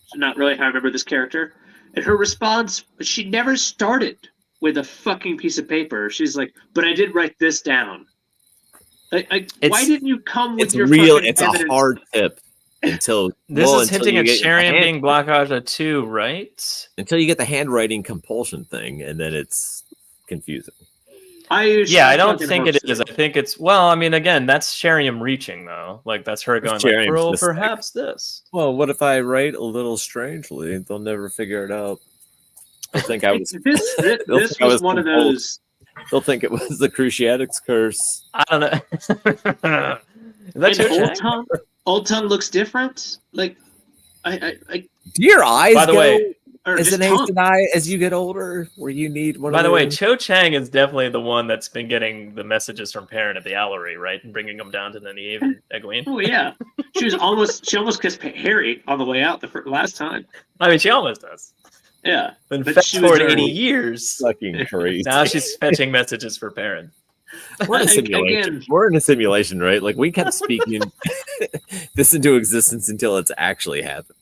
so not really how I remember this character. And her response, she never started with a fucking piece of paper. She's like, but I did write this down. Why didn't you come with your
real?
It's
evidence? A hard tip. Until
this is hinting at Sheriam being Black Ajah too, right?
Until you get the handwriting compulsion thing, and then it's confusing.
I don't think it is. I think it's again, that's Sheriam reaching though. Like that's her going, like, well, perhaps this.
Well, what if I write a little strangely? They'll never figure it out. They'll think I was.
This was one of those.
They'll think it was the Cruciatic's curse.
I don't know. Is that
Old Tongue looks different. Like, I
do your eyes?
By the way,
as an age and eye as you get older, where you need one.
By the way, Cho Chang is definitely the one that's been getting the messages from Perrin at the Owlery, right, and bringing them down to Nynaeve and Egwene.
Oh yeah, she almost kissed Harry on the way out the last time.
I mean, she almost does.
Yeah,
but fast forward 80 years.
Fucking crazy.
Now she's fetching messages for Perrin.
We're in a simulation. We're in a simulation, right? Like we kept speaking this into existence until it's actually happened.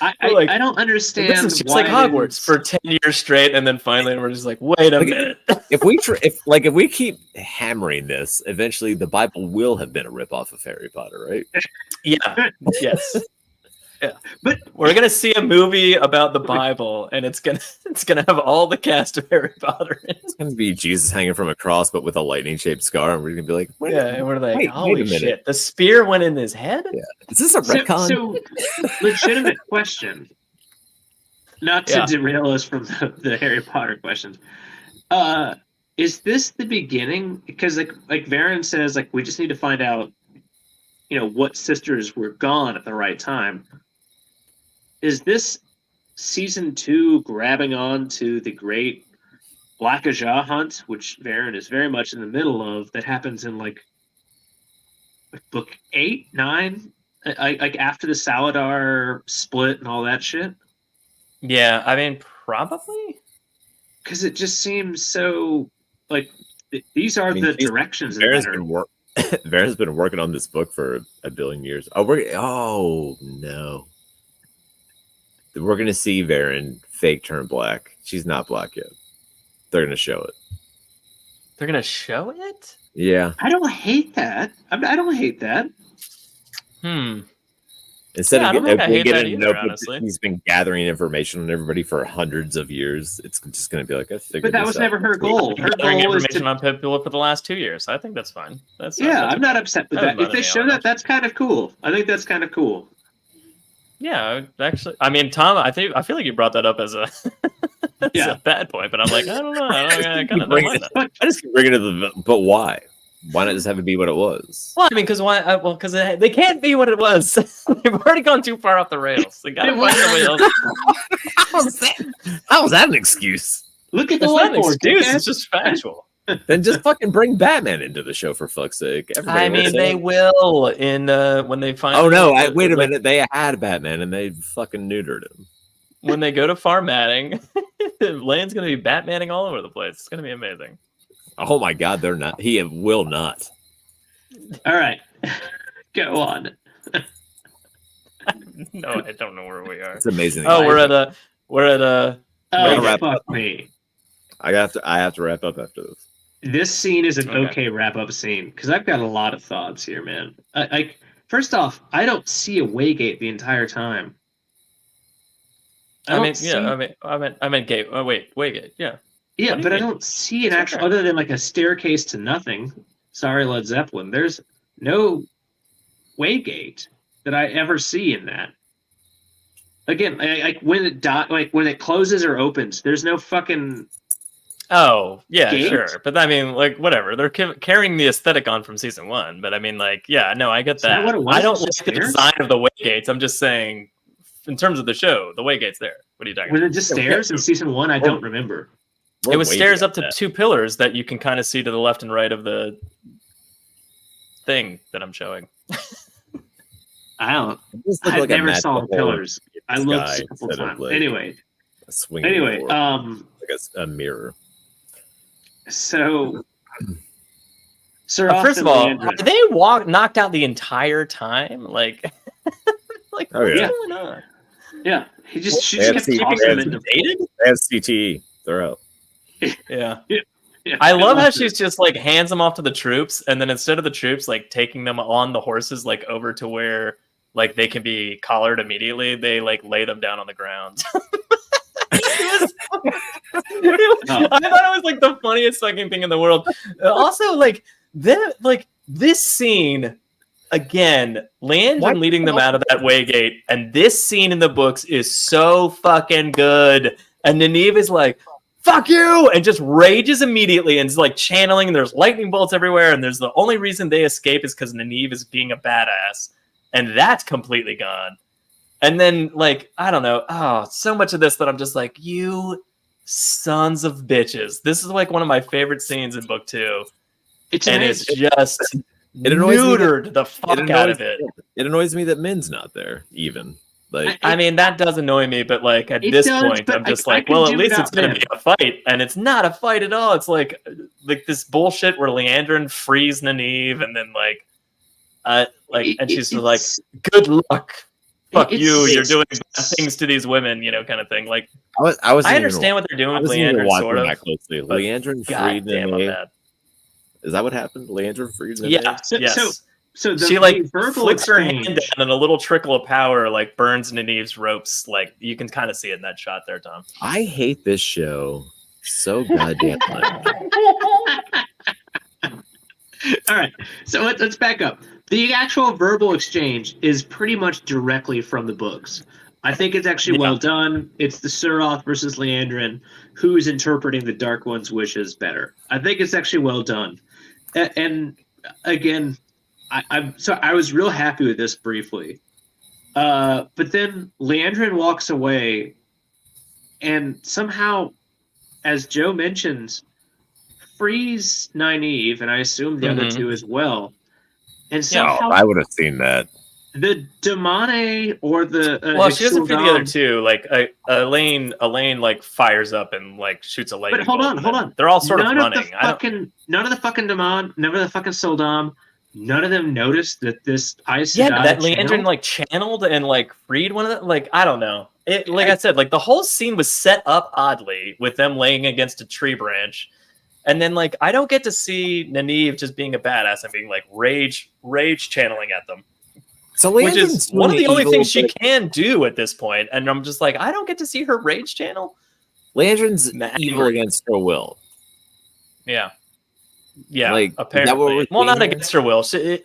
I don't understand.
This is just like Hogwarts for 10 years straight, and then finally we're just like, wait a minute.
If we keep hammering this, eventually the Bible will have been a ripoff of Harry Potter, right?
Yeah. Yes. Yeah,
but
we're gonna see a movie about the Bible, and it's gonna have all the cast of Harry Potter in it.
It's gonna be Jesus hanging from a cross, but with a lightning-shaped scar, and we're gonna be like,
and we're like, holy shit! The spear went in his head.
Yeah. Is this a retcon?
So legitimate question. Not to derail us from the Harry Potter questions. Is this the beginning? Because like Varen says, like we just need to find out, what sisters were gone at the right time. Is this season 2 grabbing on to the great Black Ajah hunt, which Varen is very much in the middle of, that happens in like book 8, 9, like after the Saladar split and all that shit?
Yeah, I mean, probably.
Because it just seems so like these are the directions.
Varen's been working on this book for a billion years. Oh no. We're going to see Varen fake turn black. She's not black yet. They're going to show it.
They're going to show it?
Yeah.
I don't hate that. I don't hate that.
Instead of
getting honestly.
He's been gathering information on everybody for hundreds of years. It's just going to be like, I figured.
But that was never her goal. Her
goal was information on people for the last 2 years. I think that's fine.
I'm not upset with that. If they show that, that's kind of cool. I think that's kind of cool.
Yeah, actually, I mean, Tom, I feel like you brought that up as a, as a bad point, but I'm like, I don't know. I kind of don't mind that.
I just keep bringing it to the. But why? Why not just have it be what it was?
Well, I mean, because why? Well, because they can't be what it was. They've already gone too far off the rails. They gotta find somebody else.
How was that an excuse?
Look at the
It's not an
whiteboard.
excuse.
dickhead.
It's just factual.
Then just fucking bring Batman into the show, for fuck's sake. Everybody
I mean,
wants
they
it.
will in when they find.
Oh no! Wait a minute. They had Batman and they fucking neutered him.
When they go to Farmatting, Lane's gonna be Batmaning all over the place. It's gonna be amazing.
Oh my god, they're not. He will not.
All right, go on.
No, I don't know where we are.
It's amazing.
Oh, we're at a.
Gotta
Oh,
wrap
fuck
up.
me.
I have to wrap up after this.
This scene is an
Okay.
okay wrap-up scene because I've got a lot of thoughts here, man. First off, I don't see a Waygate the entire time.
I mean,
don't
yeah. I meant gate. Oh wait, Waygate. Yeah.
Yeah,
What do you
but I
mean?
don't see an
It's
actual
okay.
other than like a staircase to nothing. Sorry, Led Zeppelin. There's no Waygate that I ever see in that. Again, like when it closes or opens, there's no fucking.
Oh yeah,
Gate?
sure. But I mean, like, whatever. They're carrying the aesthetic on from season 1. But I mean, like, yeah, no, I get
Is that
that.
what it was?
I don't
It was
like the
stairs?
design of the Waygates. I'm just saying, in terms of the show, the Waygate's there. What are you talking
Was
about?
it just stairs in season 1? I don't remember.
It was
We're
stairs
waiting
up to
on that.
2 pillars that you can kind of see to the left and right of the thing that I'm showing.
I don't.
It just looked
I
like a
never saw the
magical
pillars. I
sky
looked a couple
instead of,
times.
like,
Anyway,
a swinging door, like a mirror.
so Sir
First of
Austin
all,
Leandrin.
have they knocked out the entire time? Like, like
Oh,
what's
yeah.
going on?
Yeah, she
They
just
have
kept
seen-
tossing
they
them
have
into.
Dated?
They have CTE. They're out.
Yeah.
Yeah,
I love how
loved
she's
it.
just like hands them off to the troops, and then instead of the troops like taking them on the horses like over to where like they can be collared immediately, they like lay them down on the ground. I thought it was like the funniest fucking thing in the world. Also, like this scene again, Leandrin leading them out of that Waygate, and this scene in the books is so fucking good. And Nynaeve is like, "Fuck you!" and just rages immediately, and is like channeling. And there's lightning bolts everywhere, and there's the only reason they escape is because Nynaeve is being a badass, and that's completely gone. And then, like, I don't know. Oh, so much of this that I'm just like, you sons of bitches. This is like one of my favorite scenes in book 2.
It's
And
nice.
it's just
It annoys me
neutered the fuck out of it.
It annoys me that Min's not there, even. Like,
I mean, that does annoy me, but like at
It
this
does,
point,
but
I'm just
I
like,
can
well, at
do
least
without
it's going to
Min.
be a fight. And it's not a fight at all. It's like this bullshit where Leandrin frees Nynaeve and then and she's just like, good luck. Fuck you. You're doing bad things to these women, kind of thing. Like,
I was.
I understand what they're doing with Leandrin, sort of.
That closely.
but
Leandrin
God
freed
damn, I'm
Nynaeve.
mad.
Is that what happened? Leandrin freed Nynaeve?
Yeah,
So-
yes.
So the,
She like
the verbal
flicks her hand
exchange-
down and a little trickle of power like burns Nynaeve's ropes. Like you can kind of see it in that shot there, Tom.
I hate this show so goddamn much.
All right, so let's back up. The actual verbal exchange is pretty much directly from the books. I think it's actually well done. It's the Suroth versus Leandrin, who's interpreting the Dark One's wishes better. I think it's actually well done. And again, I was real happy with this briefly. But then Leandrin walks away, and somehow, as Joe mentions, frees Nynaeve, and I assume the other two as well. And somehow
I would have seen that.
the Damane or the
Well, she doesn't free the other
Exuldam-
two. Like Elaine like fires up and like shoots a lightning.
But hold
bolt,
on,
and
hold
then
on.
They're all sort
none
of running.
None of the fucking Damane, none of the fucking Sildam, none of them noticed that this Aes
Yeah,
Sedai
that Leandrin
channel-
like channeled and like freed one of them. Like I don't know. It like I said, like the whole scene was set up oddly with them laying against a tree branch, and then like I don't get to see Nynaeve just being a badass and being like rage channeling at them,
So
which is one of the only things she
but
can do at this point. And I'm just like, I don't get to see her rage channel.
Leandrin's
Mad
evil
angry.
against her will.
Yeah. Yeah,
Like, is that
apparently.
what we're
Well, not
seeing here?
against her will.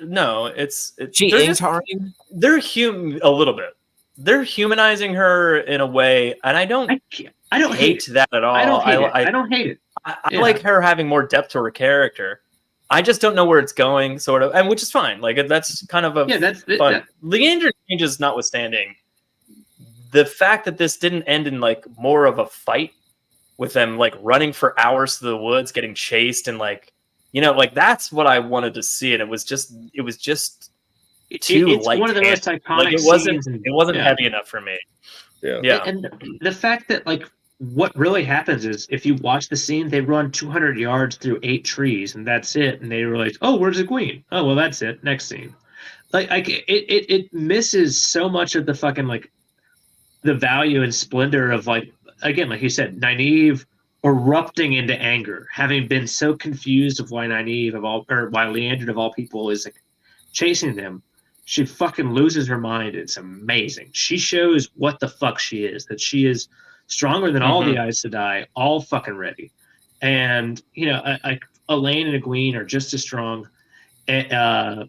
No, it's
She
they're
ain't
just-
harming.
they're human a little bit. they're humanizing her in a way, and I don't hate that at all.
I don't hate it.
I like her having more depth to her character. I just don't know where it's going, sort of, and which is fine. Like that's kind of a fun. Leandra changes notwithstanding, the fact that this didn't end in like more of a fight with them like running for hours through the woods, getting chased, and like like that's what I wanted to see, and it was just too
it's
light.
One of the most iconic.
Like, it wasn't heavy enough for me. Yeah.
And the fact that like what really happens is if you watch the scene, they run 200 yards through 8 trees and that's it, and they realize, oh, where's the queen? Oh, well, that's it. Next scene. Like it misses so much of the fucking like the value and splendor of like, again, like you said, Nynaeve erupting into anger, having been so confused of why Nynaeve why Leandrin of all people is like chasing them. She fucking loses her mind. It's amazing. She shows what the fuck she is, that she is stronger than all the Aes Sedai, all fucking ready. And, Elaine and Egwene are just as strong as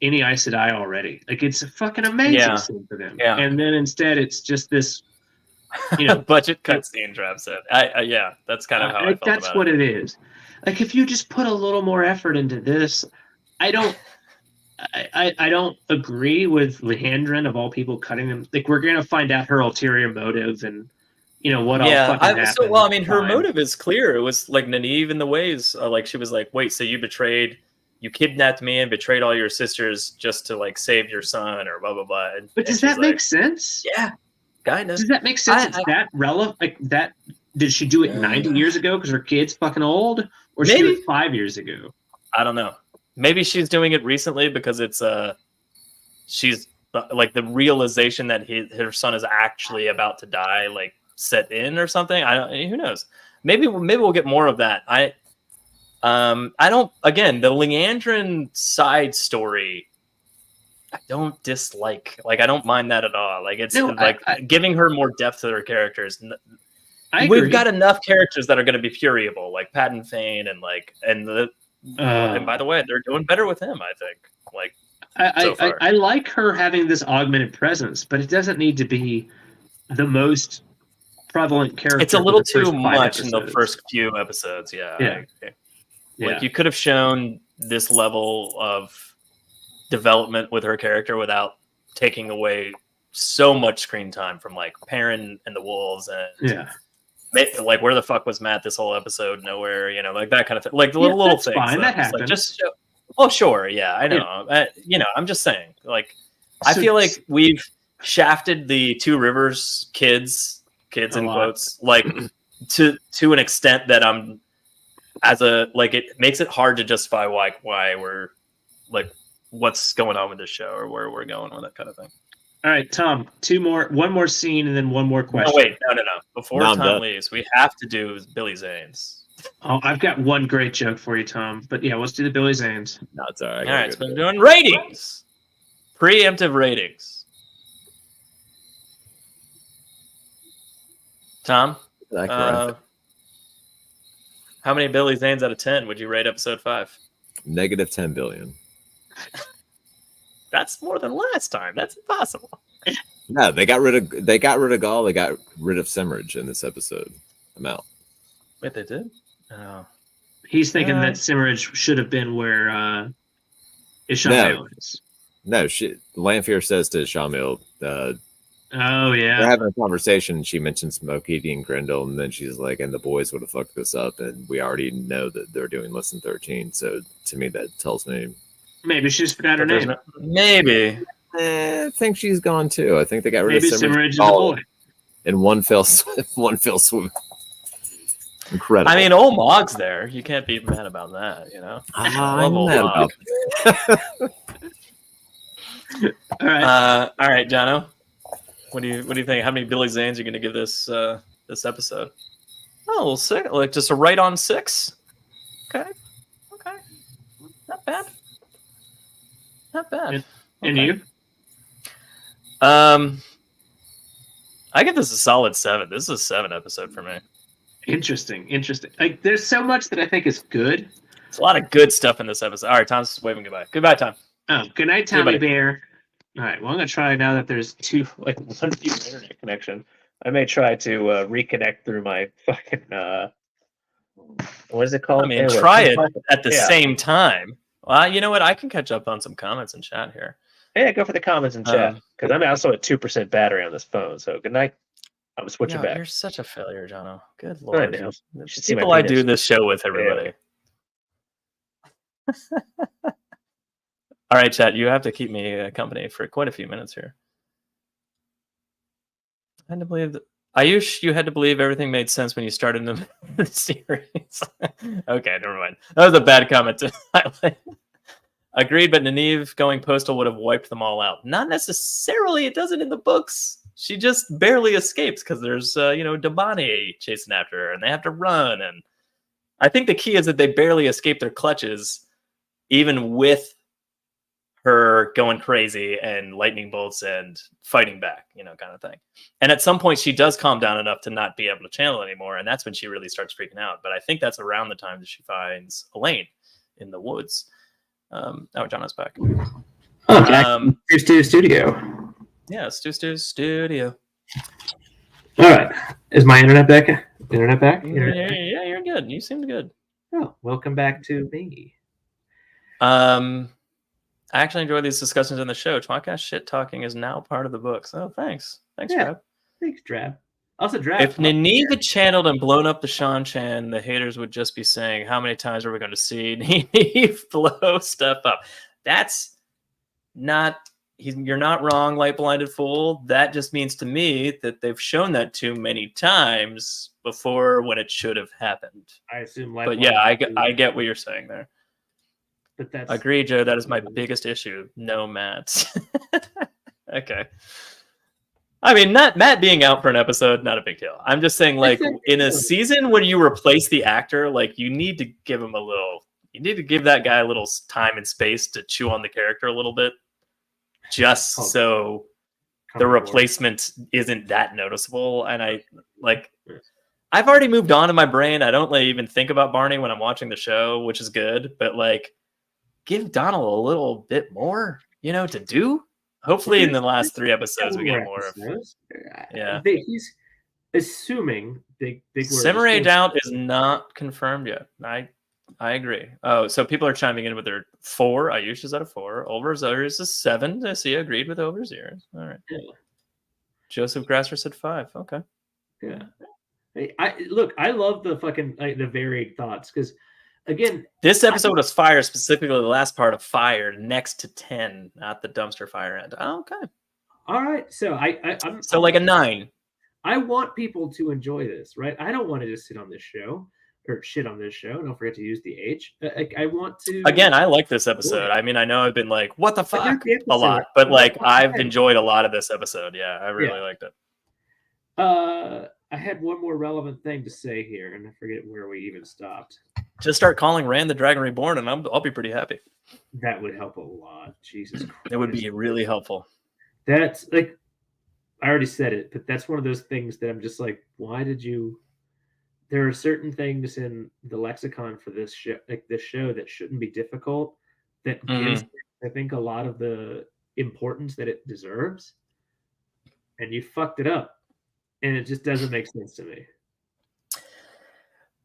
any Aes Sedai already. Like, it's a fucking amazing scene for them.
Yeah.
And then instead it's just this,
budget cutscene drops it. That's kind of how I felt
that's
about
what it is. Like, if you just put a little more effort into this, I don't agree with Leandrin of all people cutting them. Like, we're gonna find out her ulterior motive and what all fucking happened.
Her motive is clear. It was like Nynaeve in the ways. Like, she was like, wait, so you kidnapped me and betrayed all your sisters just to like save your son or blah blah blah.
But does that make sense?
Yeah, kind of.
Does that make sense? Is that relevant? Like that? Did she do it 90 years ago because her kid's fucking old, or she did it 5 years ago?
I don't know. Maybe she's doing it recently because it's she's like the realization that her son is actually about to die, like set in or something. Who knows? Maybe we'll get more of that. I don't. Again, the Leandrin side story, I don't dislike. Like, I don't mind that at all. Like, it's giving her more depth to her characters. We've got enough characters that are going to be furiable, like Patton Fane and and by the way, they're doing better with him, I think. Like,
I like her having this augmented presence, but it doesn't need to be the most prevalent character.
It's a little too much in the first few episodes. Yeah. Like, you could have shown this level of development with her character without taking away so much screen time from like Perrin and the Wolves and like, where the fuck was Matt this whole episode? Nowhere, like that kind of thing. Like the little things.
Fine. That happens.
Like, just sure, yeah, I know. I'm just saying. Like, I feel like we've shafted the Two Rivers kids in quotes, like to an extent that it makes it hard to justify why we're like what's going on with this show or where we're going with that kind of thing.
All right, Tom, one more scene and then one more question.
No, wait, no. Before Tom leaves, we have to do Billy Zane's.
Oh, I've got one great joke for you, Tom. But yeah, let's do the Billy Zane's.
No, it's all right.
All right, so we're doing ratings. Preemptive ratings. Tom, how many Billy Zanes out of 10 would you rate episode 5?
Negative 10 billion.
That's more than last time. That's impossible.
No, they got rid of Gaul. They got rid of Simmerage in this episode. I'm out.
Wait, they did? Oh.
He's thinking that Simmerage should have been where Ishamil is.
No, Lanfear says to Ishamil,
oh, yeah.
They're having a conversation. She mentions Smoke eating Grendel, and then she's like, and the boys would have fucked this up, and we already know that they're doing less than 13. So to me, that tells me.
Maybe she just forgot her name.
Maybe.
I think she's gone too. I think they got rid of
Simmerage is the boy.
In one fell swoop. Incredible.
I mean, old Mog's there. You can't be mad about that,
I'm mad about
that. All right, Jono. What do you think? How many Billy Zanes are you going to give this episode? Oh, well, 6. Like, just a right on 6. Okay. Not bad.
And you?
I give this a solid 7. This is a 7 episode for me.
Interesting. Like, there's so much that I think is good.
There's a lot of good stuff in this episode. All right, Tom's waving goodbye. Goodbye, Tom.
Oh, good night, Tommy Bear. All right. Well, I'm gonna try now that there's one fewer internet connection. I may try to reconnect through my fucking what is it called?
I mean,
Bandwidth.
try it at the
Yeah.
same time. Well, you know what? I can catch up on some comments in chat here.
Yeah, go for the comments in chat because I'm also at 2% battery on this phone. So good night. I'm switching back.
You're such a failure, Jono. Good
I
lord.
know.
The
You should see my
people I
penis.
do this show with, everybody. All right, chat. You have to keep me company for quite a few minutes here. I had to believe that. Ayush, you had to believe everything made sense when you started the series. Okay, never mind. That was a bad comment to highlight. Agreed, but Nynaeve going postal would have wiped them all out. Not necessarily. It doesn't in the books. She just barely escapes because there's, Dabani chasing after her, and they have to run. And I think the key is that they barely escape their clutches, even with her going crazy and lightning bolts and fighting back, kind of thing. And at some point, she does calm down enough to not be able to channel anymore, and that's when she really starts freaking out. But I think that's around the time that she finds Elaine in the woods. Jono's back.
Oh, Jack, Stu Studio.
Yeah, Stu Studio.
All right, is my internet back? Internet back?
Yeah, you're good. You seem good.
Oh, welcome back to me.
I actually enjoy these discussions in the show. tWoTcast shit talking is now part of the book. So thanks. Thanks, Drab.
Thanks, Drab. Also, Drab.
If Nynaeve had channeled and blown up the Shan-Chan, the haters would just be saying, how many times are we going to see Nynaeve blow stuff up? That's not... You're not wrong, Light Blinded Fool. That just means to me that they've shown that too many times before when it should have happened.
I assume
But yeah, I get what you're saying there.
But that's
agree, Joe. That is my biggest issue. No Matt. Okay. I mean, not Matt being out for an episode, not a big deal. I'm just saying, like, in a season when you replace the actor, like, you need to give him you need to give that guy a little time and space to chew on the character a little bit, just so the replacement isn't that noticeable. And I've already moved on in my brain. I don't even think about Barney when I'm watching the show, which is good, but give Donald a little bit more, to do. Hopefully in the last 3 episodes we get more of. Yeah.
He's assuming big
Samurai Doubt is not confirmed yet. I agree. Oh, so people are chiming in with their 4. Ayush is at a 4. Overzeer is a 7. I see. Agreed with Overzeer. All right. Yeah. Joseph Grasser said 5. Okay.
Yeah. I love the fucking the varied thoughts because. Again,
this episode was fire, specifically the last part of fire next to 10, not the dumpster fire end. Oh, okay.
All right. So I'm
like a 9.
I want people to enjoy this, right? I don't want to just sit on this show or shit on this show. Don't forget to use the H. I want to.
Again, I like this episode. I mean, I know I've been like, what the fuck? A lot. But I've enjoyed a lot of this episode. Yeah, I really liked it.
I had one more relevant thing to say here, and I forget where we even stopped.
Just start calling Rand the Dragon Reborn, and I'll be pretty happy.
That would help a lot. Jesus Christ.
It would be really helpful.
That's I already said it, but that's one of those things that I'm just like, why did you? There are certain things in the lexicon for this show, that shouldn't be difficult. That gives, I think, a lot of the importance that it deserves, and you fucked it up. And it just doesn't make sense to me.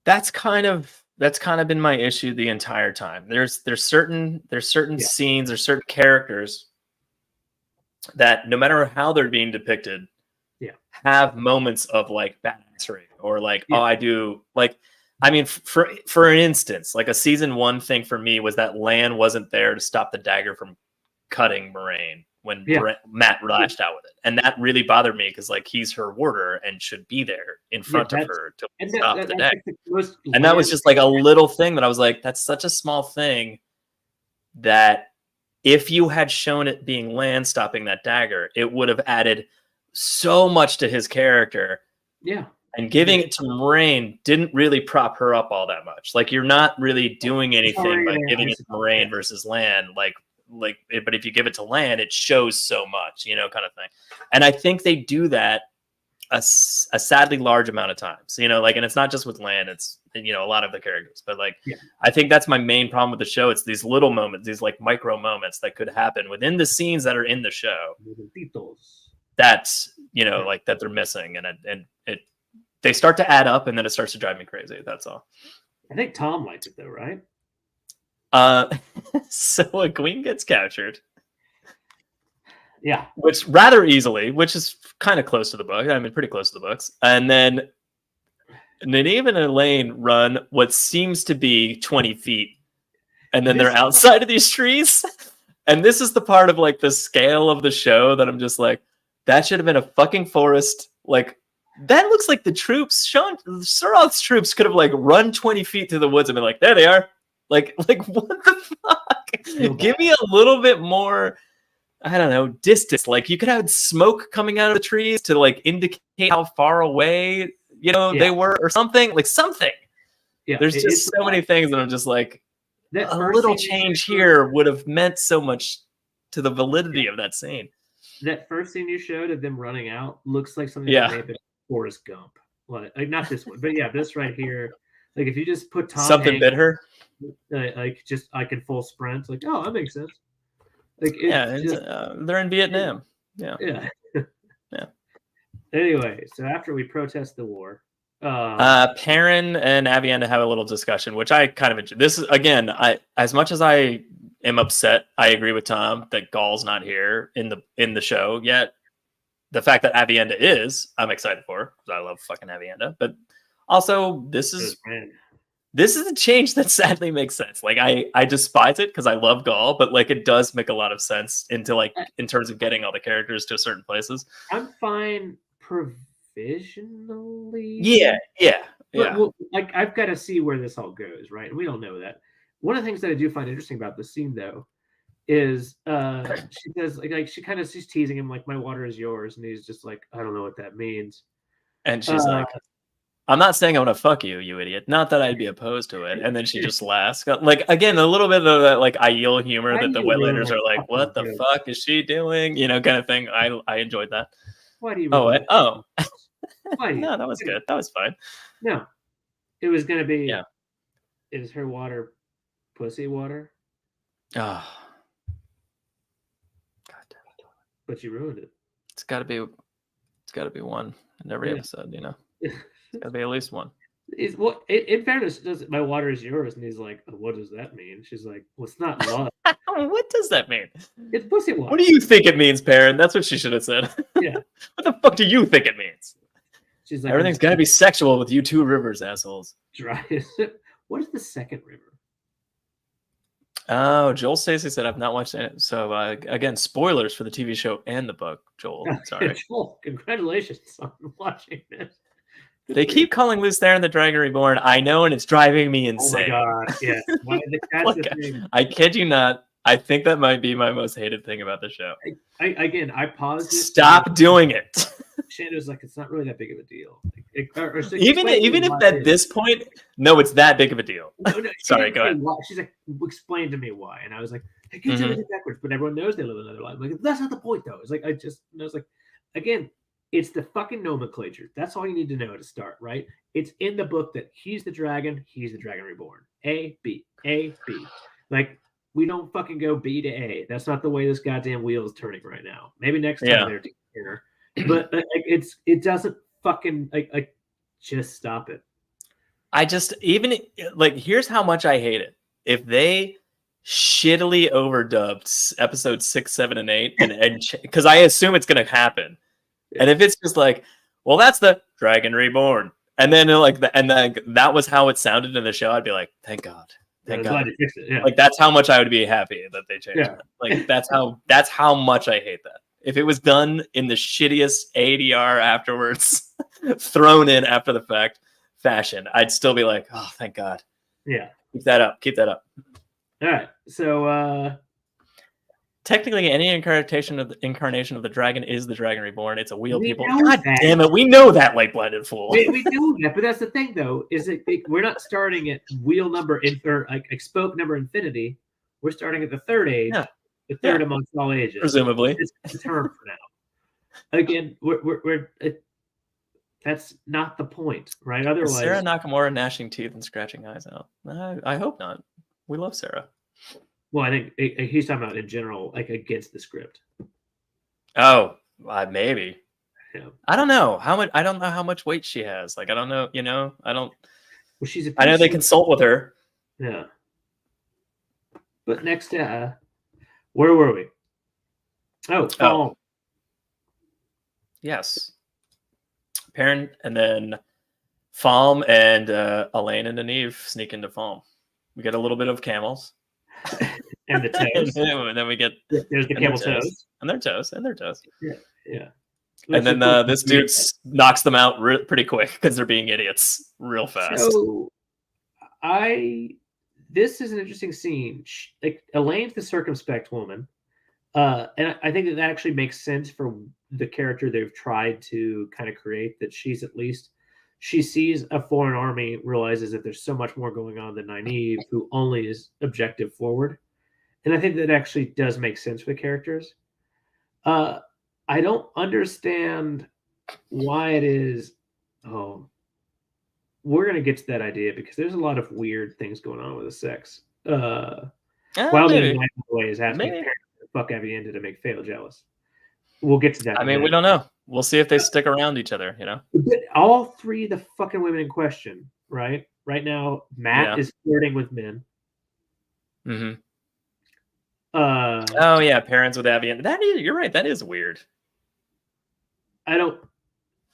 That's kind of been my issue the entire time. There's certain scenes or certain characters that no matter how they're being depicted, have moments of badassery or I do I mean, for an instance, a season 1 thing for me was that Lan wasn't there to stop the dagger from cutting Moraine when Matt lashed out with it. And that really bothered me because he's her warder and should be there in front of her to stop the dagger. And that was just a little thing that I was like, that's such a small thing that if you had shown it being Lan stopping that dagger, it would have added so much to his character.
Yeah.
And giving it to Moraine didn't really prop her up all that much. You're not really doing anything by giving it to Moraine versus Lan. But if you give it to Lan, it shows so much, kind of thing. And I think they do that a sadly large amount of times, you know, like, and it's not just with Lan, it's, you know, a lot of the characters, but like, I think that's my main problem with the show. It's these little moments, these like micro moments that could happen within the scenes that are in the show that's, you know, like that they're missing. And they start to add up and then it starts to drive me crazy. That's all.
I think Tom likes it though, right?
So a queen gets captured.
Yeah.
Which rather easily, which is kind of close to the book. I mean, pretty close to the books. And then Nynaeve and Elaine run what seems to be 20 feet. And then they're outside of these trees. And this is the part of like the scale of the show that I'm just like, that should have been a fucking forest. Like, that looks like the troops. Suroth's troops could have like run 20 feet through the woods and been like, there they are. Like what the fuck? Give me a little bit more, I don't know, distance. Like you could have smoke coming out of the trees to like indicate how far away, you know, they were or something. Like something. Yeah, there's just so many things that I'm just like, a little change here would have meant so much to the validity of that scene.
That first scene you showed of them running out looks like something that may have been Forrest Gump. Like not this one, but yeah, this right here. Like if you just put Tom
something bit her.
Like just I can full sprint. Like, oh, that makes sense. Like
they're in Vietnam. Yeah.
Anyway, so after we protest the war,
Perrin and Avienda have a little discussion, which I kind of enjoy. This is again, as much as I am upset, I agree with Tom that Gaul's not here in the show yet. The fact that Avienda is, I'm excited for because I love fucking Avienda. But also, this is a change that sadly makes sense. Like I despise it because I love Gaul, but like it does make a lot of sense into like in terms of getting all the characters to certain places.
I'm fine provisionally.
Yeah.
Well, like I've got to see where this all goes, right? And we don't know that. One of the things that I do find interesting about this scene, though, is she says like she's teasing him like my water is yours, and he's just like I don't know what that means.
And she's like, I'm not saying I want to fuck you, you idiot. Not that I'd be opposed to it. And then she just laughs. Like again, a little bit of that like Aiel humor that the Wetlanders are like, what the fuck is she doing? You know, kind of thing. I enjoyed that.
Why do you?
No, that was good. That was fine.
No, it was gonna be. Yeah. Is her water pussy water?
Oh. God damn it.
But you ruined it.
It's gotta be one in every episode, you know. It's gotta be at least one.
In fairness, my water is yours, and he's like, what does that mean? She's like, well, it's not love.
What does that mean?
It's pussy water.
What do you think it means, Perrin? That's what she should have said.
Yeah.
What the fuck do you think it means?
She's like,
everything's gotta be sexual with you two rivers, assholes.
Right. What is the second river?
Oh, Joel Stacey said I've not watched it. So again, spoilers for the TV show and the book. Joel, sorry.
Joel, congratulations on watching this.
They keep calling Luce Theron the Dragon Reborn. I know, and it's driving me insane.
Oh my god! Yeah,
I kid you not. I think that might be my most hated thing about the show.
I paused it.
Stop doing it.
Shando's like, it's not really that big of a deal.
Even if at this point, no, it's that big of a deal.
No,
sorry, go ahead.
She's like, explain to me why, and I was like, I get everything backwards, but everyone knows they live another life. I'm like, that's not the point, though. It's like I was like, again, it's the fucking nomenclature. That's all you need to know to start, right? It's in the book that he's the dragon reborn. A, B. Like, we don't fucking go B to A. That's not the way this goddamn wheel is turning right now. Maybe next time they're together. But it doesn't fucking like just stop it.
I just here's how much I hate it. If they shittily overdubbed episodes 6, 7, and 8, and because I assume it's gonna happen. And if it's just like, well, that's the Dragon Reborn, and then that was how it sounded in the show, I'd be like, thank God. Thank God. Like that's how much I would be happy that they changed that. Like that's how much I hate that. If it was done in the shittiest ADR afterwards, thrown in after the fact fashion, I'd still be like, oh, thank God.
Yeah.
Keep that up.
All right. So
technically, any incarnation of the dragon is the Dragon Reborn. It's a wheel, people. God damn it, we know that, like blinded fool.
We know that, but that's the thing, though, is we're not starting at wheel number spoke number infinity. We're starting at the third age, the third amongst all ages.
Presumably,
it's the term for now. Again, That's not the point, right?
Is
Otherwise,
Sarah Nakamura gnashing teeth and scratching eyes out? I hope not. We love Sarah.
well, I think he's talking about in general, like against the script.
Oh, maybe.
Yeah.
I don't know how much. I don't know how much weight she has. Like I don't know. You know, I don't.
Well, she's a
I know they
PC.
consult with her.
Yeah. But next, where were we? Oh, fall.
Yes. Perrin and then Falm and Elaine and Nynaeve sneak into Falm. We get a little bit of camels.
And the toes.
And then we get
There's the camel toes.
And their toes. And their toes.
Yeah.
And then this dude knocks them out pretty quick because they're being idiots real fast.
So, this is an interesting scene. Like Elaine's the circumspect woman, and I think that actually makes sense for the character they've tried to kind of create. That she's at least she sees a foreign army, realizes that there's so much more going on than Nynaeve, who only is objective forward, and I think that actually does make sense for the characters. I don't understand why it is. Oh, we're gonna get to that idea because there's a lot of weird things going on with the sex. Well, by the way, is asking parents to fuck Avienda to make Fail jealous. We'll get to that.
I mean, we don't know. We'll see if they stick around each other. You know,
but all three of the fucking women in question, right now, Matt is flirting with men.
Mm-hmm. Oh yeah, parents with Avienda. You're right. That is weird.
I don't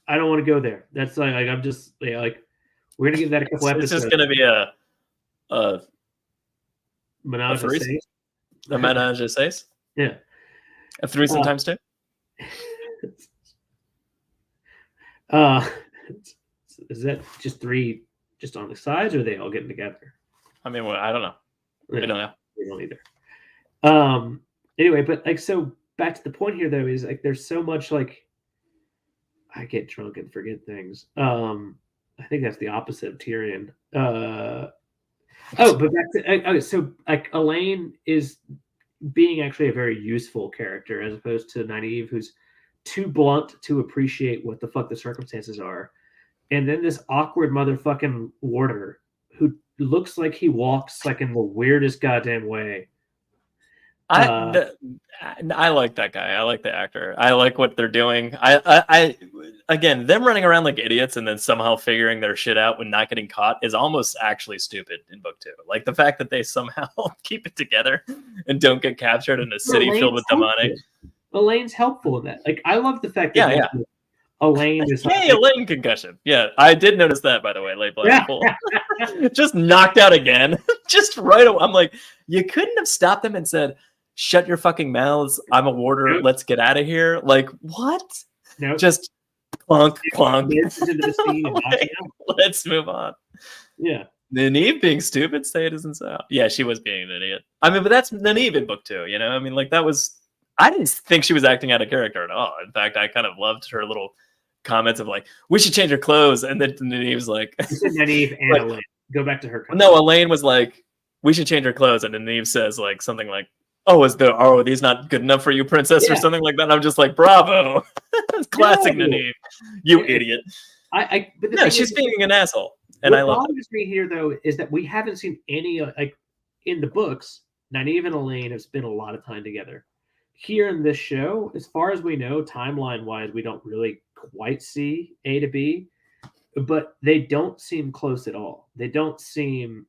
want to go there. That's like I'm just like we're gonna give that a couple episodes.
It's just gonna be a
menage a six.
A menage a six.
Yeah.
A threesome times two.
Is that just three just on the sides, or are they all getting together?
I mean, I don't know. We don't know.
We don't either. Anyway, but like, so back to the point here though is like there's so much like I get drunk and forget things. I think that's the opposite of Tyrion. But back to so like Elaine is being actually a very useful character as opposed to Nynaeve, who's too blunt to appreciate what the fuck the circumstances are. And then this awkward motherfucking warder who looks like he walks like in the weirdest goddamn way.
I like that guy. I like the actor. I like what they're doing. I again, them running around like idiots and then somehow figuring their shit out when not getting caught is almost actually stupid in book 2. Like the fact that they somehow keep it together and don't get captured in a city filled with demonic.
Elaine's helpful in that. Like I love the fact that Elaine is
Elaine concussion. Yeah, I did notice that, by the way, late black hole. Just knocked out again. Just right away. I'm like, you couldn't have stopped them and said, shut your fucking mouths. I'm a warder. Nope. Let's get out of here. Like, what?
No. Nope.
Just plunk. Let's move on.
Yeah.
Nynaeve being stupid, say it isn't so. Yeah, she was being an idiot. I mean, but that's Nynaeve in book 2, you know? I mean, like, that was... I didn't think she was acting out of character at all. In fact, I kind of loved her little comments of like, we should change her clothes. And then Nynaeve was like...
You said Nynaeve and like, Elaine. Go back to her.
No, Elaine was like, we should change her clothes. And then Nynaeve says like something like, are these not good enough for you, princess, or something like that? And I'm just like, bravo. Classic Nynaeve. You idiot.
But
no, she's being an asshole. And I love it.
What bothers me here, though, is that we haven't seen any, like, in the books, Nynaeve and Elaine have spent a lot of time together. Here in this show, as far as we know, timeline-wise, we don't really quite see A to B, but they don't seem close at all. They don't seem...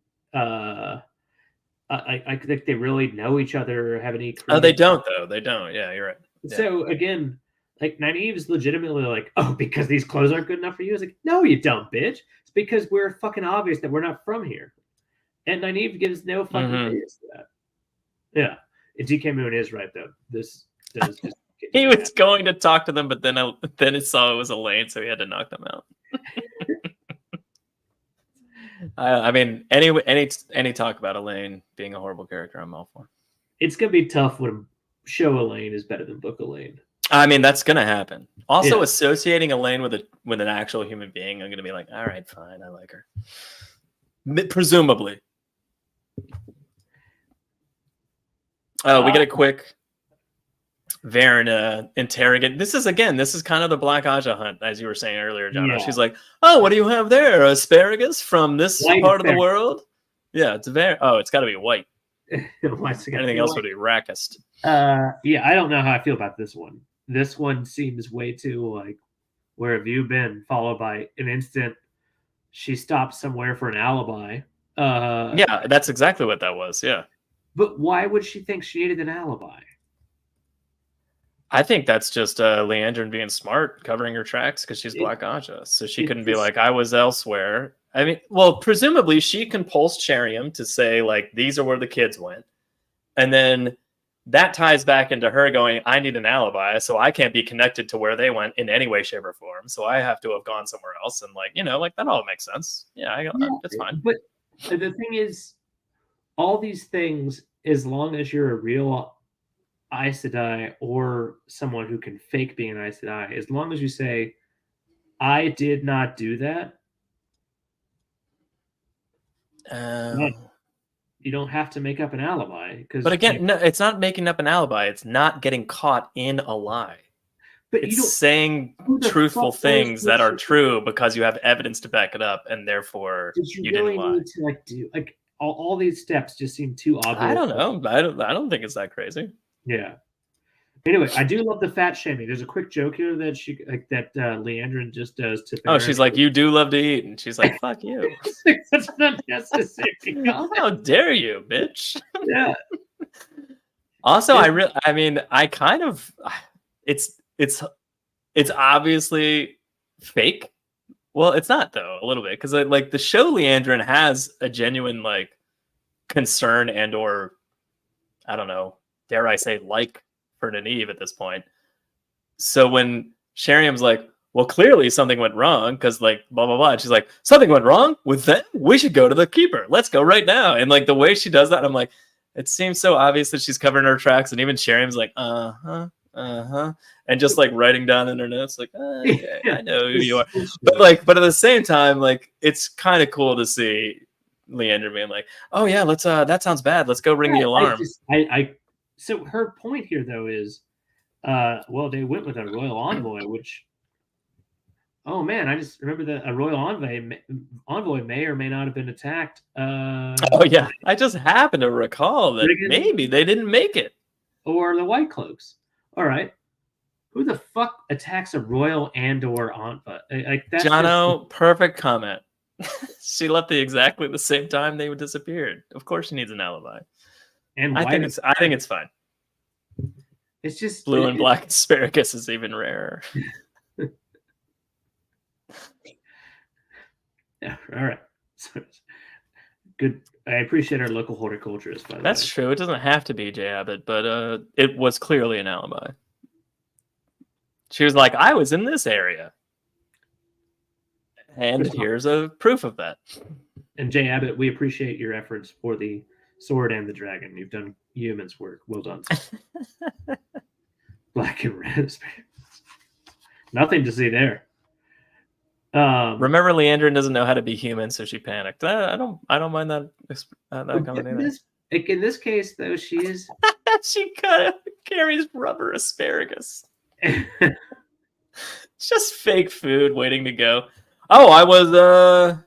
I think they really know each other or have any...
Oh, they don't, though. They don't. Yeah, you're right. Yeah.
So, again, like, Nynaeve is legitimately like, oh, because these clothes aren't good enough for you? It's like, no, you dumb bitch. It's because we're fucking obvious that we're not from here. And Nynaeve gives no fucking credence to that. Yeah. And DK Moon is right, though. This does just...
He was going to talk to them, but then it saw it was Elaine, so he had to knock them out. I mean, any talk about Elaine being a horrible character, I'm all for.
It's gonna be tough when show Elaine is better than book Elaine.
I mean, that's gonna happen. Also, associating Elaine with an actual human being, I'm gonna be like, all right, fine, I like her. Presumably. Oh, we get a quick Varen interrogate. This is kind of the Black Aja hunt, as you were saying earlier, Jono.
Yeah.
She's like, "Oh, what do you have there? Asparagus from this
White
part of the
asparagus.
world?" Yeah, it's it's got to be white.
Once again,
Anything else would be rackest.
Yeah, I don't know how I feel about this one. This one seems way too like, where have you been? Followed by an instant, she stopped somewhere for an alibi.
Yeah, that's exactly what that was. Yeah.
But why would she think she needed an alibi?
I think that's just Leandrin being smart, covering her tracks because she's Black Aja. So she couldn't be like, I was elsewhere. I mean, well, presumably she can pulse Cherium to say, like, these are where the kids went. And then that ties back into her going, I need an alibi, so I can't be connected to where they went in any way, shape, or form. So I have to have gone somewhere else. And, like, like, that all makes sense. Yeah, that's fine.
But the thing is, all these things, as long as you're a real Aes Sedai or someone who can fake being an Aes Sedai, as long as you say, I did not do that, you don't have to make up an alibi.
But again, no, it's not making up an alibi. It's not getting caught in a lie.
But
it's saying truthful things that are true because you have evidence to back it up, and therefore you
really
didn't lie.
need to do all these steps just seem too obvious.
I don't know. I don't think it's that crazy.
Yeah. Anyway, I do love the fat shaming. There's a quick joke here that Leandrin just does to.
Oh, she's like, you do love to eat, and she's like, fuck you.
That's not necessary.
How dare you, bitch?
Yeah.
Also, it's obviously fake. Well, it's not though, a little bit, because like the show Leandrin has a genuine like concern and or I don't know, dare I say, like for Nynaeve at this point. So when Sheriam's like, well, clearly something went wrong because like blah blah blah, and she's like, something went wrong with them? We should go to the keeper. Let's go right now. And like the way she does that, I'm like, it seems so obvious that she's covering her tracks, and even Sheriam's like, and just like writing down in her notes, like, okay, I know who you are. But at the same time, like, it's kind of cool to see Leandrin being like, oh yeah, let's that sounds bad. Let's go ring the alarm.
So her point here though is, well, they went with a royal envoy, which, oh man, I just remember that a royal envoy may or may not have been attacked.
Oh yeah, I just happen to recall that maybe they didn't make it.
Or the White Cloaks. All right. Who the fuck attacks a royal and/or envoy? Like that's
Jono, perfect comment. She left exactly the same time they disappeared. Of course, she needs an alibi. And I think it's fine.
It's just
blue and black asparagus is even rarer.
Yeah. All right. Good. I appreciate our local horticulturist. By the way,
that's true. It doesn't have to be Jay Abbott, but it was clearly an alibi. She was like, I was in this area. And here's a proof of that.
And Jay Abbott, we appreciate your efforts for the sword and the dragon. You've done yeoman's work. Well done. Black and red. Nothing to see there.
Remember, Leandrin doesn't know how to be human, so she panicked. I don't mind that coming
in this case, though, she is.
She kind of carries rubber asparagus. Just fake food waiting to go. Oh, I was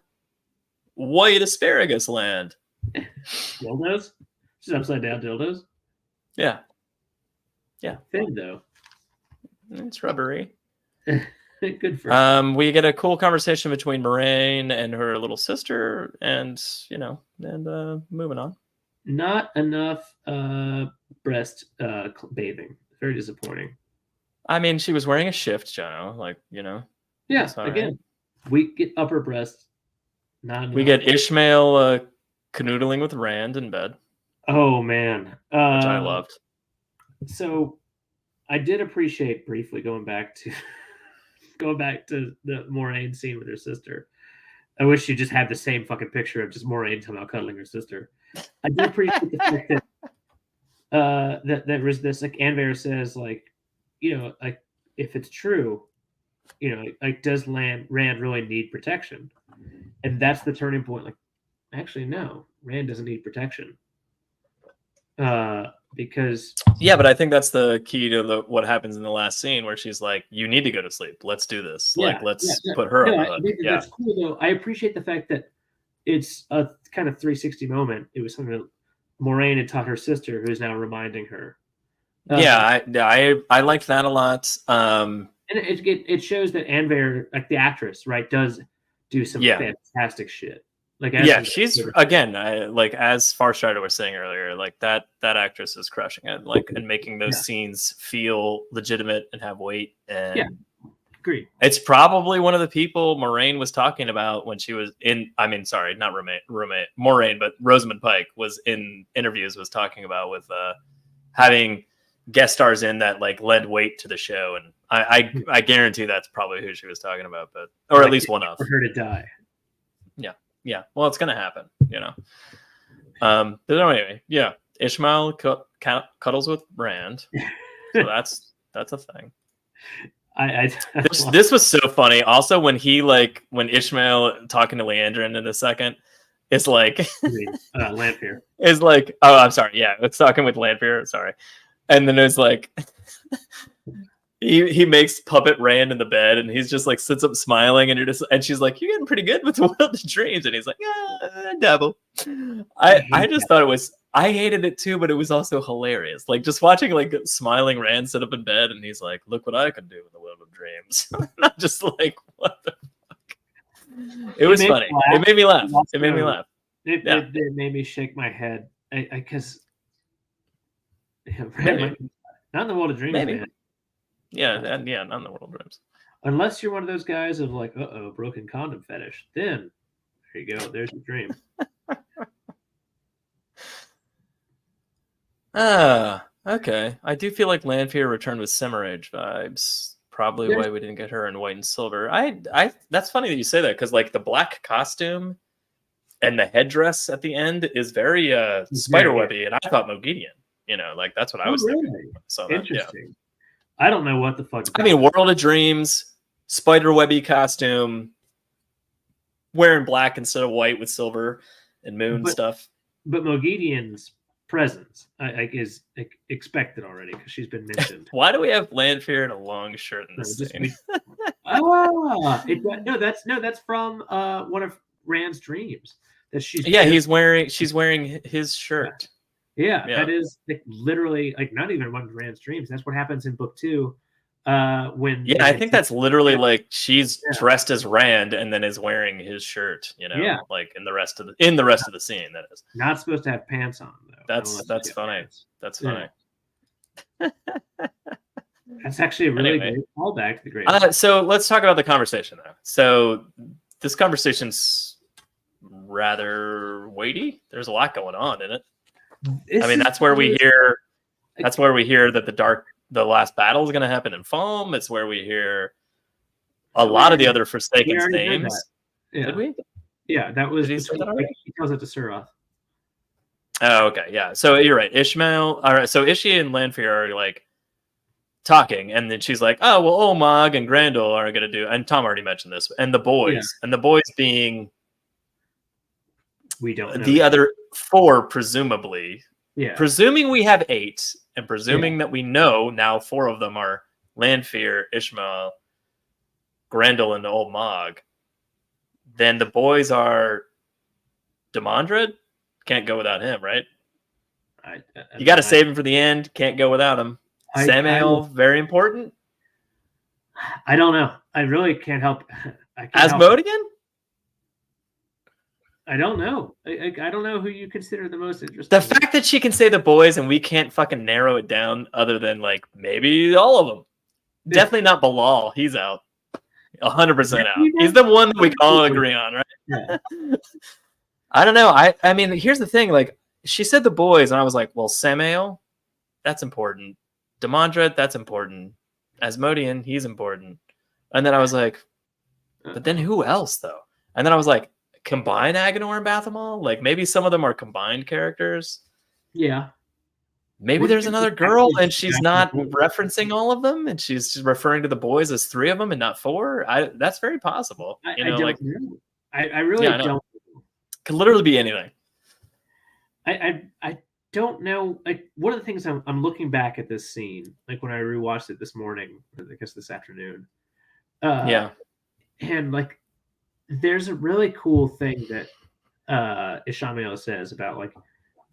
white asparagus land.
Dildos? Just upside down dildos?
Yeah.
Thin though.
It's rubbery.
Good for
we get a cool conversation between Moraine and her little sister, and moving on.
Not enough breast bathing. Very disappointing.
I mean, she was wearing a shift, Jono. Like,
Yeah, again, we get upper breast.
We get Ishmael canoodling with Rand in bed.
Oh man,
which I loved.
So, I did appreciate briefly going back to the Moraine scene with her sister. I wish she just had the same fucking picture of just Moraine somehow cuddling her sister. I did appreciate the fact that that there was this, like, Anvair says, like, like, if it's true, like, does Rand really need protection? And that's the turning point. Like, actually, no, Rand doesn't need protection. because
Yeah, but I think that's the key to what happens in the last scene where she's like, "You need to go to sleep. Let's do this. Like, let's put her on the
I
hook."
think
Yeah,
that's cool though. I appreciate the fact that it's a kind of 360 moment. It was something that Moraine had taught her sister, who's now reminding her.
I liked that a lot.
And it shows that Anne, like the actress, right, does do some fantastic shit. Like
she's again, like as Farstrider was saying earlier, like that actress is crushing it, like and making those scenes feel legitimate and have weight. And
agree.
It's probably one of the people Moraine was talking about when she was in. I mean, sorry, not roommate Moraine, but Rosamund Pike was in interviews was talking about with having guest stars in that like led weight to the show, and I guarantee that's probably who she was talking about, but or at least one of
for her to die.
Yeah, well, it's gonna happen, you know. But anyway, yeah, Ishmael cuddles with Rand, so that's a thing. This was so funny. Also, when Ishmael talking to Leandrin in a second is like
Lanfear
is like, oh, I'm sorry, yeah, it's talking with Lanfear, sorry, and then it's like. He makes puppet Rand in the bed, and he's just like sits up smiling, and she's like, "You're getting pretty good with the World of Dreams," and he's like, "Yeah, dabble." I just thought it was. I hated it too, but it was also hilarious. Like just watching like smiling Rand sit up in bed, and he's like, "Look what I can do in the World of Dreams." Not just like what the fuck. It was funny. It made me laugh. It made me laugh.
It made me shake my head because not in the World of Dreams, man.
Yeah, not in the World of Dreams.
Unless you're one of those guys of like, broken condom fetish. Then there you go. There's your dream.
Okay. I do feel like Lanfear returned with Semirage vibes. Probably why we didn't get her in white and silver. That's funny that you say that because like the black costume and the headdress at the end is very spiderwebby, and I thought Moghedian. You know, like that's what I was thinking. So
interesting. I don't know what the fuck.
I mean, World of Dreams, spiderwebby costume, wearing black instead of white with silver and moon stuff.
But Moghedian's presence is expected already because she's been mentioned.
Why do we have Lanfear in a long shirt in this scene?
That's from one of Rand's dreams. That she's
she's wearing his shirt.
Yeah, that is like literally like not even one of Rand's dreams. That's what happens in book 2. When
I think that's literally like she's dressed as Rand and then is wearing his shirt. You know, like in the rest of the scene. That is
not supposed to have pants on though.
That's funny. Pants. That's funny.
That's actually a really great callback to the great.
So let's talk about the conversation though. So this conversation's rather weighty. There's a lot going on in it. That's where we hear that the last battle is going to happen in Foam. It's where we hear a lot of the other Forsaken's names. Did we?
Yeah, that was.
Did he say that already?
He tells it to Suroth.
Oh, okay, yeah. So you're right, Ishmael. All right, so Ishi and Lanfear are like talking, and then she's like, "Oh, well, Omag and Grandel are going to do," and Tom already mentioned this, and the boys being.
We don't know.
The other 4, presumably.
Yeah.
Presuming we have 8, and presuming that we know now 4 of them are Lanfear, Ishmael, Grendel, and Old Mog, then the boys are Demandred? Can't go without him, right? You got to save him for the end. Can't go without him. Samael, very important.
I don't know. I really can't help.
Asmodean?
I don't know. I don't know who you consider the most interesting.
The fact that she can say the boys and we can't fucking narrow it down other than like maybe all of them. Definitely not Bilal. He's out. 100% out. He's the one that we can all agree on, right?
Yeah.
I don't know. I mean, here's the thing. Like she said the boys and I was like, well, Samael, that's important. Demandred, that's important. Asmodean, he's important. And then I was like, but then who else though? And then I was like, combine Agenor and Bathamal? Like maybe some of them are combined characters.
Yeah.
Maybe there's another girl and she's not referencing all of them and she's just referring to the boys as 3 of them and not 4. That's very possible.
I really don't.
Could literally be anything.
I don't know. Like, one of the things I'm looking back at this scene, like when I rewatched it this morning, or I guess this afternoon.
Yeah.
And like, there's a really cool thing that Ishamio says about, like,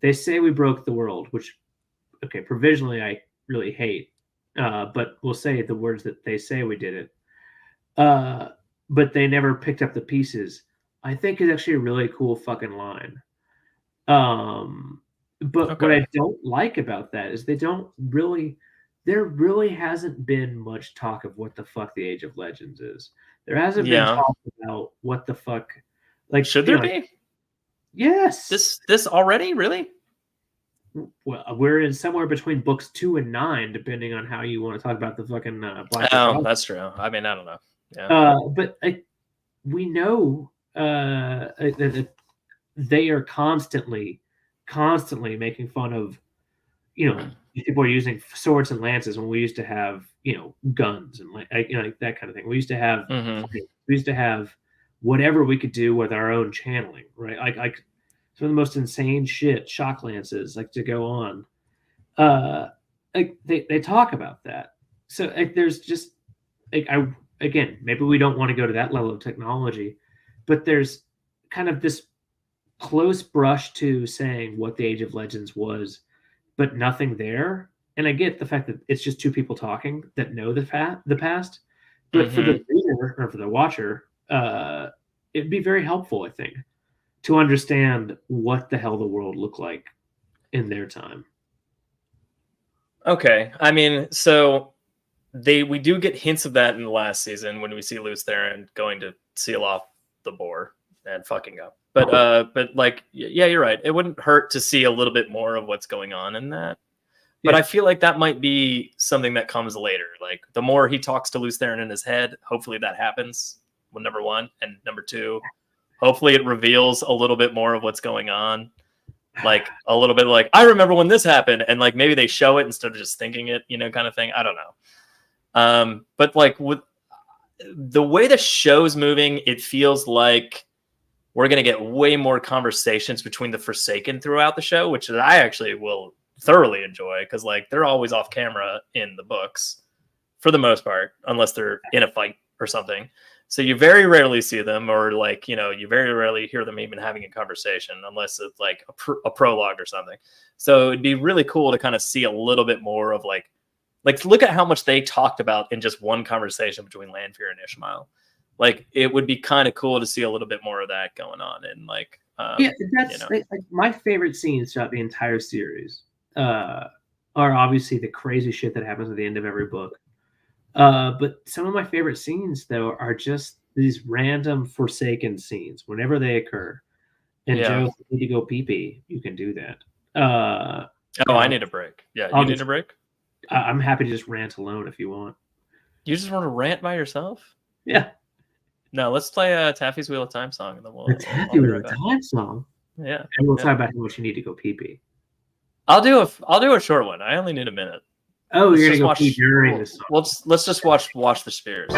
they say we broke the world, which, okay, provisionally I really hate, but we'll say the words that they say we did it. But they never picked up the pieces. I think is actually a really cool fucking line. But
Okay.
what I don't like about that is there really hasn't been much talk of what the fuck the Age of Legends is. There hasn't been
Yeah.
talk about what the fuck, like,
Should
you
there
know,
be?
Yes.
This already? Really?
Well, we're in somewhere between books 2 and 9, depending on how you want to talk about the fucking Black.
Oh, that's true. I mean, I don't know. Yeah.
But we know that they are constantly making fun of, people are using swords and lances when we used to have, guns and like that kind of thing. We used to have whatever we could do with our own channeling, right? Like some of the most insane shit, shock lances, like, to go on. Like they talk about that. So like, there's just again, maybe we don't want to go to that level of technology, but there's kind of this close brush to saying what the Age of Legends was, but nothing there. And I get the fact that it's just two people talking that know the past, but for the reader or for the watcher, it'd be very helpful, I think, to understand what the hell the world looked like in their time.
Okay. I mean, so we do get hints of that in the last season when we see Luce Theron going to seal off the boar and fucking up. But like, yeah, you're right. It wouldn't hurt to see a little bit more of what's going on in that. But I feel like that might be something that comes later. Like, the more he talks to Luce Theron in his head, hopefully that happens. Well, number one. And number two, hopefully it reveals a little bit more of what's going on. Like, a little bit like, I remember when this happened. And like, maybe they show it instead of just thinking it, kind of thing. I don't know. But like, with the way the show's moving, it feels like we're going to get way more conversations between the Forsaken throughout the show, which I actually will thoroughly enjoy, because like, they're always off camera in the books for the most part, unless they're in a fight or something. So you very rarely see them, or like, you very rarely hear them even having a conversation, unless it's like a prologue or something. So it'd be really cool to kind of see a little bit more of like look at how much they talked about in just one conversation between Lanfear and Ishmael. Like, it would be kind of cool to see a little bit more of that going on. And like,
that's like my favorite scenes throughout the entire series are obviously the crazy shit that happens at the end of every book. But some of my favorite scenes, though, are just these random Forsaken scenes whenever they occur. And Joe, if you need to go pee-pee, you can do that.
I need a break. Yeah, you need a break?
I'm happy to just rant alone if you want.
You just want to rant by yourself?
Yeah.
No, let's play a Taffy's Wheel of Time song, and then we'll.
Taffy Wheel of Time song.
Yeah.
And we'll talk about how much you need to go pee-pee.
I'll do a short one. I only need a minute.
Oh, you're gonna go pee during this song.
Let's just watch the Spears.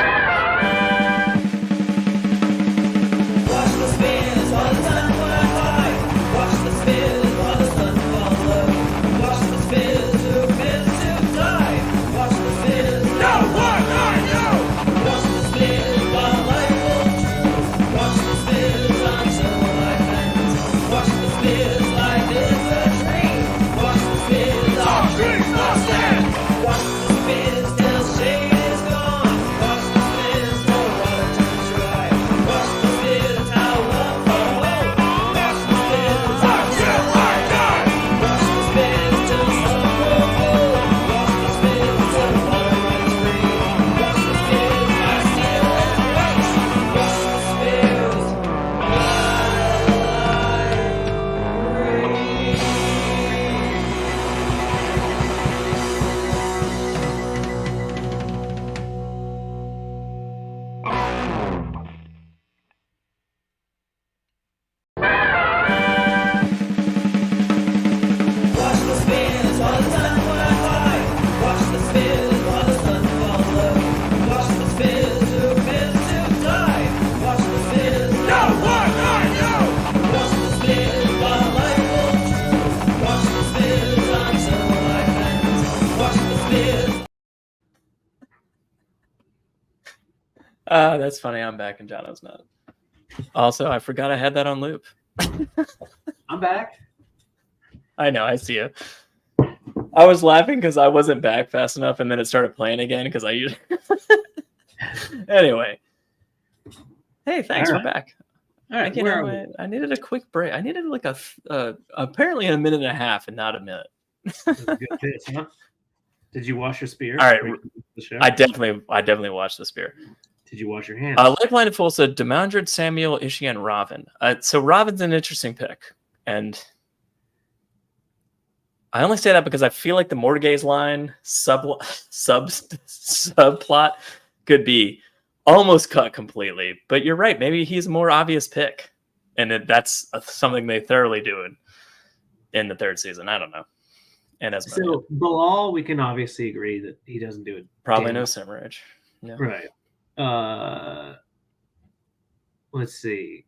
That's funny. I'm back and Jono's not. Also, I forgot I had that on loop.
I'm back.
I know. I see you. I was laughing because I wasn't back fast enough, and then it started playing again because I usually. Anyway. Hey, thanks.
All
We're
right.
back.
All right,
You
where
know,
are we?
I needed a quick break. I needed like apparently a minute and a half and not a minute.
This is a good piss, huh? Did you wash your spear?
All right.
before you did the show?
I definitely watched the spear.
Did you wash your hands?
Like Blinded Fool said, Demandred, Samuel, Ishii, and Robin. So Robin's an interesting pick. And I only say that because I feel like the Mortgaze line subplot could be almost cut completely. But you're right. Maybe he's a more obvious pick. And that's something they thoroughly do in the third season. I don't know. And as
so Bilal, we can obviously agree that he doesn't do it.
probably no Simrage. Yeah.
Right. Let's see.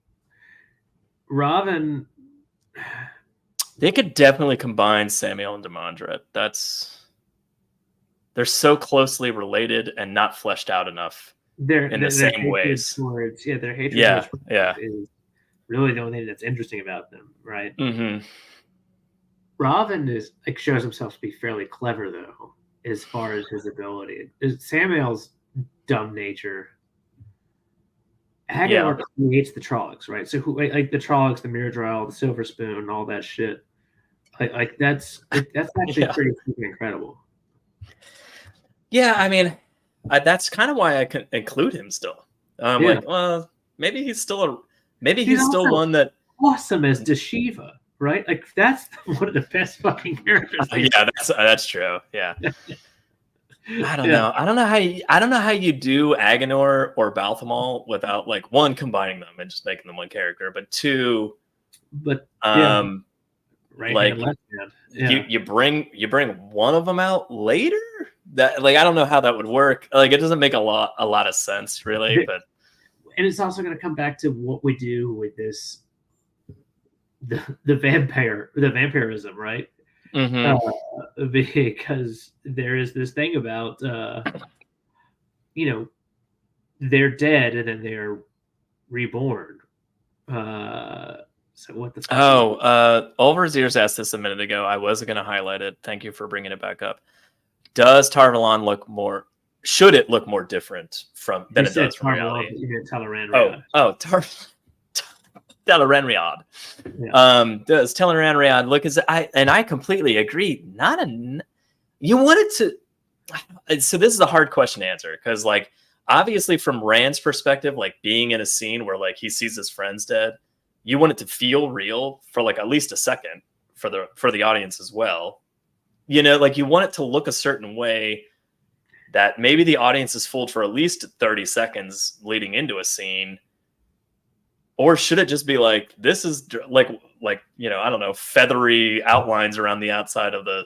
Robin.
They could definitely combine Samuel and Demandred. They're so closely related and not fleshed out enough in the same ways.
Their hatred is really the only thing that's interesting about them, right?
Mm-hmm.
Robin shows himself to be fairly clever, though, as far as his ability. Samuel's dumb nature. Hagar creates the Trollocs, right? So who like the Trollocs, the Myrddraal, the Silver Spoon, all that shit. That's actually pretty freaking incredible.
Yeah, I mean, that's kind of why I can include him still. Like, well, maybe he's still one that
awesome as Deshiva, right? Like that's one of the best fucking characters.
Yeah, that's true. Yeah. I don't know. I don't know how you do Agenor or Balthamol without like one combining them and just making them one character, but two,
right
like
hand, left hand.
you bring one of them out later. That like I don't know how that would work. Like it doesn't make a lot of sense really. But
and it's also going to come back to what we do with this the vampirism, right?
Mm-hmm.
Because there is this thing about they're dead and then they're reborn. So what the fuck?
Ulver's ears asked this a minute ago. I was going to highlight it. Thank you for bringing it back up. Does Tarvalon look more? Should it look more different than it does from reality? Tel'aran'rhiod.
Yeah.
Does Tel'aran'rhiod look I completely agree. You wanted to. So this is a hard question to answer because, like, obviously from Rand's perspective, like being in a scene where like he sees his friends dead, you want it to feel real for like at least a second for the audience as well. You know, like you want it to look a certain way that maybe the audience is fooled for at least 30 seconds leading into a scene. Or should it just be like, this is like, I don't know, feathery outlines around the outside of the,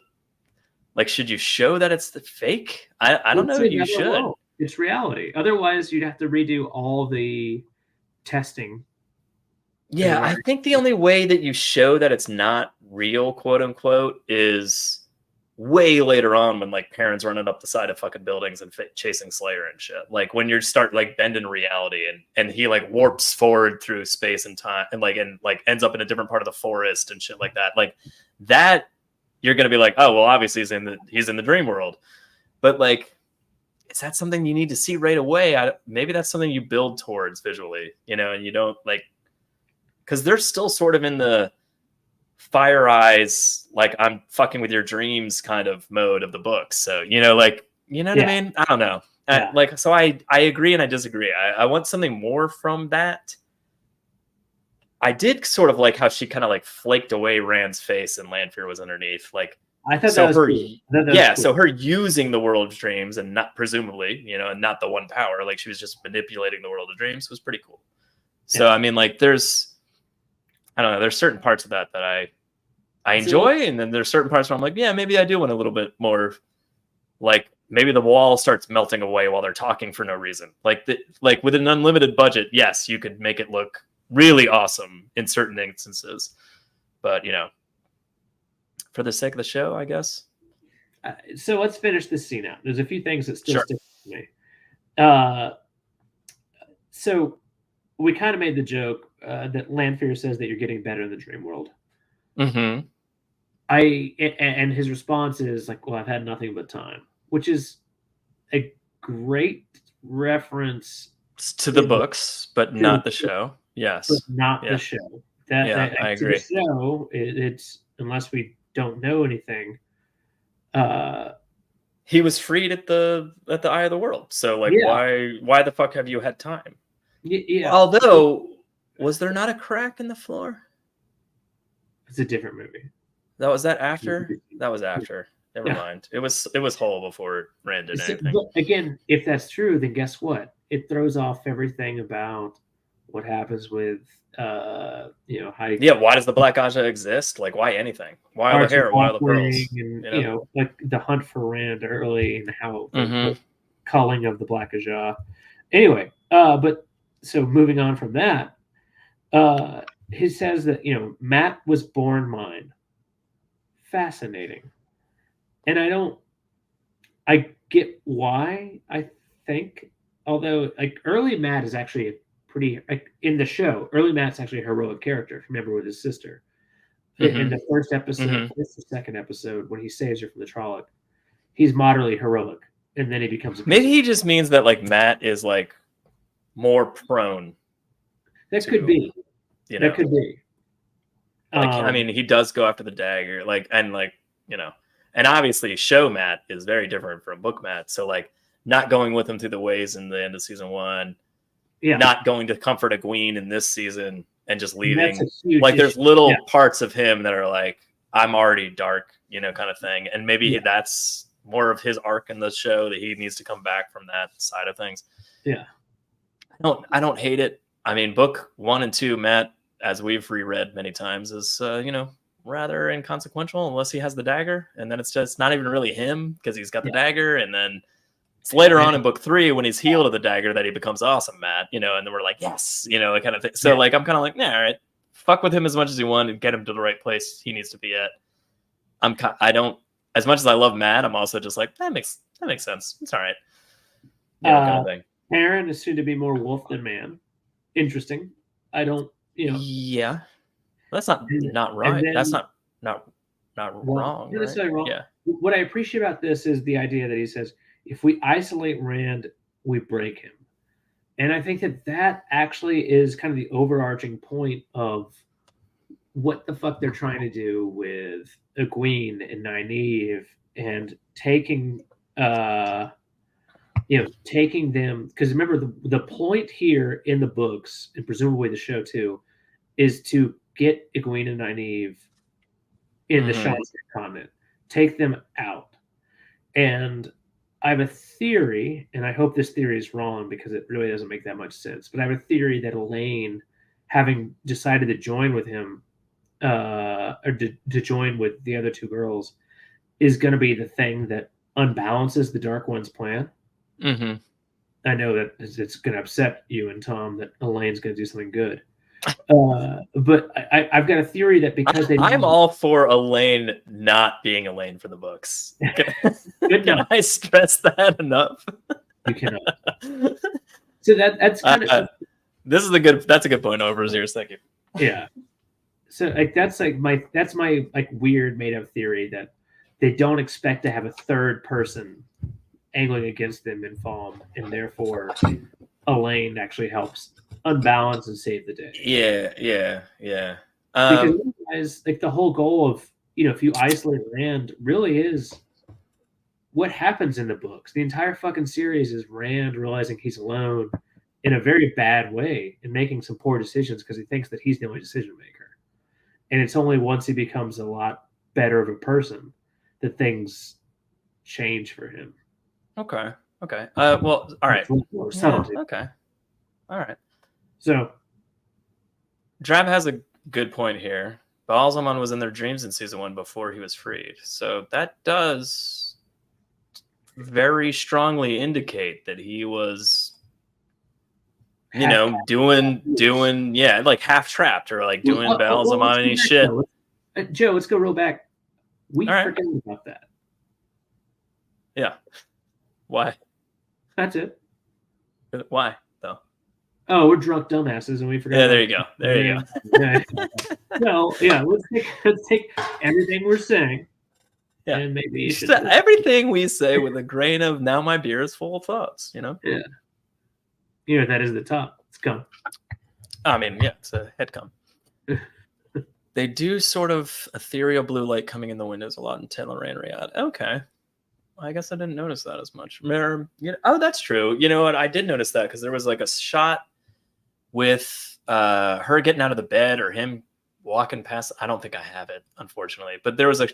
like, should you show that it's the fake? I don't know that you should.
Know. It's reality. Otherwise you'd have to redo all the testing.
Yeah. I think the only way that you show that it's not real, quote unquote, is way later on when like parents running up the side of fucking buildings and chasing Slayer and shit. Like when you start like bending reality and he like warps forward through space and time and ends up in a different part of the forest and shit like that. Like that, you're gonna be like, oh well, obviously he's in the dream world. But like, is that something you need to see right away? Maybe that's something you build towards visually, and you don't like, because they're still sort of in the Fire Eyes, like I'm fucking with your dreams kind of mode of the book. So, what I mean? I don't know.
Yeah.
So I agree and I disagree. I want something more from that. I did sort of like how she kind of like flaked away Rand's face and Lanfear was underneath. Like,
I thought
so
that was cool.
Cool. So her using the world of dreams and not presumably, and not the one power, like she was just manipulating the world of dreams was pretty cool. So, yeah. I mean, like I don't know. There's certain parts of that I enjoy, and then there's certain parts where I'm like, yeah, maybe I do want a little bit more. Like maybe the wall starts melting away while they're talking for no reason. Like with an unlimited budget, yes, you could make it look really awesome in certain instances, but for the sake of the show, I guess.
So let's finish this scene out. There's a few things that still stick to me. So we kind of made the joke that Lanfear says that you're getting better in the dream world.
Mm-hmm.
And his response is like, well, I've had nothing but time, which is a great reference
To the books, but not the show.
but
Yes.
not
Yeah.
the show. That
Yeah, I
to
agree.
the show, it's unless we don't know anything.
He was freed at the Eye of the World. So like,
Yeah.
why the fuck have you had time?
Yeah.
Although, was there not a crack in the floor?
It's a different movie.
That was that after? That was after. Never
Yeah.
mind. It was whole before Rand did anything.
But again, if that's true, then guess what? It throws off everything about what happens with how
Yeah, why does the Black Aja exist? Like, why anything? Why all the hair? Why all the pearls?
And like the hunt for Rand early and how the
Mhm.
culling of the Black Aja. Anyway, but so moving on from that, he says that Matt was born mine. Fascinating, and I get why, I think, although like early Matt is actually a pretty, like in the show, early Matt's actually a heroic character, if you remember, with his sister. In the first episode, it's the second episode, when he saves her from the Trolloc, he's moderately heroic, and then he becomes
Maybe he just means that like Matt is like more prone.
That could be. That could be.
Like, I mean, he does go after the dagger, and obviously show Matt is very different from book Matt. So like not going with him through the ways in the end of season 1, not going to comfort Egwene in this season and just leaving. Like there's little parts of him that are like, I'm already dark, kind of thing. And maybe that's more of his arc in the show, that he needs to come back from that side of things.
Yeah.
I don't hate it. I mean, book 1 and 2, Matt, as we've reread many times, is rather inconsequential unless he has the dagger, and then it's just not even really him because he's got the dagger, and then it's later on in book 3 when he's healed of the dagger that he becomes awesome, Matt. And then we're like, yes, that kind of thing. So like I'm kind of like, all right, fuck with him as much as you want and get him to the right place he needs to be at. I don't, as much as I love Matt, I'm also just like, that makes sense. It's all right. Kind of thing.
Aaron is soon to be more wolf than man. Interesting. I don't.
Yeah, that's not right.
Then,
that's not wrong.
Right? Necessarily wrong.
Yeah.
What I appreciate about this is the idea that he says, if we isolate Rand, we break him, and I think that actually is kind of the overarching point of what the fuck they're trying to do with Egwene and Nynaeve, and taking them, because remember the point here in the books, and presumably the show too, is to get Egwene and Nynaeve in the Shantae continent, take them out. And I have a theory, and I hope this theory is wrong because it really doesn't make that much sense, but I have a theory that Elaine, having decided to join with him, or to join with the other two girls, is going to be the thing that unbalances the Dark One's plan.
Mm-hmm.
I know that it's going to upset you and Tom that Elaine's going to do something good. But I've got a theory that because
I'm all for Elaine not being Elaine for the books. Can I stress that enough?
You cannot. So that's kind of
that's a good point, Overseers. Thank you.
Yeah. So like that's my like weird made up theory that they don't expect to have a third person angling against them in Falm, and therefore Elaine actually helps unbalance and save the day.
Yeah.
Because otherwise, like the whole goal of if you isolate Rand really is what happens in the books. The entire fucking series is Rand realizing he's alone in a very bad way and making some poor decisions because he thinks that he's the only decision maker. And it's only once he becomes a lot better of a person that things change for him.
Okay. Well, all right.
Subtlety.
Yeah, okay. All right.
So,
Drab has a good point here. Balzaman was in their dreams in season 1 before he was freed. So that does very strongly indicate that he was, doing, like half trapped or like doing Balzaman shit.
Joe, let's go real back. We forgot about that.
Yeah. Why?
That's it.
Why though?
Oh, we're drunk dumbasses, and we forgot.
Yeah, there you go. There you
go. Yeah. Well, yeah. Let's take everything we're saying.
Yeah.
And maybe
everything we say with a grain of now my beer is full of thoughts, you know?
Yeah. You know, that is the top. It's come.
I mean, yeah, it's a head cum. They do sort of ethereal blue light coming in the windows a lot in Taylor and Riyadh. Okay. I guess I didn't notice that as much. Oh, that's true. You know what? I did notice that because there was like a shot with her getting out of the bed or him walking past. I don't think I have it, unfortunately. But there was I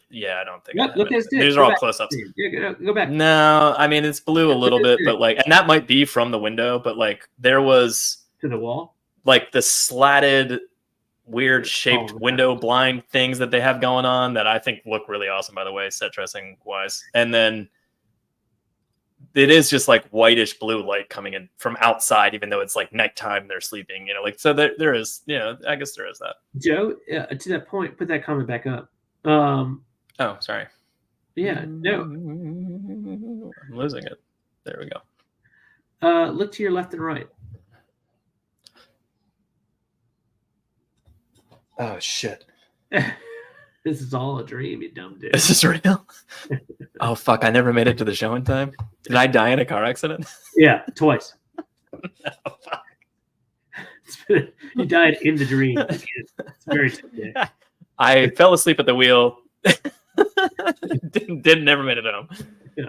don't think.
Look at
these are all close-ups.
Yeah, go back.
No, I mean it's blue a little bit, but like, and that might be from the window, but like there was
to the wall,
like the slatted, weird shaped window blind things that they have going on that I think look really awesome, by the way, set dressing wise. And then it is just like whitish blue light coming in from outside, even though it's like nighttime, they're sleeping, you know, like, so there is, you know, I guess there is that.
Joe, to that point, put that comment back up.
Oh, sorry.
Yeah, no.
I'm losing it. There we go.
Look to your left and right.
Oh, shit.
This is all a dream, you dumb dude.
Is this real? Oh, fuck. I never made it to the show in time. Did I die in a car accident?
Yeah, twice.
No, fuck.
You died in the dream. It's very today.
I fell asleep at the wheel. Didn't never made it home.
Yeah.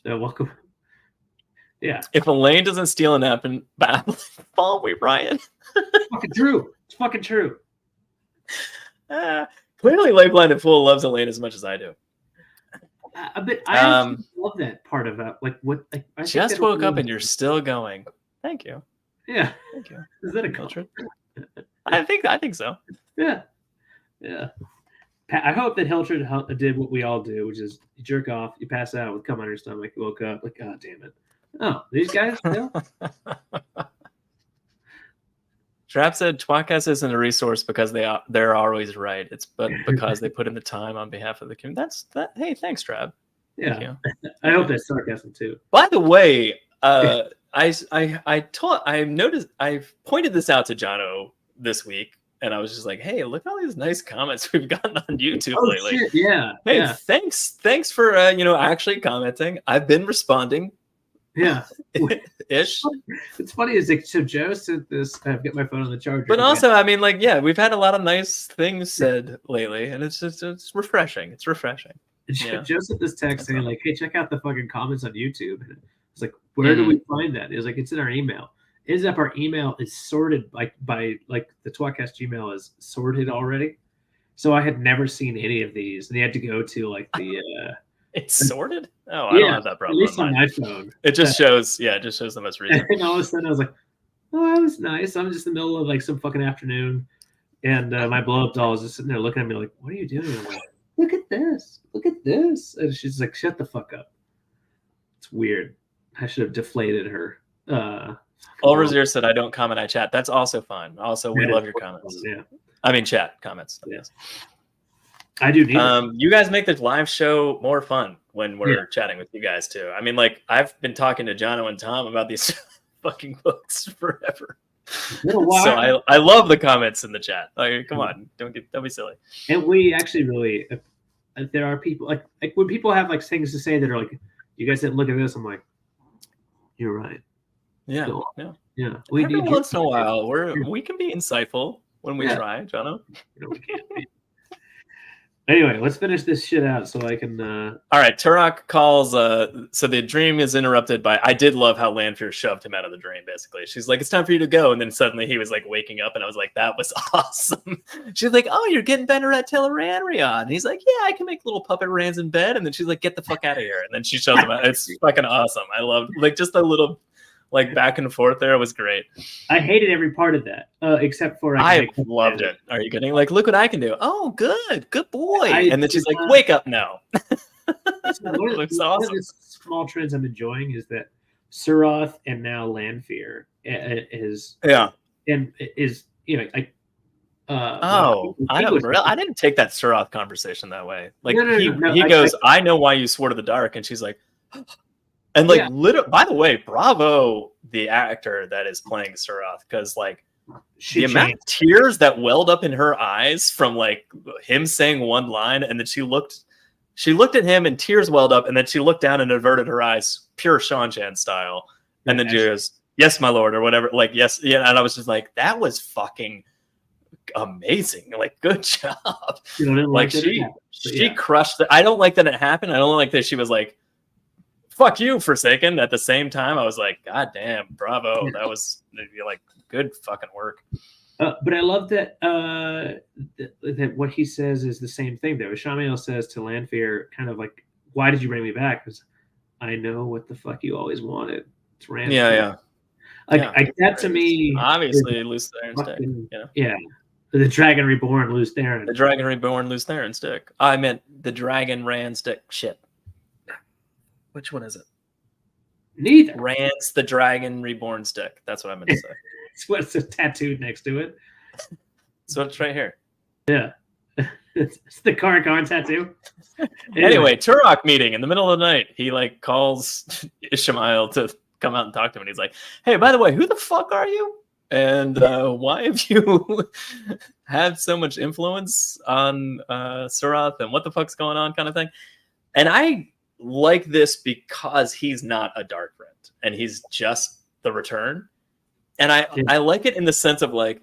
So welcome. Yeah.
If Elaine doesn't steal an apple, follow me, Ryan.
It's fucking true. It's fucking true.
Clearly, Lay Blinded Fool loves Elaine as much as I do.
But I love that part of it. Like what? I
just woke up and you're still going. Thank you.
Yeah.
Thank you.
Is that a culture?
I think so.
Yeah. Yeah. I hope that Hiltred did what we all do, which is you jerk off, you pass out with cum on your stomach, you woke up like, God damn it. Oh, these guys? No?
Trap said tWoTcast isn't a resource because they're always right. It's because they put in the time on behalf of the community. Hey, thanks, Trap.
Yeah. I hope that's sarcasm too.
By the way, I noticed I've pointed this out to Jono this week, and I was just like, hey, look at all these nice comments we've gotten on YouTube lately.
Shit, yeah.
Hey,
yeah.
Thanks for actually commenting. I've been responding.
Yeah.
Ish.
It's funny is like, so Joe sent this. I've got my phone on the charger.
But also, I mean, like, yeah, we've had a lot of nice things said lately, and it's refreshing. It's refreshing.
Yeah. Joe sent this text saying like, "Hey, check out the fucking comments on YouTube." And it's like, where do we find that? It was like, it's in our email. It ends up our email is sorted by the tWoTcast Gmail is sorted already. So I had never seen any of these, and they had to go to like the.
It's sorted? Oh, I don't have that problem.
At least on my phone.
It just shows, it just shows the most recent.
And all of a sudden I was like, oh, that was nice. I'm just in the middle of like some fucking afternoon. And my blow up doll is just sitting there looking at me like, what are you doing? I'm like, look at this. Look at this. And she's like, shut the fuck up. It's weird. I should have deflated her.
Ulrazier said, I don't comment, I chat. That's also fine. Also, we love your comments.
Yeah.
I mean, chat comments.
Yes. I do need
you guys make the live show more fun when we're chatting with you guys too. I mean, like I've been talking to Jono and Tom about these fucking books forever. So I love the comments in the chat. Like, come on, don't be silly.
And we actually really, there are people like when people have like things to say that are like, you guys didn't look at this. I'm like, you're right.
Yeah,
so,
yeah. Every once in a while, we can be insightful when we try, Jono.
No, we can't be. Anyway, let's finish this shit out so I can.
All right, Turok calls. So the dream is interrupted by. I did love how Lanfear shoved him out of the dream. Basically, she's like, "It's time for you to go," and then suddenly he was like waking up, and I was like, "That was awesome." She's like, "Oh, you're getting better at Teleranrion," and he's like, "Yeah, I can make little puppet rans in bed," and then she's like, "Get the fuck out of here," and then she shows him out. It's fucking awesome. I love like just a little. Like back and forth there was great.
I hated every part of that, except for
I loved it. Are you kidding? Like, look what I can do. Oh, good boy. And then she's like, "Wake up now."
It looks awesome. One of the small trends I'm enjoying is that Suroth and now Lanfear is
I didn't take that Suroth conversation that way. Like
no,
he goes, "I know why you swore to the dark," and she's like. And like,
Yeah.
by the way, bravo the actor that is playing Surath, because like the amount of tears that welled up in her eyes from like him saying one line, and then she looked at him and tears welled up, and then she looked down and averted her eyes, pure Shan-Chan style, and then she goes, "Yes, my lord," or whatever. Like, yes, yeah. And I was just like, that was fucking amazing. Like, good job. Like she crushed it. I don't like that it happened. I don't like that she was like, fuck you, Forsaken. At the same time, I was like, God damn, bravo. That was like good fucking work.
But I love that that what he says is the same thing though. Ishamael says to Lanfear, kind of like, "Why did you bring me back?" Because I know what the fuck you always wanted. It's random.
Yeah.
Like that to me.
Obviously, Loose Theron stick.
Yeah. The Dragon Reborn Loose Theron.
The Dragon Reborn Loose Theron stick. I meant the Dragon Ran stick. Shit. Which one is it?
Neither.
Rance the Dragon Reborn stick. That's what I meant to say.
It's what's tattooed next to it.
So it's right here.
Yeah. It's the Karakar tattoo.
Anyway, Turok meeting in the middle of the night. He like calls Ishmael to come out and talk to him. And he's like, "Hey, by the way, who the fuck are you? And why have you had so much influence on Surath? And what the fuck's going on?" kind of thing. And I like this because he's not a Dark Friend and he's just the Return. And I like it in the sense of like,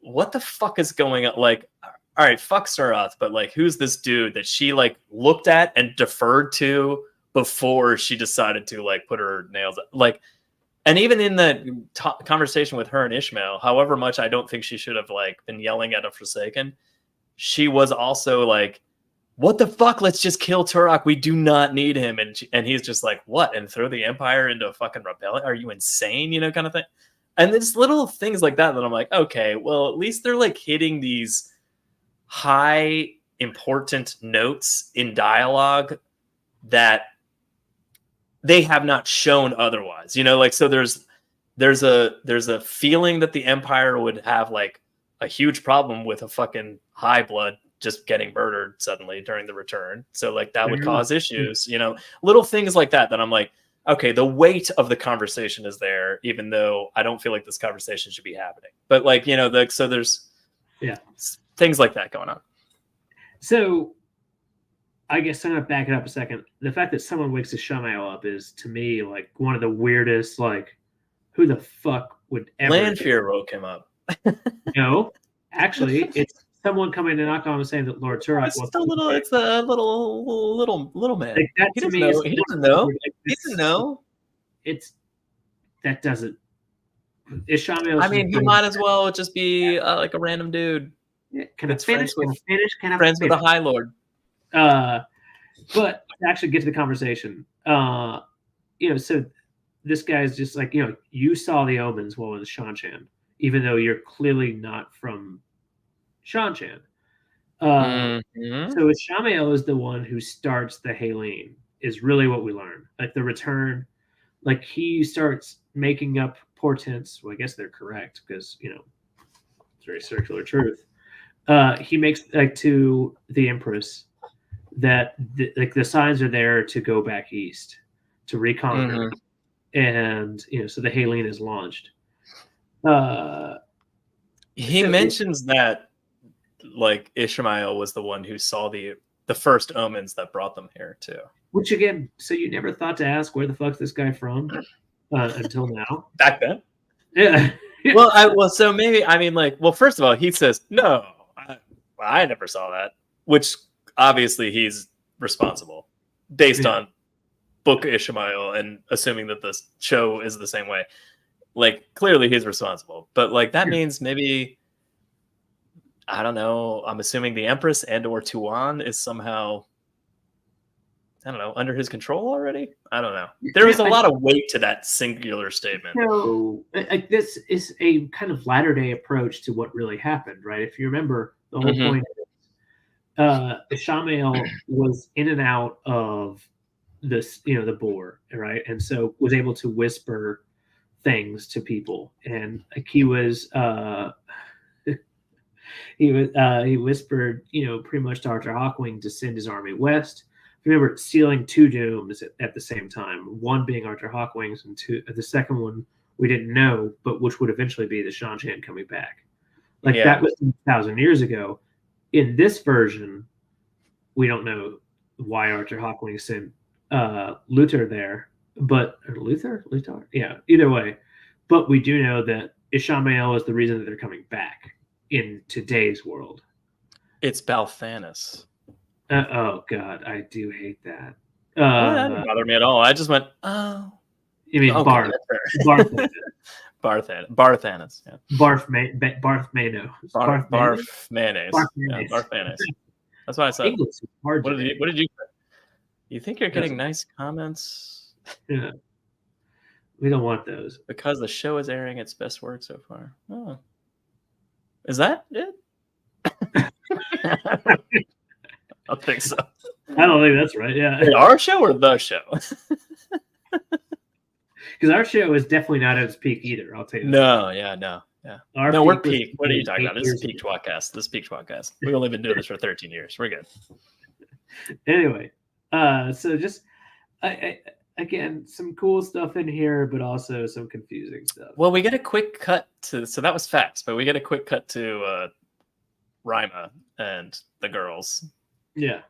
what the fuck is going on? Like, all right, fuck Surath, but like, who's this dude that she like looked at and deferred to before she decided to like put her nails up? Like, and even in the conversation with her and Ishmael, however much I don't think she should have like been yelling at a Forsaken, she was also like, what the fuck? Let's just kill Turok. We do not need him. And he's just like, what? And throw the Empire into a fucking rebellion? Are you insane? You know, kind of thing. And there's little things like that I'm like, okay, well, at least they're like hitting these high important notes in dialogue that they have not shown otherwise. You know, like, so there's a feeling that the Empire would have like a huge problem with a fucking high blood just getting murdered suddenly during the Return. So like that would cause issues, you know, little things like that I'm like, okay, the weight of the conversation is there, even though I don't feel like this conversation should be happening. But like, you know, so there's things like that going on.
So I guess I'm going to back it up a second. The fact that someone wakes Ishamael up is to me like one of the weirdest, like, who the fuck would ever...
Lanfear woke him up.
No, actually, it's someone coming to knock on him and saying that Lord Turok
it's a little man.
Like that
he
to
doesn't
me
know.
is
He doesn't know.
like
He doesn't know.
That doesn't. Ishamael.
I mean, he might as well just be like a random dude.
Yeah, can I finish?
Friends with a High Lord.
But to actually get to the conversation, you know, so this guy's just like, you know, you saw the omens while in Shan-Chan, even though you're clearly not from Shan-Chan. So Ishamael is the one who starts the Haleen, is really what we learn. Like the Return, like he starts making up portents. Well, I guess they're correct because, you know, it's very circular truth. He makes like to the Empress that like the signs are there to go back east to reconquer, and you know, so the Haleen is launched.
He mentions that like Ishmael was the one who saw the first omens that brought them here too.
Which again, so you never thought to ask where the fuck's this guy from until now?
Back then,
yeah.
So maybe, I mean, like, well, first of all, he says no. I never saw that, which obviously he's responsible based on book Ishmael and assuming that the show is the same way. Like, clearly he's responsible, but like that means maybe, I don't know. I'm assuming the Empress and or Tuan is somehow, I don't know, under his control already. I don't know. There is a lot of weight to that singular statement.
So, like, this is a kind of latter-day approach to what really happened, right? If you remember, the whole point of it, Ishamael was in and out of this, you know, the boar, right? And so was able to whisper things to people, and like he whispered, you know, pretty much to Arthur Hawkwing to send his army west, remember sealing 2 dooms at the same time. One being Arthur Hawkwings, and the second one we didn't know, but which would eventually be the Shan-Chan coming back. Like that was 1,000 years ago. In this version, we don't know why Arthur Hawkwings sent Luther there, but Luther, yeah. Either way, but we do know that Ishamael is the reason that they're coming back in today's world.
It's Balthanis.
Oh God, I do hate that.
That didn't bother me at all. I just went, oh.
You mean
Okay,
Barth?
Barthanis. Yeah.
Barth Mano.
Barf mayonnaise. Yeah, Barf mayonnaise. That's what I said.
English is hard.
What did you say? You think you're getting nice comments?
Yeah. We don't want those.
Because the show is airing its best work so far. Oh. Is that it? I don't think so.
I don't think that's right. Yeah.
Our show or the show?
Because our show is definitely not at its peak either. I'll tell you.
No, no.
Our
We're
peak was
peak. What are you talking about? This is
8
peak tWoTcast. This is peak tWoTcast. We've only been doing this for 13 years. We're good.
Anyway, so just again, some cool stuff in here, but also some confusing stuff.
Well, we get a quick cut to. So that was facts, but we get a quick cut to Rima and the girls.
Yeah,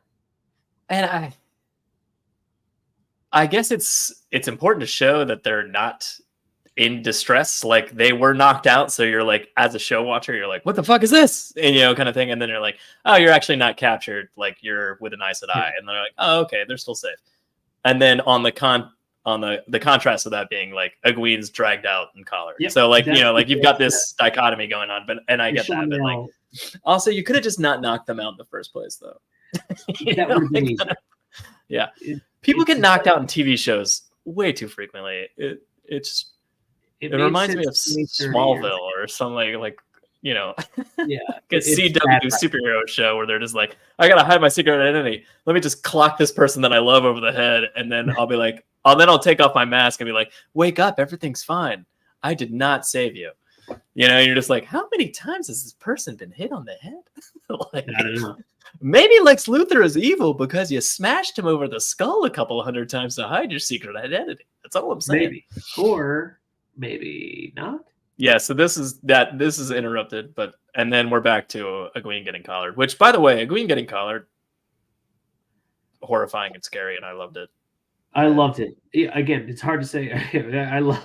and I guess it's important to show that they're not in distress. Like they were knocked out, so you're like, as a show watcher, you're like, what the fuck is this? And kind of thing. And then you're like, oh, you're actually not captured. Like you're with an eye. And they're like, oh, okay, they're still safe. And then on the contrast of that being like Egwene's dragged out and collared.
Yep,
so like
exactly.
like you've got this dichotomy going on, and I get that. But like also you could have just not knocked them out in the first place though.
That would have been easy.
Yeah. People get knocked out in TV shows way too frequently. It reminds me of Smallville or something like
yeah,
CW superhero show where they're just like, I gotta hide my secret identity. Let me just clock this person that I love over the head, and then I'll be like, I'll take off my mask and be like, wake up, everything's fine. I did not save you. You're just like, how many times has this person been hit on the head? Like,
I don't know.
Maybe Lex Luthor is evil because you smashed him over the skull a couple 100 times to hide your secret identity. That's all I'm saying.
Maybe. Or maybe not.
Yeah, so this is interrupted, and then we're back to Egwene getting collared. Which, by the way, Egwene getting collared, horrifying and scary, and I loved it.
I loved it. Again, it's hard to say. I love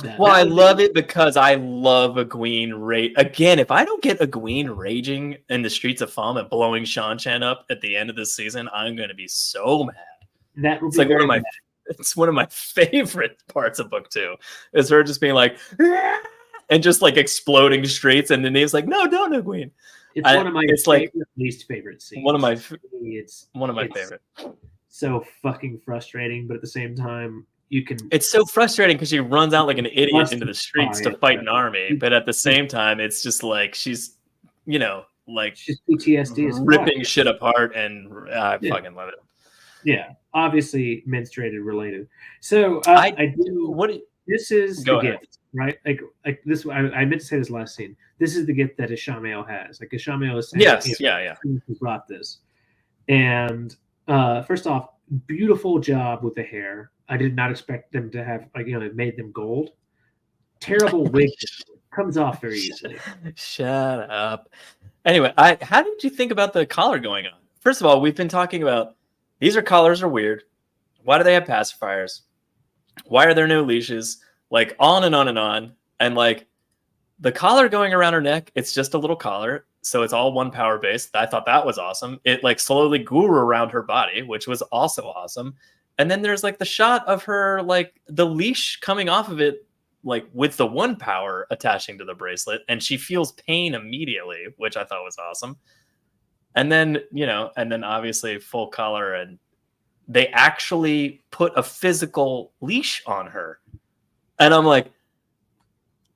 that.
Well, I love it because I love Egwene again, if I don't get Egwene raging in the streets of Falm and blowing Shan-Chan up at the end of this season, I'm going to be so mad.
That would
it's
be
like it's one of my favorite parts of book 2. Is her just being like, and just like exploding streets, and Nynaeve's like, no, don't, Egwene.
It's one of my least favorite scenes.
One of my
it's
favorite.
So fucking frustrating, but at the same time,
it's so frustrating because she runs out like an idiot into the streets to fight an army, but at the same time, it's just like she's she's
PTSD,
ripping shit apart, and I fucking love it.
Yeah, obviously menstruated related. So I do. This is the gift, right? Like this. I meant to say this last scene. This is the gift that Ishamael has. Like Ishamael is saying,
yes, yeah.
Who brought this? And first off, beautiful job with the hair. I did not expect them to have it made them gold. Terrible wig comes off very easily.
Shut up. Anyway, how did you think about the collar going on? First of all, we've been talking about these collars are weird. Why do they have pacifiers? Why are there no leashes? Like on and on and on. And like the collar going around her neck, it's just a little collar. So it's all one power base. I thought that was awesome. It like slowly grew around her body, which was also awesome. And then there's like the shot of her, like the leash coming off of it, like with the one power attaching to the bracelet. And she feels pain immediately, which I thought was awesome. And then, obviously full collar, and they actually put a physical leash on her. And I'm like,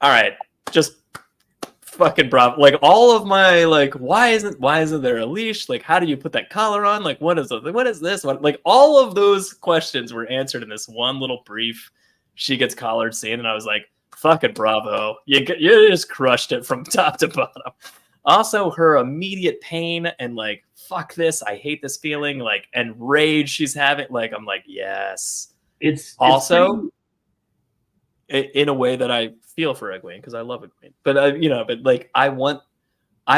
all right, just fucking bravo. Like all of my, like, why isn't there a leash? Like, how do you put that collar on? Like, what is this? Like all of those questions were answered in this one little brief she gets collared scene. And I was like, fucking bravo. You just crushed it from top to bottom. also her immediate pain and like, fuck this, I hate this feeling, like, and rage she's having. Like, I'm like, yes.
It's
Also, in a way that I feel for Egwene, because I love Egwene, but but like I want the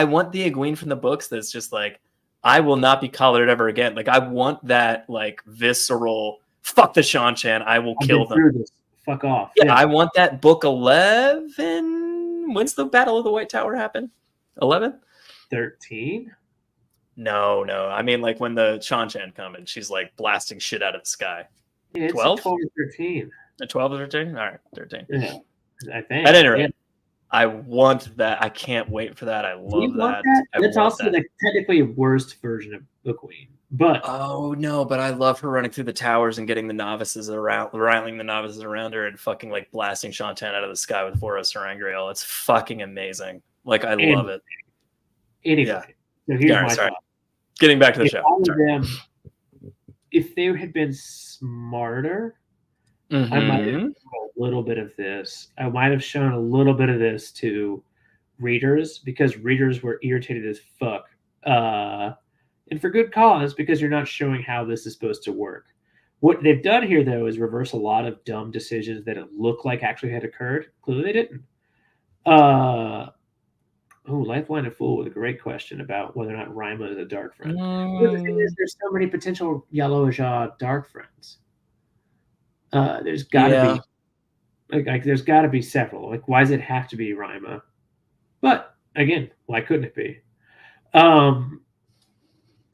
Egwene from the books that's just like, I will not be collared ever again. Like I want that like visceral fuck the Shan-Chan, I will kill them.
Fuck off.
Yeah, I want that book 11. When's the Battle of the White Tower happen? 11?
13?
No. I mean like when the Shan-Chan come and she's like blasting shit out of the sky.
Yeah,
12?
12 or 13.
12 or 13? All right, 13.
Yeah, I think.
At any rate, I want that. I can't wait for that. I love that.
That's also the technically worst version of the Queen. But
oh no, but I love her running through the towers and getting the novices around, riling the novices around her, and fucking like blasting Shan-Chan out of the sky with Voros Sarangreal. It's fucking amazing. Like I love it.
Anyway,
yeah.
So here's my thought.
Getting back to the show.
If they had been smarter, I might have shown a little bit of this. I might have shown a little bit of this to readers because readers were irritated as fuck. And for good cause, because you're not showing how this is supposed to work. What they've done here, though, is reverse a lot of dumb decisions that it looked like actually had occurred. Clearly, they didn't. Lifeline of Fool with a great question about whether or not Rima is a dark friend. But the thing is, there's so many potential Yellow Jaw dark friends. There's got to be, like, there's got to be several. Like, why does it have to be Rima? But again, why couldn't it be?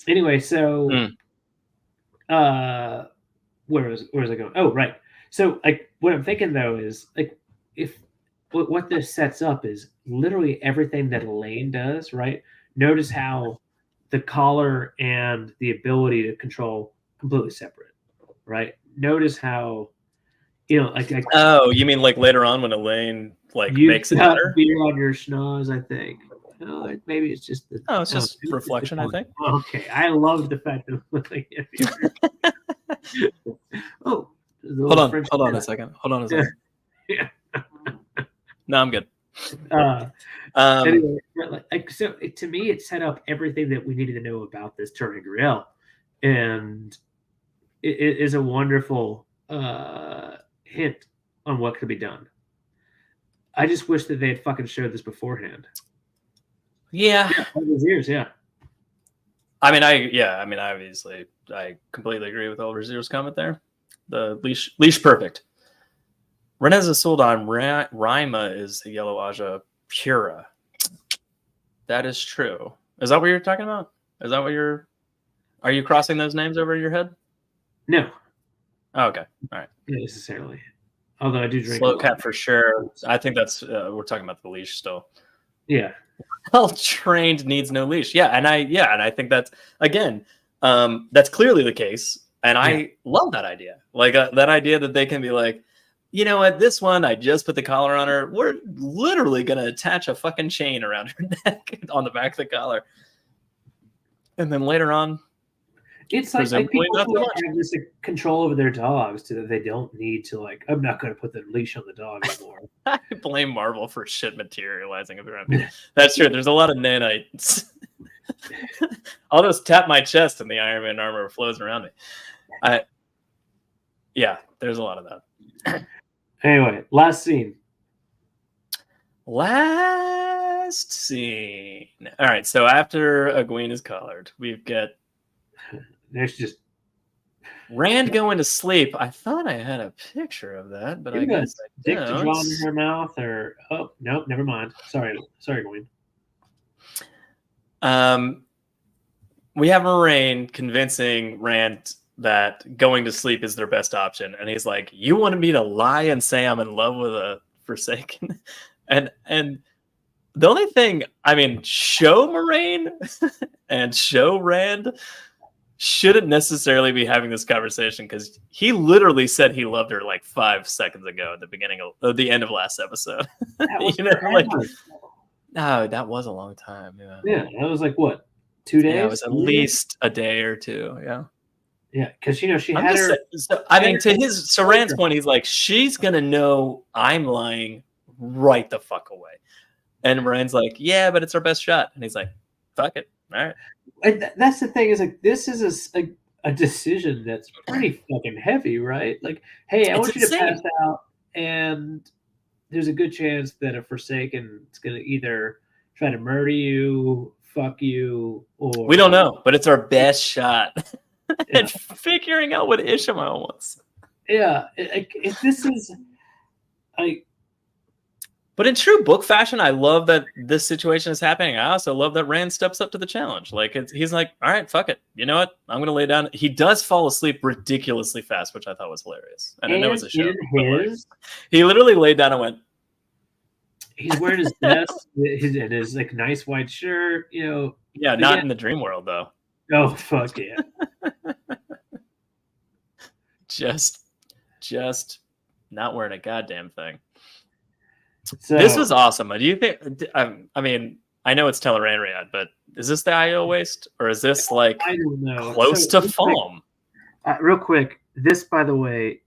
Anyway, so where was I going? Oh, right. So, like, what I'm thinking though is like, if what this sets up is literally everything that Elaine does, right? Notice how the collar and the ability to control completely separate, right? Notice how, like
oh, you mean like later on when Elaine like makes it better?
Beer on your schnoz, I think. Maybe it's just
it's just reflection, I think.
Okay, I love the fact that hold on a second. Yeah.
No, I'm good.
Anyway, so to me, it set up everything that we needed to know about this Turning Griel, and it is a wonderful hint on what could be done. I just wish that they had fucking showed this beforehand.
Yeah.
All those years, yeah.
I mean, obviously, I completely agree with Oliver Zero's comment there. The leash perfect. Reneza Soldan Rima is the Yellow Aja Pura. That is true. Is that what you're talking about? Is that what are you crossing those names over your head?
No.
Oh, okay. All right.
Not necessarily. Although I do drink.
Slow cat for sure. I think that's we're talking about the leash still.
Yeah.
Well trained needs no leash. Yeah, and I think that's again, that's clearly the case. And I love that idea. Like that idea that they can be like, you know what, this one, I just put the collar on her. We're literally gonna attach a fucking chain around her neck on the back of the collar. And then later on,
it's like people who have this control over their dogs so that they don't need to, like, I'm not going to put the leash on the dog anymore.
I blame Marvel for shit materializing around me. That's true. There's a lot of nanites. I'll just tap my chest and the Iron Man armor flows around me. Yeah, there's a lot of that.
Anyway, last scene.
All right, so after Egwene is collared, we've got
there's just
Rand going to sleep. I thought I had a picture of that, but I guess I
dick to draw in her mouth, or nope, never mind. Sorry, Egwene.
We have Moraine convincing Rand that going to sleep is their best option, and he's like, "You wanted me to lie and say I'm in love with a Forsaken," and the only thing, I mean, show Moraine and show Rand shouldn't necessarily be having this conversation because he literally said he loved her like 5 seconds ago at the beginning of the end of last episode. No, that was a long time.
Yeah, that was like what, 2 days?
Yeah, it was at least a day or two. Yeah.
Yeah, because she had her.
To Rand's point, he's like, she's gonna know I'm lying right the fuck away. And Moiraine's like, yeah, but it's our best shot. And he's like, fuck it. All right.
And that's the thing is like this is a decision that's pretty fucking heavy, right? Like, hey, I
It's
want you to
insane.
pass out, and there's a good chance that a Forsaken is going to either try to murder you, fuck you, or
We don't know, but it's our best shot.
Yeah.
And figuring out what Ishmael wants.
Yeah, this is like.
But in true book fashion, I love that this situation is happening. I also love that Rand steps up to the challenge. Like he's like, all right, fuck it. You know what? I'm gonna lay down. He does fall asleep ridiculously fast, which I thought was hilarious. And I know it's a show. But like, he literally laid down and went.
He's wearing his vest, his like nice white shirt. You know.
Yeah, not in the dream world though.
Oh fuck yeah!
just not wearing a goddamn thing.
So,
This was awesome. Do you think? I mean, I know it's Tel'aran'rhiod, but is this the IO waste, or is this like
I don't know.
close to foam?
Real quick, this by the way,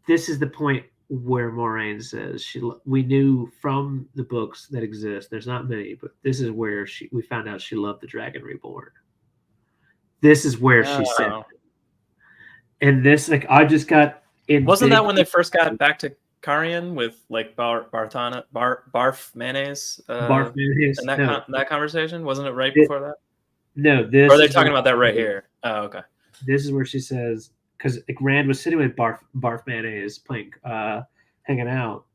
this is the point where Moiraine says we knew from the books that exist. There's not many, but this is where we found out she loved the Dragon Reborn. This is where she said, it. And this like I just got in.
Wasn't that when they first got back to Carian with like barf mayonnaise?
Barf mayonnaise.
In that conversation, wasn't it right before that?
No, this.
Or are they talking about that right here? Oh, okay.
This is where she says because like, Rand was sitting with barf mayonnaise playing, hanging out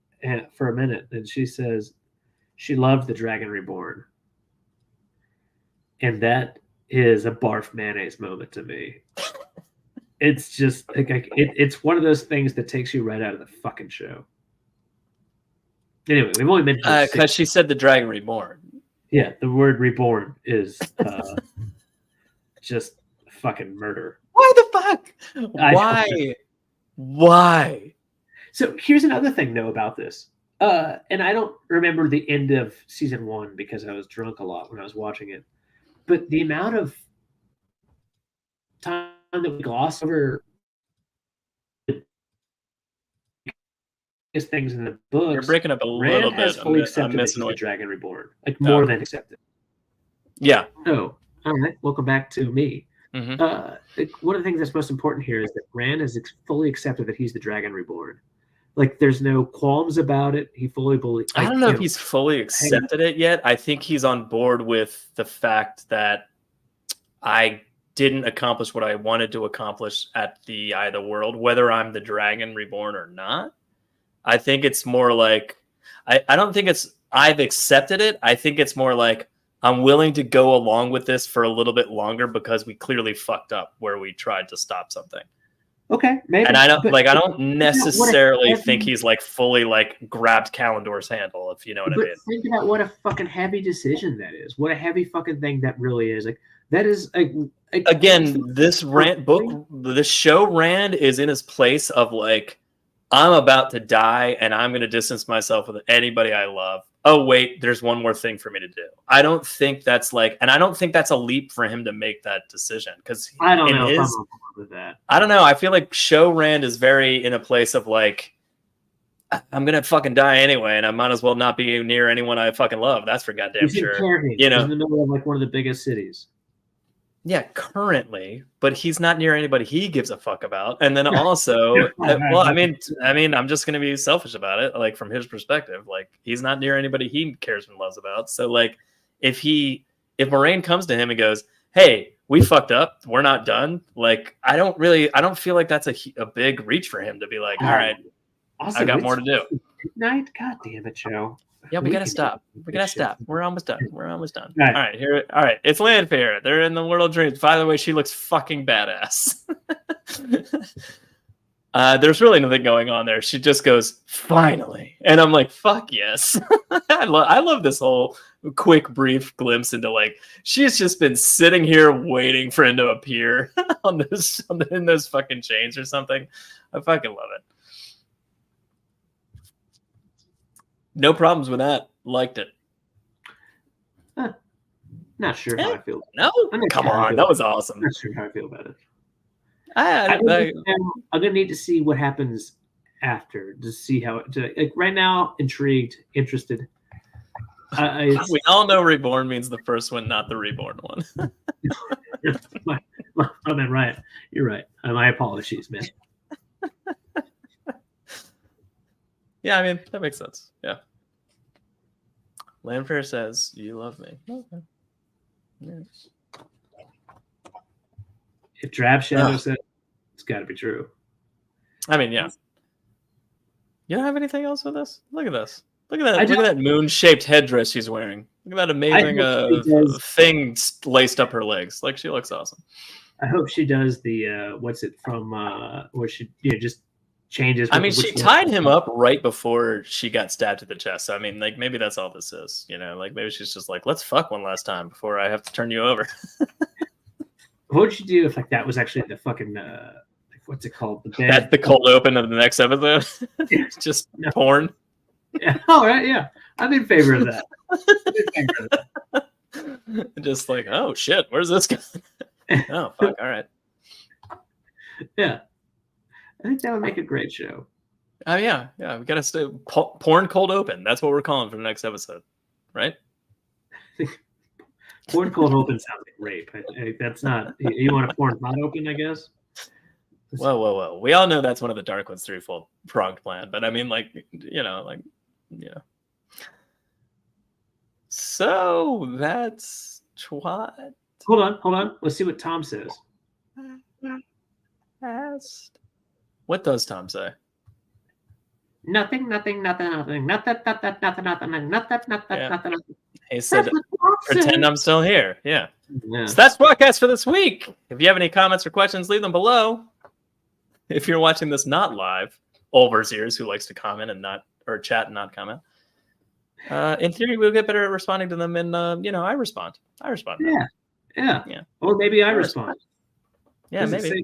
for a minute, and she says she loved the Dragon Reborn, and that is a barf mayonnaise moment to me. It's just like it's one of those things that takes you right out of the fucking show. Anyway, we've only mentioned
because she said the Dragon Reborn.
Yeah, the word reborn is just fucking murder.
Why the fuck? Why?
So here's another thing though about this. And I don't remember the end of season 1 because I was drunk a lot when I was watching it. But the amount of time that we gloss over things in the books.
You're breaking up a little bit.
Has fully accepted that he's the Dragon Reborn. Like more than accepted.
Yeah.
Oh, all right. Welcome back to me.
Mm-hmm.
One of the things that's most important here is that Rand has fully accepted that he's the Dragon Reborn. Like, there's no qualms about it. He fully believes.
I don't know if he's fully accepted it yet. I think he's on board with the fact that I didn't accomplish what I wanted to accomplish at the Eye of the World, whether I'm the Dragon Reborn or not. I think it's more like, I don't think it's I've accepted it. I think it's more like I'm willing to go along with this for a little bit longer because we clearly fucked up where we tried to stop something.
Okay, maybe.
And I don't necessarily think he's like fully like grabbed Kalandor's handle, if you know what I mean.
Think about what a fucking heavy decision that is. What a heavy fucking thing that really is. Like that is
again, this show Rand is in his place of like, I'm about to die and I'm going to distance myself with anybody I love. Oh, wait, there's one more thing for me to do. I don't think that's like, and I don't think that's a leap for him to make that decision. Because
I don't know if I'm with that.
I don't know. I feel like show Rand is very in a place of like, I'm going to fucking die anyway, and I might as well not be near anyone I fucking love. That's for goddamn sure.
You know, he's in the middle of like one of the biggest cities.
Yeah, currently, but he's not near anybody he gives a fuck about. And then also, well, I mean, I'm just going to be selfish about it. Like from his perspective, like he's not near anybody he cares and loves about. So like, if Moiraine comes to him and goes, "Hey, we fucked up. We're not done." Like, I don't feel like that's a big reach for him to be like, "All right, also, I got more to do."
Midnight, God damn it, Joe.
Yeah, we gotta stop. We gotta stop. We're almost done. We're almost done.
All
right, here. All right, it's Landfair. They're in the World of Dreams. By the way, she looks fucking badass. There's really nothing going on there. She just goes, "Finally," and I'm like, "Fuck yes!" I love this whole quick, brief glimpse into like she's just been sitting here waiting for him to appear in those fucking chains or something. I fucking love it. No problems with that. Liked it.
Not sure how I feel.
No, come on, that was awesome.
Not sure how I feel about it. I'm gonna need to see what happens after to see how it. Like right now, intrigued, interested.
We all know reborn means the first one, not the reborn one.
Oh man, right. You're right. My apologies, man.
Yeah, I mean that makes sense. Yeah. Landfair says, "You love me." Okay. Yes.
If Drab Shadow said, it's got to be true.
I mean, yeah. You don't have anything else with this? Look at this. Look at that. Look at that moon-shaped headdress she's wearing. Look at that amazing thing laced up her legs. Like she looks awesome.
I hope she does the what's it from where she just changes.
I mean, she tied him up right before she got stabbed to the chest. So, I mean, like maybe that's all this is. You know, like maybe she's just like, let's fuck one last time before I have to turn you over.
What would you do if like that was actually the fucking what's it called? The bed.
That's the cold open of the next episode. Just porn.
Yeah. All right. Yeah, I'm in favor of that.
Just like, oh shit, where's this guy? Oh fuck! All right.
Yeah, I think that would make a great show.
Oh yeah. We gotta stay porn cold open. That's what we're calling for the next episode, right?
Porn cold open sounds like rape. That's not. You want a porn hot open, I guess.
Whoa. We all know that's one of the Dark One's threefold pronged plan, but I mean, like, you know, like, yeah. So that's what.
Hold on. Let's see what Tom says.
What does Tom say?
Nothing.
He said, pretend I'm still here. Yeah. So that's tWoTcast for this week. If you have any comments or questions, leave them below. If you're watching this not live, Olver's ears, who likes to comment and not, or chat and not comment. In theory, we'll get better at responding to them, and I respond.
Yeah. Or maybe I respond.
Yeah,
does
maybe.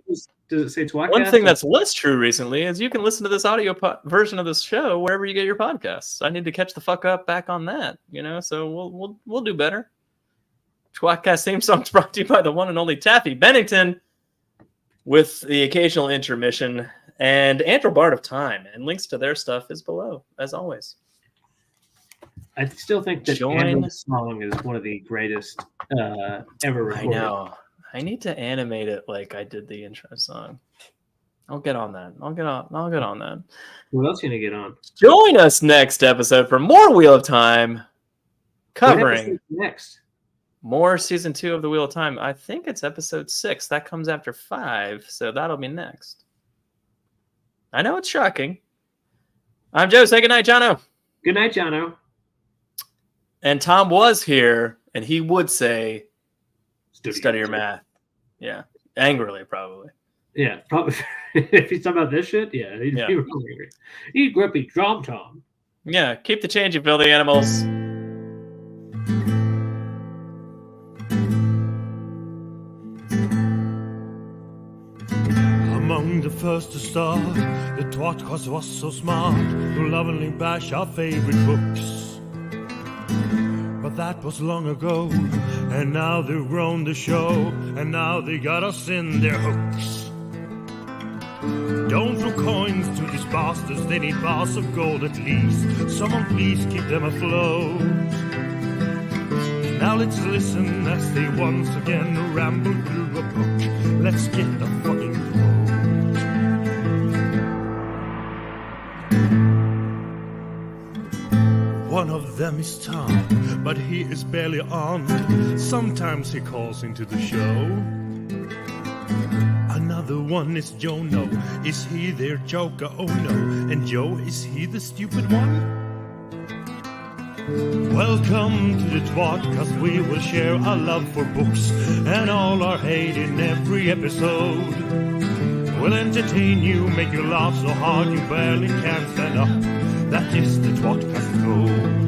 Does it say tWoTcast?
One thing that's less true recently is you can listen to this audio version of this show wherever you get your podcasts. I need to catch the fuck up back on that, so we'll do better. tWoTcast theme song is brought to you by the one and only Taffy Bennington, with the occasional intermission, and Andrew Bard of Time, and links to their stuff is below, as always.
I still think that Andrew's song is one of the greatest ever recorded.
I know. I need to animate it like I did the intro song. I'll get on that. I'll get on that.
What else are you gonna get on?
Join us next episode for more Wheel of Time, covering
next
more season 2 of the Wheel of Time. I think it's episode 6. That comes after 5, so that'll be next. I know it's shocking. I'm Joe. Say goodnight, Jono.
Good night, Jono.
And Tom was here, and he would say, study your math. Yeah. Angrily, probably.
Yeah, probably. If he's talking about this shit, yeah. He'd be really angry. Eat grippy, drum Tom.
Yeah, keep the change, you filthy animals.
Among the first to start, the tWoTcast was so smart to lovingly bash our favorite books. But that was long ago, and now they've grown the show, and now they got us in their hooks. Don't throw coins to these bastards, they need bars of gold at least. Someone please keep them afloat. Now let's listen as they once again ramble through a book. Let's get the fucking quote. One of them is Tom, but he is barely on. Sometimes he calls into the show. Another one is Jono. Is he their joker? Oh no. And Joe, is he the stupid one? Welcome to the tWoTcast. We will share our love for books and all our hate in every episode. We'll entertain you, make you laugh so hard you barely can stand up. That is the tWoTcast code.